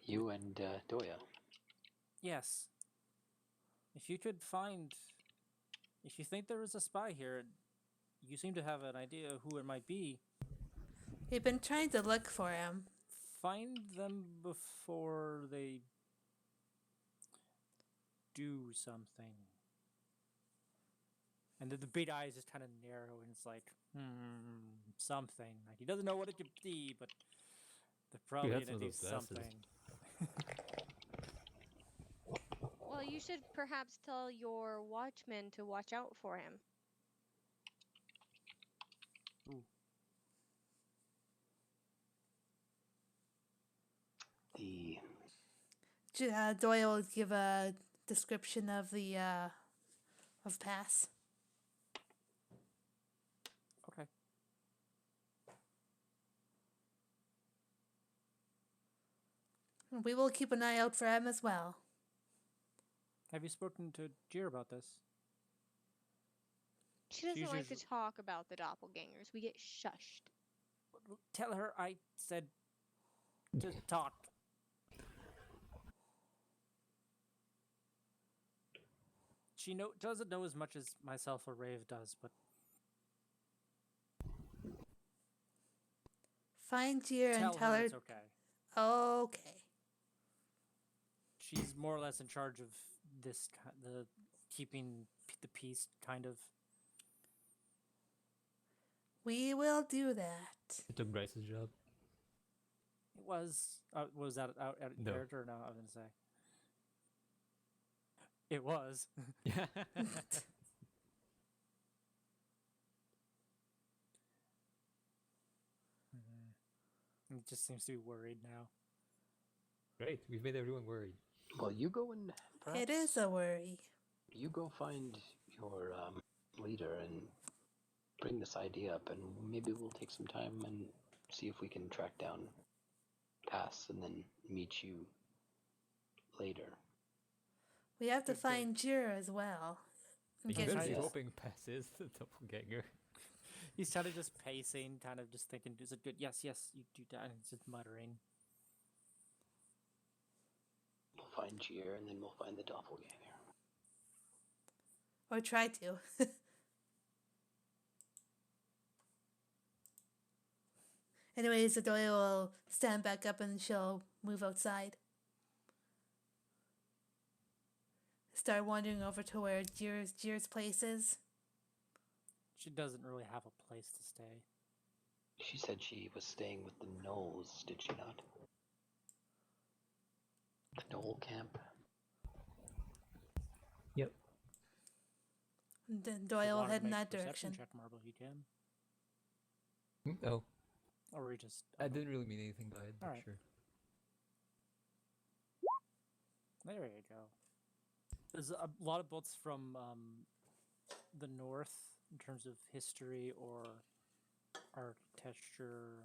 You and Doya. Yes. If you could find. If you think there is a spy here, you seem to have an idea of who it might be. We've been trying to look for him. Find them before they do something. And then the big eyes just kind of narrow, and it's like, something. Like he doesn't know what it could be, but they're probably had gonna some of do those glasses. something. Well, you should perhaps tell your watchmen to watch out for him. The Doyle will give a description of the of Pass. Okay. We will keep an eye out for him as well. Have you spoken to Jir about this? She doesn't She's like to usually- talk about the doppelgangers. We get shushed. Tell her I said to talk. She doesn't know as much as myself or Rave does, but Find Jir and tell tell her her. it's okay. Okay. She's more or less in charge of this, the keeping the peace, kind of. We will do that. He took Bryce's job. It was that out at No. character or no? I was gonna say it was. Yeah. He just seems to be worried now. Great. We've made everyone worried. well, you go and perhaps It is a worry. you go find your leader and bring this idea up, and maybe we'll take some time and see if we can track down Pass and then meet you later. We have to Good, good. find Jir as well. In You case better Yes. be hoping Pass is the doppelganger. He's kind of just pacing, kind of just thinking, "Is it good? Yes, yes, you do that." And he's just muttering. We'll find Gier, and then we'll find the doppelganger. Or try to. Anyways, Adoya will stand back up and she'll move outside. Start wandering over to where Jir's place is. She doesn't really have a place to stay. She said she was staying with the Knowles, did she not? The Knoll camp. Yep. Then If you Doyle will wanted to head in make a that perception direction. check, Marble, you can. Oh, Or we just. I didn't really mean anything by it, but Alright. sure. There you go. There's a lot of books from the north in terms of history or architecture,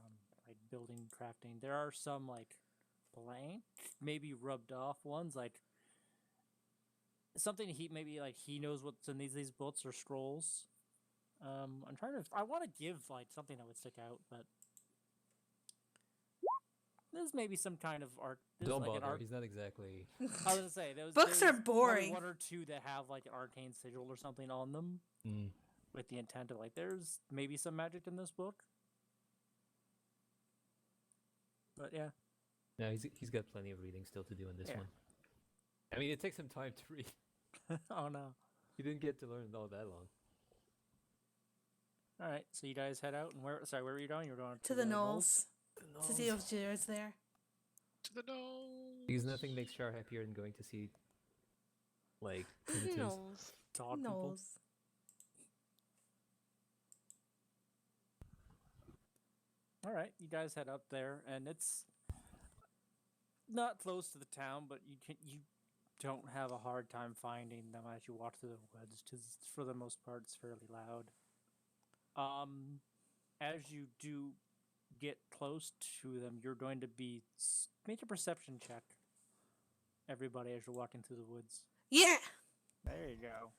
like building crafting. There are some like blank, maybe rubbed off ones, like something he knows what's in these books or scrolls. I'm trying to. I want to give like something that would stick out, but there's maybe some kind of art. There's Don't like an bother. art. He's not exactly. I was gonna say there's Books are probably boring. one or two that have like an arcane sigil or something on them, with the intent of like there's maybe some magic in this book. But yeah, No, he's got plenty of reading still to do in this Yeah. one. I mean, it takes him time to read. oh no. He didn't get to learn all that long. All right, so you guys head out, and where were you going? You were going To the knolls to see if Jared's there. To the Knolls! Because nothing makes Char happier than going to see, like, primitives. Knolls. Dog people. Knolls. All right, you guys head up there, and it's not close to the town, but you don't have a hard time finding them as you walk through the woods, because for the most part it's fairly loud. As you do get close to them, you're going to be make a perception check. Everybody, as you're walking through the woods. Yeah. There you go.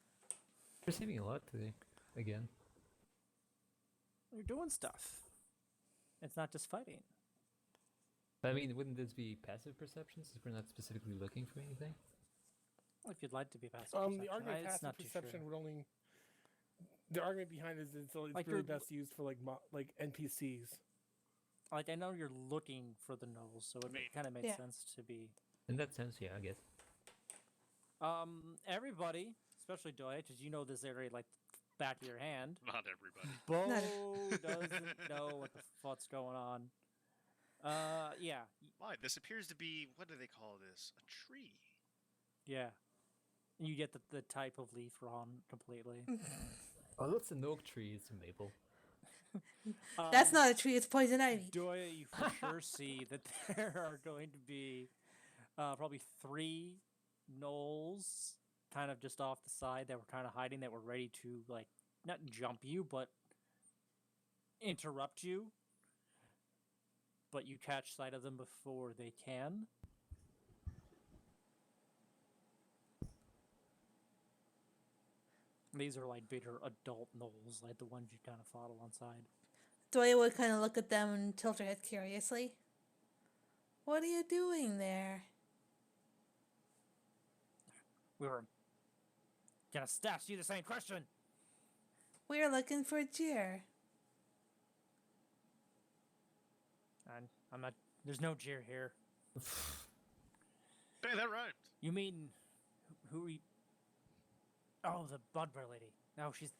You're saving a lot today, again. You're doing stuff. It's not just fighting. I mean, wouldn't this be passive perception since we're not specifically looking for anything? Well, if you'd like to be passive The perception, argument it's passive not too perception sure. would only. The argument behind it is it's Like really you're- best used for like NPCs. Like, I know you're looking for the gnolls, so it kind of makes Yeah. sense to be. In that sense, yeah, I guess. Everybody, especially Doyle, because you know this area like back of your hand. Not everybody. Bo Not- doesn't know what the fuck's going on. Yeah, Why? This appears to be, what do they call this? A tree. yeah. You get the type of leaf wrong completely. Oh, that's an oak tree. It's a maple. That's not a tree, it's poison ivy. Doyle, you for sure see that there are going to be probably 3 gnolls kind of just off the side that were kind of hiding, that were ready to, like, not jump you, but interrupt you. But you catch sight of them before they can. These are like bigger adult gnolls, like the ones you kind of fought alongside. Doyle would kind of look at them and tilt her head curiously. What are you doing there? We were gonna ask you the same question. We're looking for Jer. And I'm not. There's no Jir here. Hey, that rhymed. You mean who? Oh, the Budbear lady. No, she's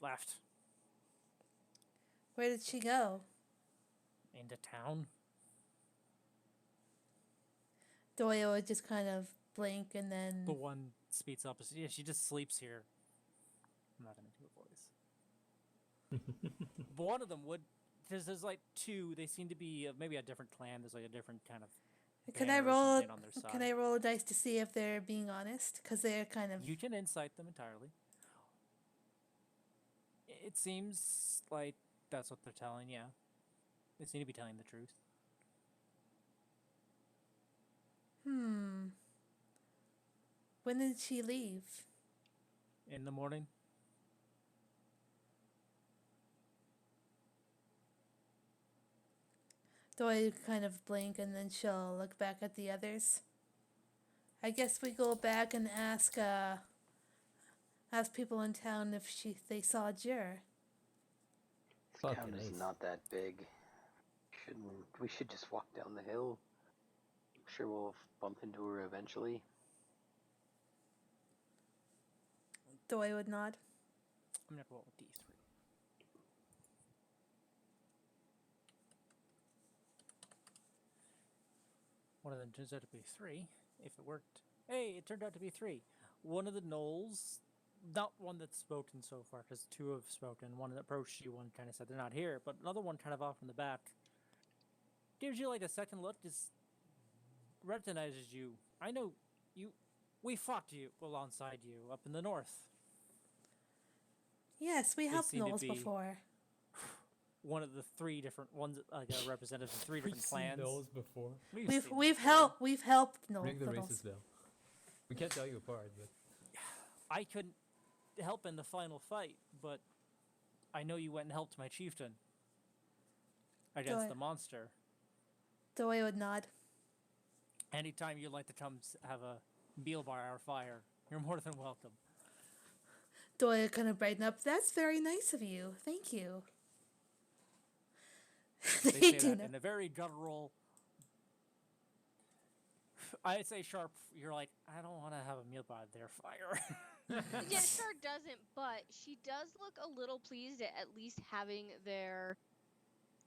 left Where did she go? into town. Doyle would just kind of blink and then. The one speaks up. Yeah, she just sleeps here. I'm not gonna do a voice. But one of them would. There's like 2. They seem to be maybe a different clan. There's like a different kind of. Can I banner or roll? something on their Can side. I roll a dice to see if they're being honest? Because they're kind of. You can insight them entirely. It seems like that's what they're telling, yeah. They seem to be telling the truth. When did she leave? In the morning? Doyle kind of blink and then she'll look back at the others. I guess we go back and ask people in town if they saw Jer. This Fucking town is ace. not that big. We should just walk down the hill. I'm sure we'll bump into her eventually. Doyle would nod. I'm gonna roll a D3. One of them turns out to be 3. If it worked. Hey, it turned out to be 3. One of the gnolls, not one that's spoken so far, because 2 have spoken. One approached you, one kind of said they're not here, but another one kind of off in the back gives you like a second look, just recognizes you. I know you. We fought you alongside you up in the north. Yes, we helped seem to Knowles be- before. One of the 3 different ones, like a representative from 3 different clans. those before. We've seen them we've helped Knowles. Ring the racist bell. We can't tell you apart, but I couldn't help in the final fight, but I know you went and helped my chieftain against Good. the monster. Doy would nod. Anytime you'd like to come have a meal by our fire, you're more than welcome. Doy would kind of brighten up. That's very nice of you. Thank you. They They say do that know. in a very guttural, I'd say sharp. You're like, I don't want to have a meal by their fire. Yeah, Char doesn't, but she does look a little pleased at least having their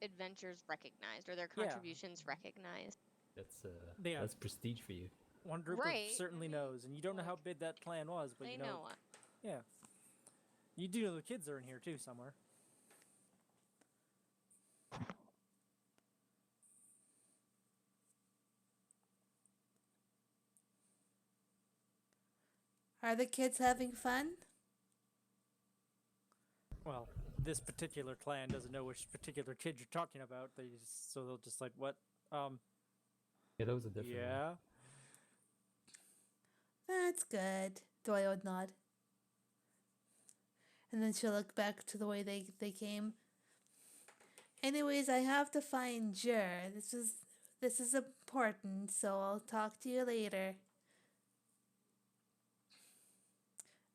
adventures recognized or their Yeah. contributions recognized. Yeah. that's prestige for you. One group Right, certainly I mean, knows, and you don't know how like, big that clan was, but They you know yeah, you do know the kids are in here too somewhere. Are the kids having fun? Well, this particular clan doesn't know which particular kid you're talking about. So they'll just like, what? Yeah, that was a different one. Yeah. That's good. Doy would nod. And then she'll look back to the way they came. Anyways, I have to find Jer. This is important, so I'll talk to you later.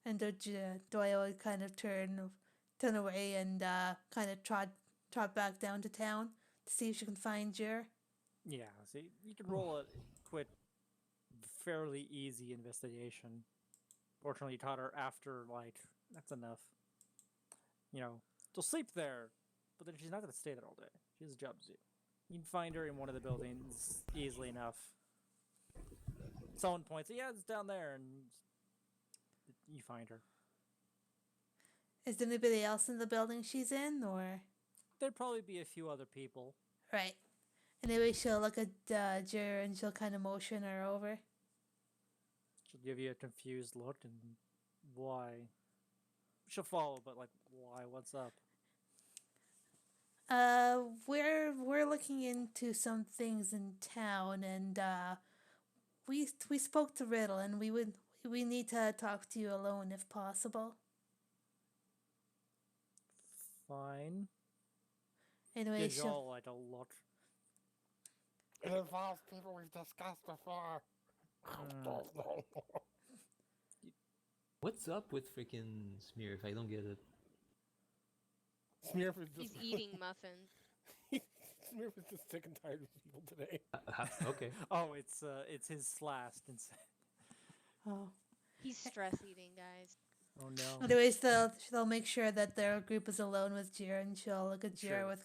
And Doyle would kind of turn away and kind of trot back down to town to see if she can find Jer. Yeah, so you can roll a quick, fairly easy investigation. Fortunately, you taught her after, like, that's enough. You know, she'll sleep there, but then she's not going to stay there all day. She has a job to do. You can find her in one of the buildings easily enough. Someone points, yeah, it's down there, and you find her. Is there anybody else in the building she's in, or? There'd probably be a few other people. Right. Anyway, she'll look at Jer and she'll kind of motion her over. She'll give you a confused look, and why? She'll follow, but like, why? What's up? We're looking into some things in town, and we spoke to Riddle, and we need to talk to you alone if possible. Fine. Anyway, Gives she'll y'all like a look. It involves people we've discussed before. What's up with freaking Smear if I don't get it? Smearf is He's just eating muffins. Smearf is just sick and tired of people today. Okay. Oh, it's his last. oh. He's stress eating, guys. Oh no. Anyways, they'll make sure that their group is alone with Jer, and she'll look at Jer Sure.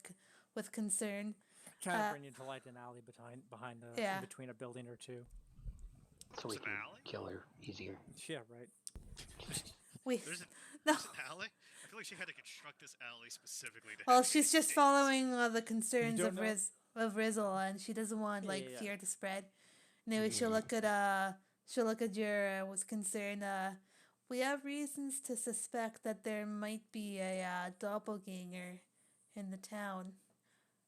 with concern. Kind of Uh, bring you to like an alley behind in Yeah. between a building or two. So we There's an can alley? kill her easier. Yeah, right. We There's, no. there's an alley? I feel like she had to construct this alley specifically to Well, have she's these just things. following the concerns don't of know? Rizzle, and she doesn't want Yeah. fear to spread. Anyway, she'll look at Jer with concern. We have reasons to suspect that there might be a doppelganger in the town,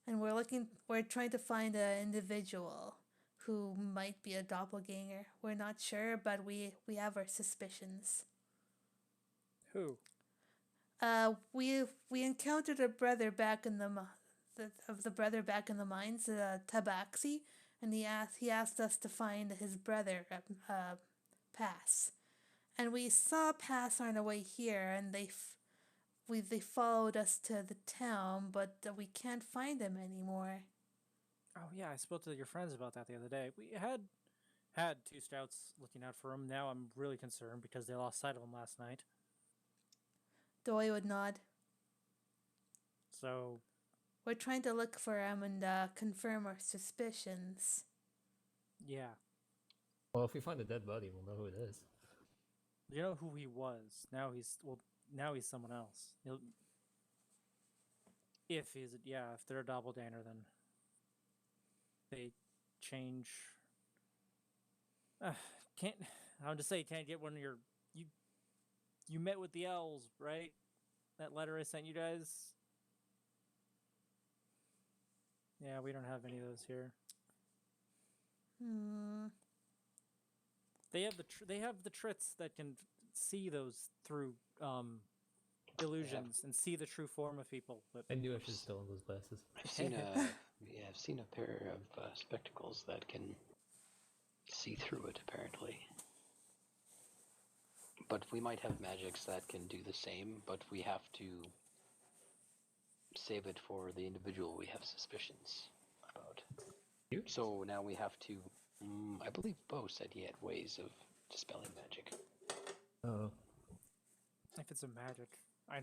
and we're trying to find an individual who might be a doppelganger. We're not sure, but we have our suspicions. Who? We encountered a brother back in the brother back in the mines, Tabaxi, and he asked us to find his brother, Pass, and we saw Pass on our way here, and they followed us to the town, but we can't find him anymore. Oh yeah, I spoke to your friends about that the other day. We had 2 scouts looking out for him. Now I'm really concerned because they lost sight of him last night. Doy would nod. So We're trying to look for him and confirm our suspicions. Yeah. Well, if we find a dead body, we'll know who it is. You know who he was. Now he's someone else. If they're a doppelganger, then they change. Can't I'll just say you can't get one of your you met with the owls, right? That letter I sent you guys. Yeah, we don't have any of those here. They have the trits that can see those through illusions and see the true form of people. But I knew I should have stolen those glasses. I've seen a pair of spectacles that can see through it, apparently. But we might have magics that can do the same, but we have to save it for the individual we have suspicions about. You? So now we have to... I believe Bo said he had ways of dispelling magic. Oh. if it's a magic, I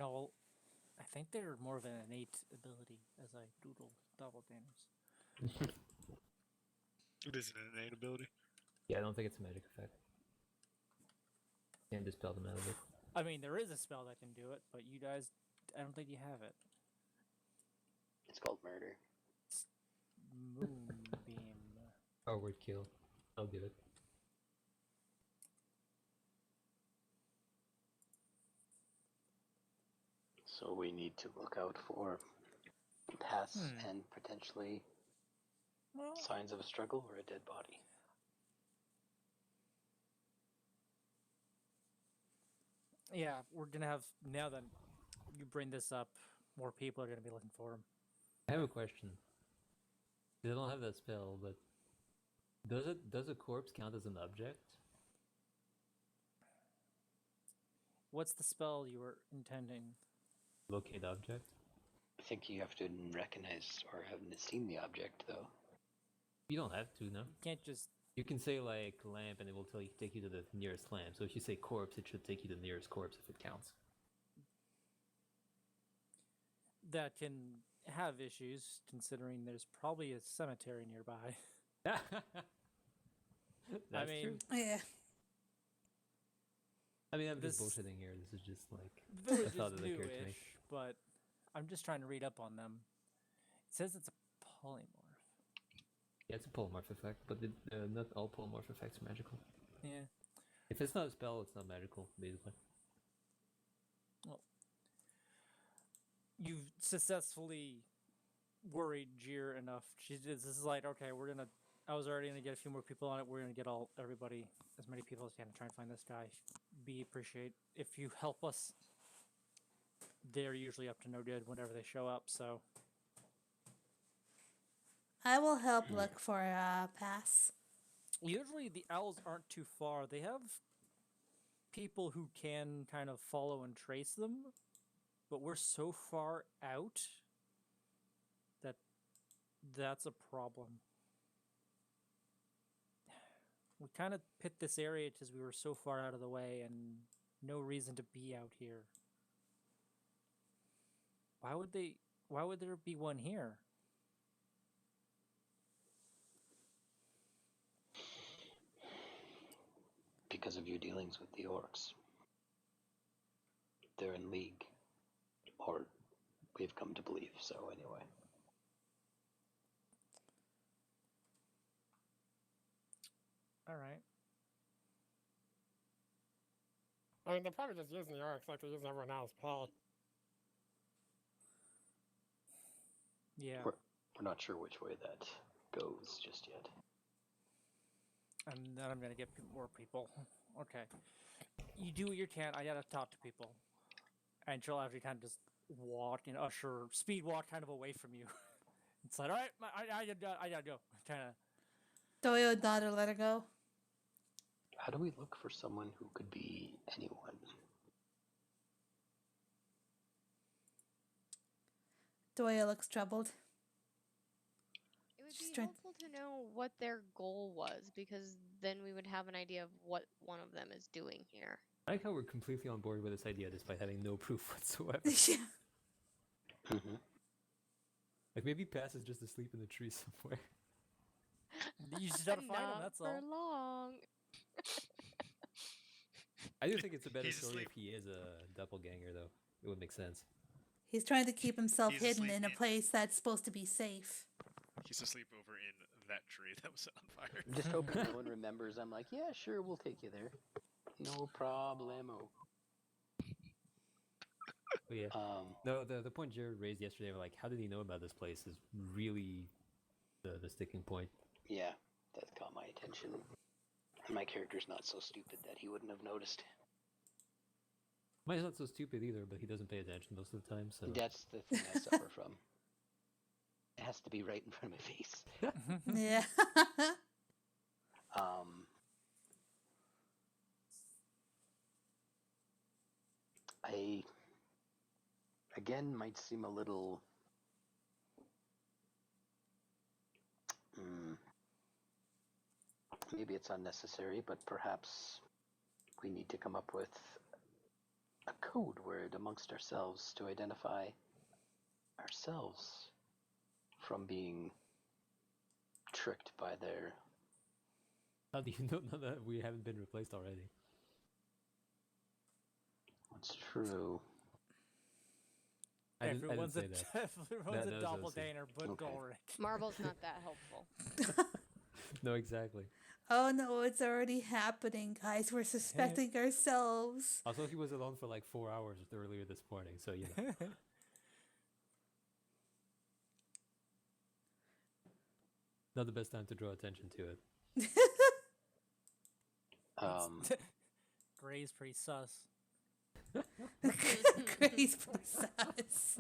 think they're more of an innate ability as I doodle doppelgangers. It is an innate ability. Yeah, I don't think it's a magic effect. Can't dispel the magic. I mean, there is a spell that can do it, but you guys, I don't think you have it. It's called murder. Moonbeam. Forward kill. I'll give it. So we need to look out for pass and potentially signs of a struggle or a dead body. Yeah, we're gonna have, now that you bring this up, more people are gonna be looking for him. I have a question. They don't have that spell, but does a corpse count as an object? What's the spell you were intending? Locate object? I think you have to recognize or have seen the object, though. You don't have to, no? You can't just... You can say, like, lamp, and it will take you to the nearest lamp. So if you say corpse, it should take you to the nearest corpse if it counts. That can have issues, considering there's probably a cemetery nearby. That's mean, true. Yeah. I mean, I'm just this- bullshitting here. This is just, like, The village thought is that occurred to me. newish, but I'm just trying to read up on them. It says it's a polymorph. Yeah, it's a polymorph effect, but not all polymorph effects are magical. Yeah. If it's not a spell, it's not magical, basically. Well, you've successfully worried Jir enough. This is like, okay, I was already gonna get a few more people on it. We're gonna get everybody, as many people as can, to try and find this guy. Appreciate if you help us. They're usually up to no good whenever they show up, so. I will help look for a pass. Usually the owls aren't too far. They have people who can kind of follow and trace them, but we're so far out that that's a problem. We kind of picked this area because we were so far out of the way and no reason to be out here. Why would there be one here? Because of your dealings with the orcs. They're in league. Or we've come to believe so, anyway. Alright. I mean, they're probably just using the orcs like they're using everyone else, Paul. Yeah. We're not sure which way that goes just yet. And then I'm gonna get more people. Okay. You do what you can. I gotta talk to people. And she'll actually kind of just walk and speed walk kind of away from you. It's like, alright, I gotta go. Kind of. Doyle daughter, let her go. How do we look for someone who could be anyone? Doyle looks troubled. It would She's be trying- helpful to know what their goal was, because then we would have an idea of what one of them is doing here. I like how we're completely on board with this idea despite having no proof whatsoever. Yeah. Mm-hmm. Like, maybe Pass is just asleep in the tree somewhere. You just gotta find him. Not That's for all. long. I do think it's a better He's story asleep. if he is a doppelganger, though. It would make sense. He's trying to keep himself He's hidden asleep in a in- place that's supposed to be safe. He's asleep over in that tree that was on fire. I'm just hoping no one remembers. I'm like, yeah, sure, we'll take you there. No problemo. But yeah. No, the point Jared raised yesterday, like, how did he know about this place, is really the sticking point. Yeah, that caught my attention. And my character's not so stupid that he wouldn't have noticed. Mine's not so stupid either, but he doesn't pay attention most of the time. So That's the thing I suffer from. It has to be right in front of my face. Yeah. I, again, might seem a little... maybe it's unnecessary, but perhaps we need to come up with a code word amongst ourselves to identify ourselves from being tricked by their... how do you know that we haven't been replaced already? It's true. I didn't Everyone's say a that. everyone's That a was doppelganger, but Okay. Ulrich. Marble's not that helpful. No, exactly. Oh no, it's already happening, guys. We're suspecting ourselves. Also, he was alone for like 4 hours earlier this morning, so you know. Not the best time to draw attention to it. Gray's pretty sus. Grace process.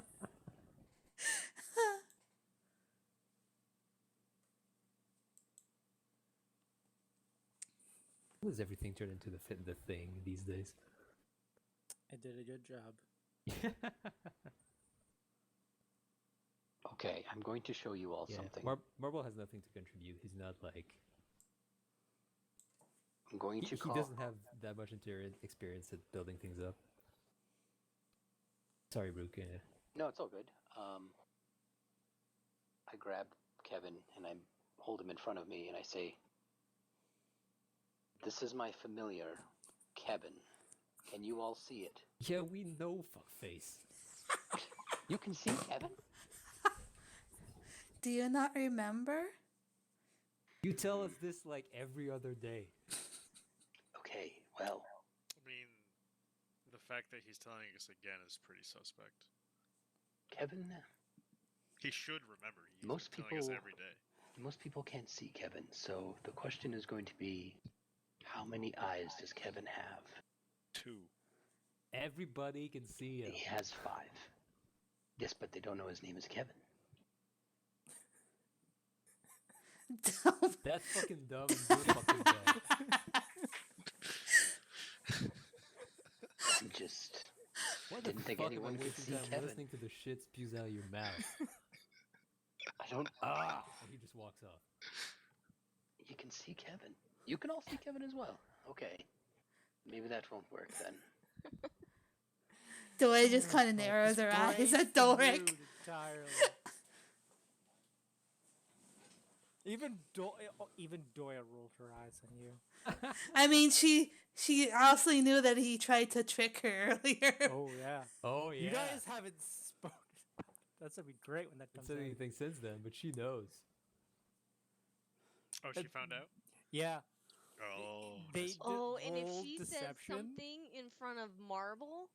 How does everything turn into the thing these days? I did a good job. Okay, I'm going to show you all Yeah. something. Marble has nothing to contribute. He's not like... I'm going He to call... doesn't have that much experience at building things up. Sorry, Brooke. No, it's all good. I grab Kevin and I hold him in front of me and I say, "This is my familiar, Kevin. Can you all see it?" Yeah, we know, fuckface. You can see Kevin? Do you not remember? You tell us this like every other day. Okay, well, I mean, the fact that he's telling us again is pretty suspect. Kevin, He should remember. He's Most been telling us people- every day. most people can't see Kevin, so the question is going to be, how many eyes does Kevin have? 2. Everybody can see him. He has 5. Yes, but they don't know his name is Kevin. That's fucking dumb. And you're fucking dumb. I'm just... Why Didn't the think fuck am I anyone could wasting see time Kevin? listening to the shit spews out of your mouth? I don't... Ah! And he just walks off. You can see Kevin. You can all see Kevin as well. Okay. Maybe that won't work then. Doya just kind of narrows her eyes at Doric. Entirely. Even Doya rolled her eyes on you. I mean, she obviously knew that he tried to trick her earlier. Oh yeah. Oh yeah. You guys haven't spoken. That's gonna be great when that Haven't comes said out. anything since then, but she knows. Oh, she found out? Yeah. Oh. They nice. Oh, and if rolled she says deception. something in front of Marble,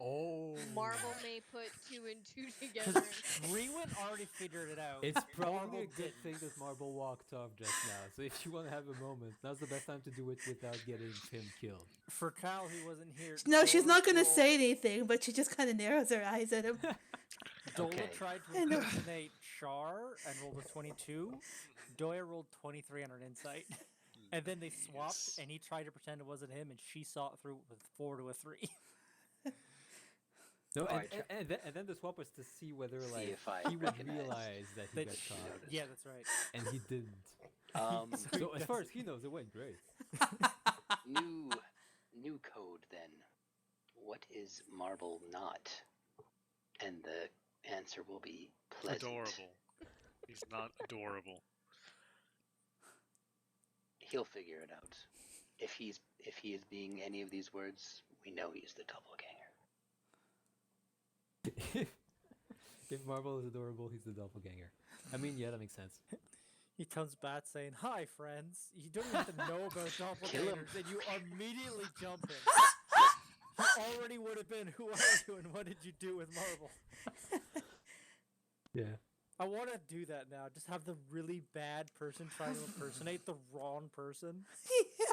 Oh. Marble may put 2 and 2 together. Rewen already figured it out. It's probably Marble a good didn't. thing that Marble walked off just now. So if you want to have a moment, now's the best time to do it without getting him killed. For Kyle, he wasn't here. No, she's not gonna Dola say anything, but she just kind of narrows her eyes at him. Dola Okay. tried to I know. impersonate Char and rolled a 22. Doya rolled 23 on her insight. And then they swapped, Yes. and he tried to pretend it wasn't him, and she saw it through with 4 to a 3. No, Oh, and then the swap was to see whether See like if I he would recognize realize that he That got she- caught, yeah, that's right. and he didn't. So So as far as he knows, it went great. New code then. What is Marble not? And the answer will be pleasant. Adorable. He's not adorable. He'll figure it out. If he is being any of these words, we know he's the doppelganger. If Marvel is adorable, he's the doppelganger. I mean, yeah, that makes sense. He comes back saying, "Hi, friends." You don't even have to know about doppelgangers, and you immediately jump in. He already would have been, "Who are you, and what did you do with Marvel?" Yeah. I want to do that now. Just have the really bad person trying to impersonate the wrong person. Yeah.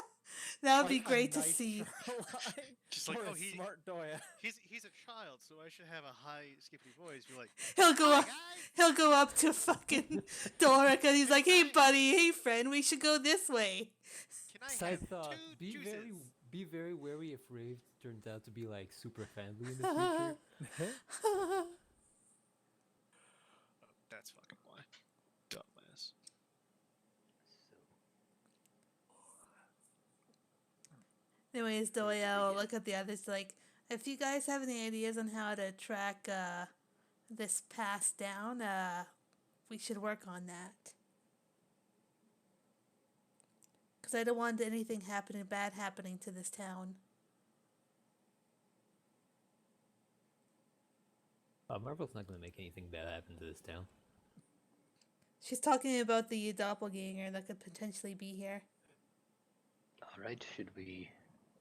That would be Like a great to nice see. Sherlock Just like, or oh, a smart Doya. he's a child, so I should have a high, skippy voice. Be like, He'll go "Hi, up. guys." He'll go up to fucking Doric and he's like, "Hey, buddy. Hey, friend. We should go this way." Can I Side have thought: two juices? be very wary if Rave turns out to be like super friendly in the future. That's fucking why. Dumbass. So, Anyways, Where should we Doya will get? look at the others like, if you guys have any ideas on how to track this pass down, we should work on that. Because I don't want anything bad happening to this town. Marvel's not going to make anything bad happen to this town. She's talking about the doppelganger that could potentially be here. all right, should we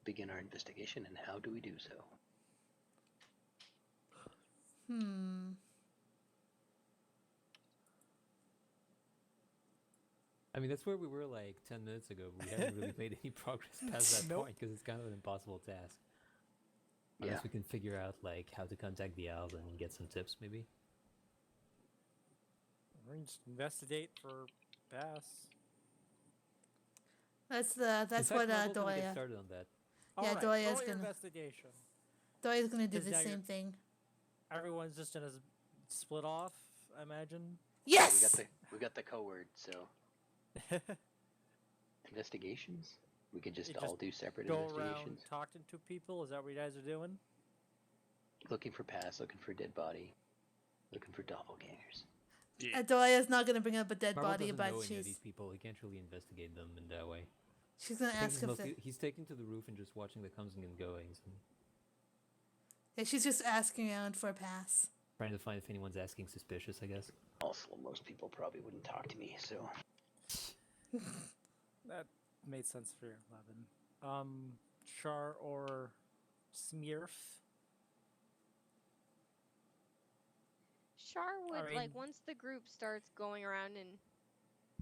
begin our investigation, and how do we do so? I mean, that's where we were like 10 minutes ago, but we haven't really made any progress past that Nope. point because it's kind of an impossible task. Yeah. Unless we can figure out like how to contact the owls and get some tips, maybe. We're gonna just investigate for pass. That's In fact, what Marvel's gonna get Doya. started on that. Yeah, Alright, Doya's roll your gonna- investigation. Doya's gonna do 'Cause the now you're- same thing. Everyone's just gonna split off, I imagine. Yes. We got the code, so investigations. We could just You all just do separate Go around investigations. talking to people. Is that what you guys are doing? Looking for past, looking for dead body, looking for doppelgangers. Yeah. Doya's not gonna bring up a dead Marvel body, doesn't but know any of she's these people. He can't really investigate them in that way. she's gonna I think ask if he's taking to the roof and just watching the comings and goings and yeah, she's just asking around for a pass. trying to find if anyone's asking suspicious, I guess. Also, most people probably wouldn't talk to me, so That made sense for your 11. Char or Smurf? Char would mean- like once the group starts going around and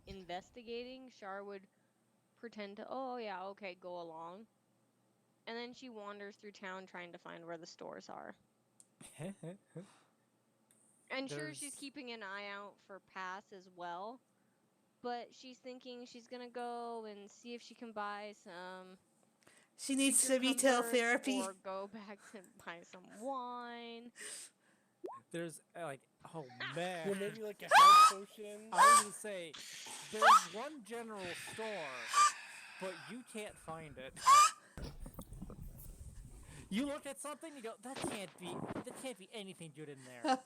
investigating, Char would pretend to, oh yeah, okay, go along. And then she wanders through town trying to find where the stores are. And sure, she's There's- keeping an eye out for pass as well. But she's thinking she's gonna go and see if she can buy some She needs creature the retail comforts therapy. or go back to buy some wine. There's like, oh Yeah, man. maybe like a health potion. I was gonna say, there's one general store, but you can't find it. You look at something, you go, that can't be anything good in there,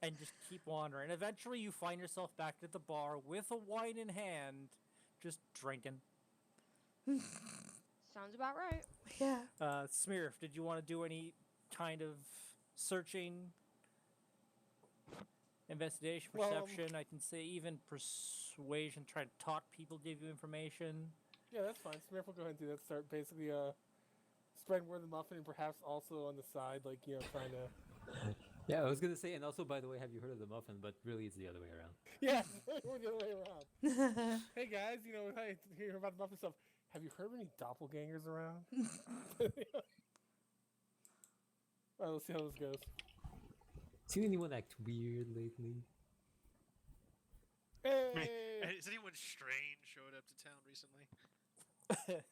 and just keep wandering. Eventually, you find yourself back at the bar with a wine in hand, just drinking. Sounds about right. Yeah. Smirf, did you want to do any kind of searching, investigation, Well, perception? I can say even persuasion. Try to talk people, give you information. Yeah, that's fine. Smurf will go ahead and do that. Start basically spread word of the muffin, and perhaps also on the side, like trying to. Yeah, I was gonna say, and also, by the way, have you heard of the muffin? But really, it's the other way around. Yeah, we're the other way around. Hey guys, hey, hear about the muffin stuff. Have you heard of any doppelgangers around? Alright, let's see how this goes. Seen anyone act weird lately? Hey! Has anyone strange showed up to town recently?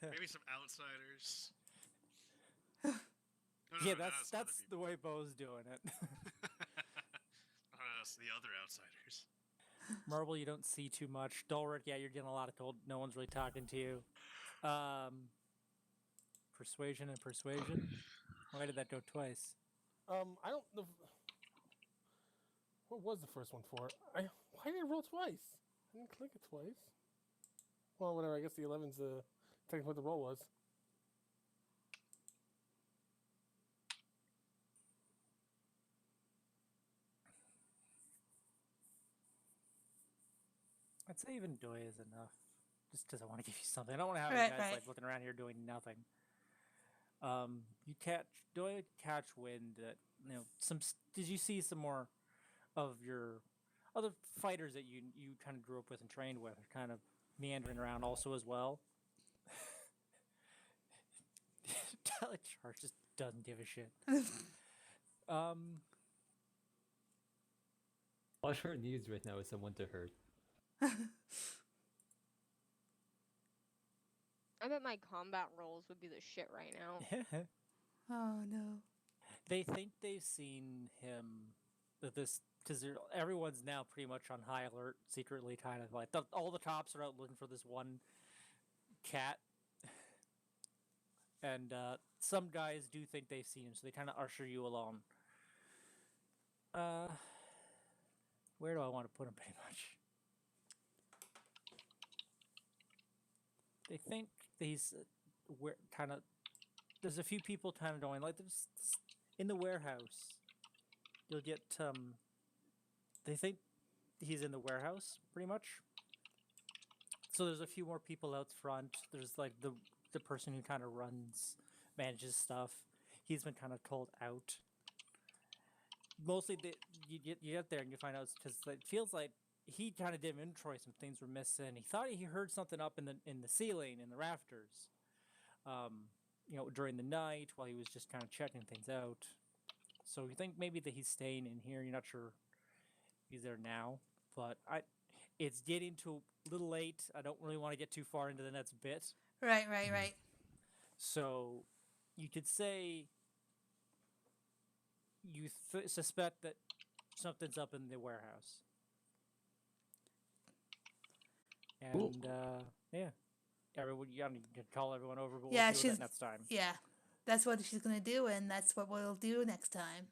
Maybe some outsiders. No, Yeah, no, that's other the way Bo's doing it. It's the other outsiders. Marble, you don't see too much. Dulric, yeah, you're getting a lot of cold. No one's really talking to you. Persuasion and persuasion. Why did that go twice? I don't know. What was the first one for? Why did I roll twice? I didn't click it twice. Well, whatever. I guess the 11's technically what the roll was. I'd say even Doy is enough. Just because I want to give you something. I don't want to have Right, you guys right. like looking around here doing nothing. You Doy catch wind that did you see some more of your other fighters that you kind of grew up with and trained with are kind of meandering around also as well? Telechar just doesn't give a shit. All her needs right now is someone to hurt. I bet my combat rolls would be the shit right now. Oh no. They think they've seen him because everyone's now pretty much on high alert, secretly kind of like all the cops are out looking for this one cat, and some guys do think they've seen him, so they kind of usher you along. Where do I want to put him? Pretty much. They think he's where kind of. There's a few people kind of going like this in the warehouse. You'll get They think he's in the warehouse pretty much. So there's a few more people out front. There's like the person who kind of manages stuff. He's been kind of told out. Mostly, you get there and you find out because it feels like he kind of did inventory. Some things were missing. He thought he heard something up in the ceiling in the rafters. During the night while he was just kind of checking things out. So you think maybe that he's staying in here. You're not sure he's there now, but it's getting to a little late. I don't really want to get too far into the next bit. Right. So you could say you suspect that something's up in the warehouse. And Cool. Yeah, everyone, you can call everyone over, but Yeah, we'll do that next time. Yeah, that's what she's gonna do, and that's what we'll do next time.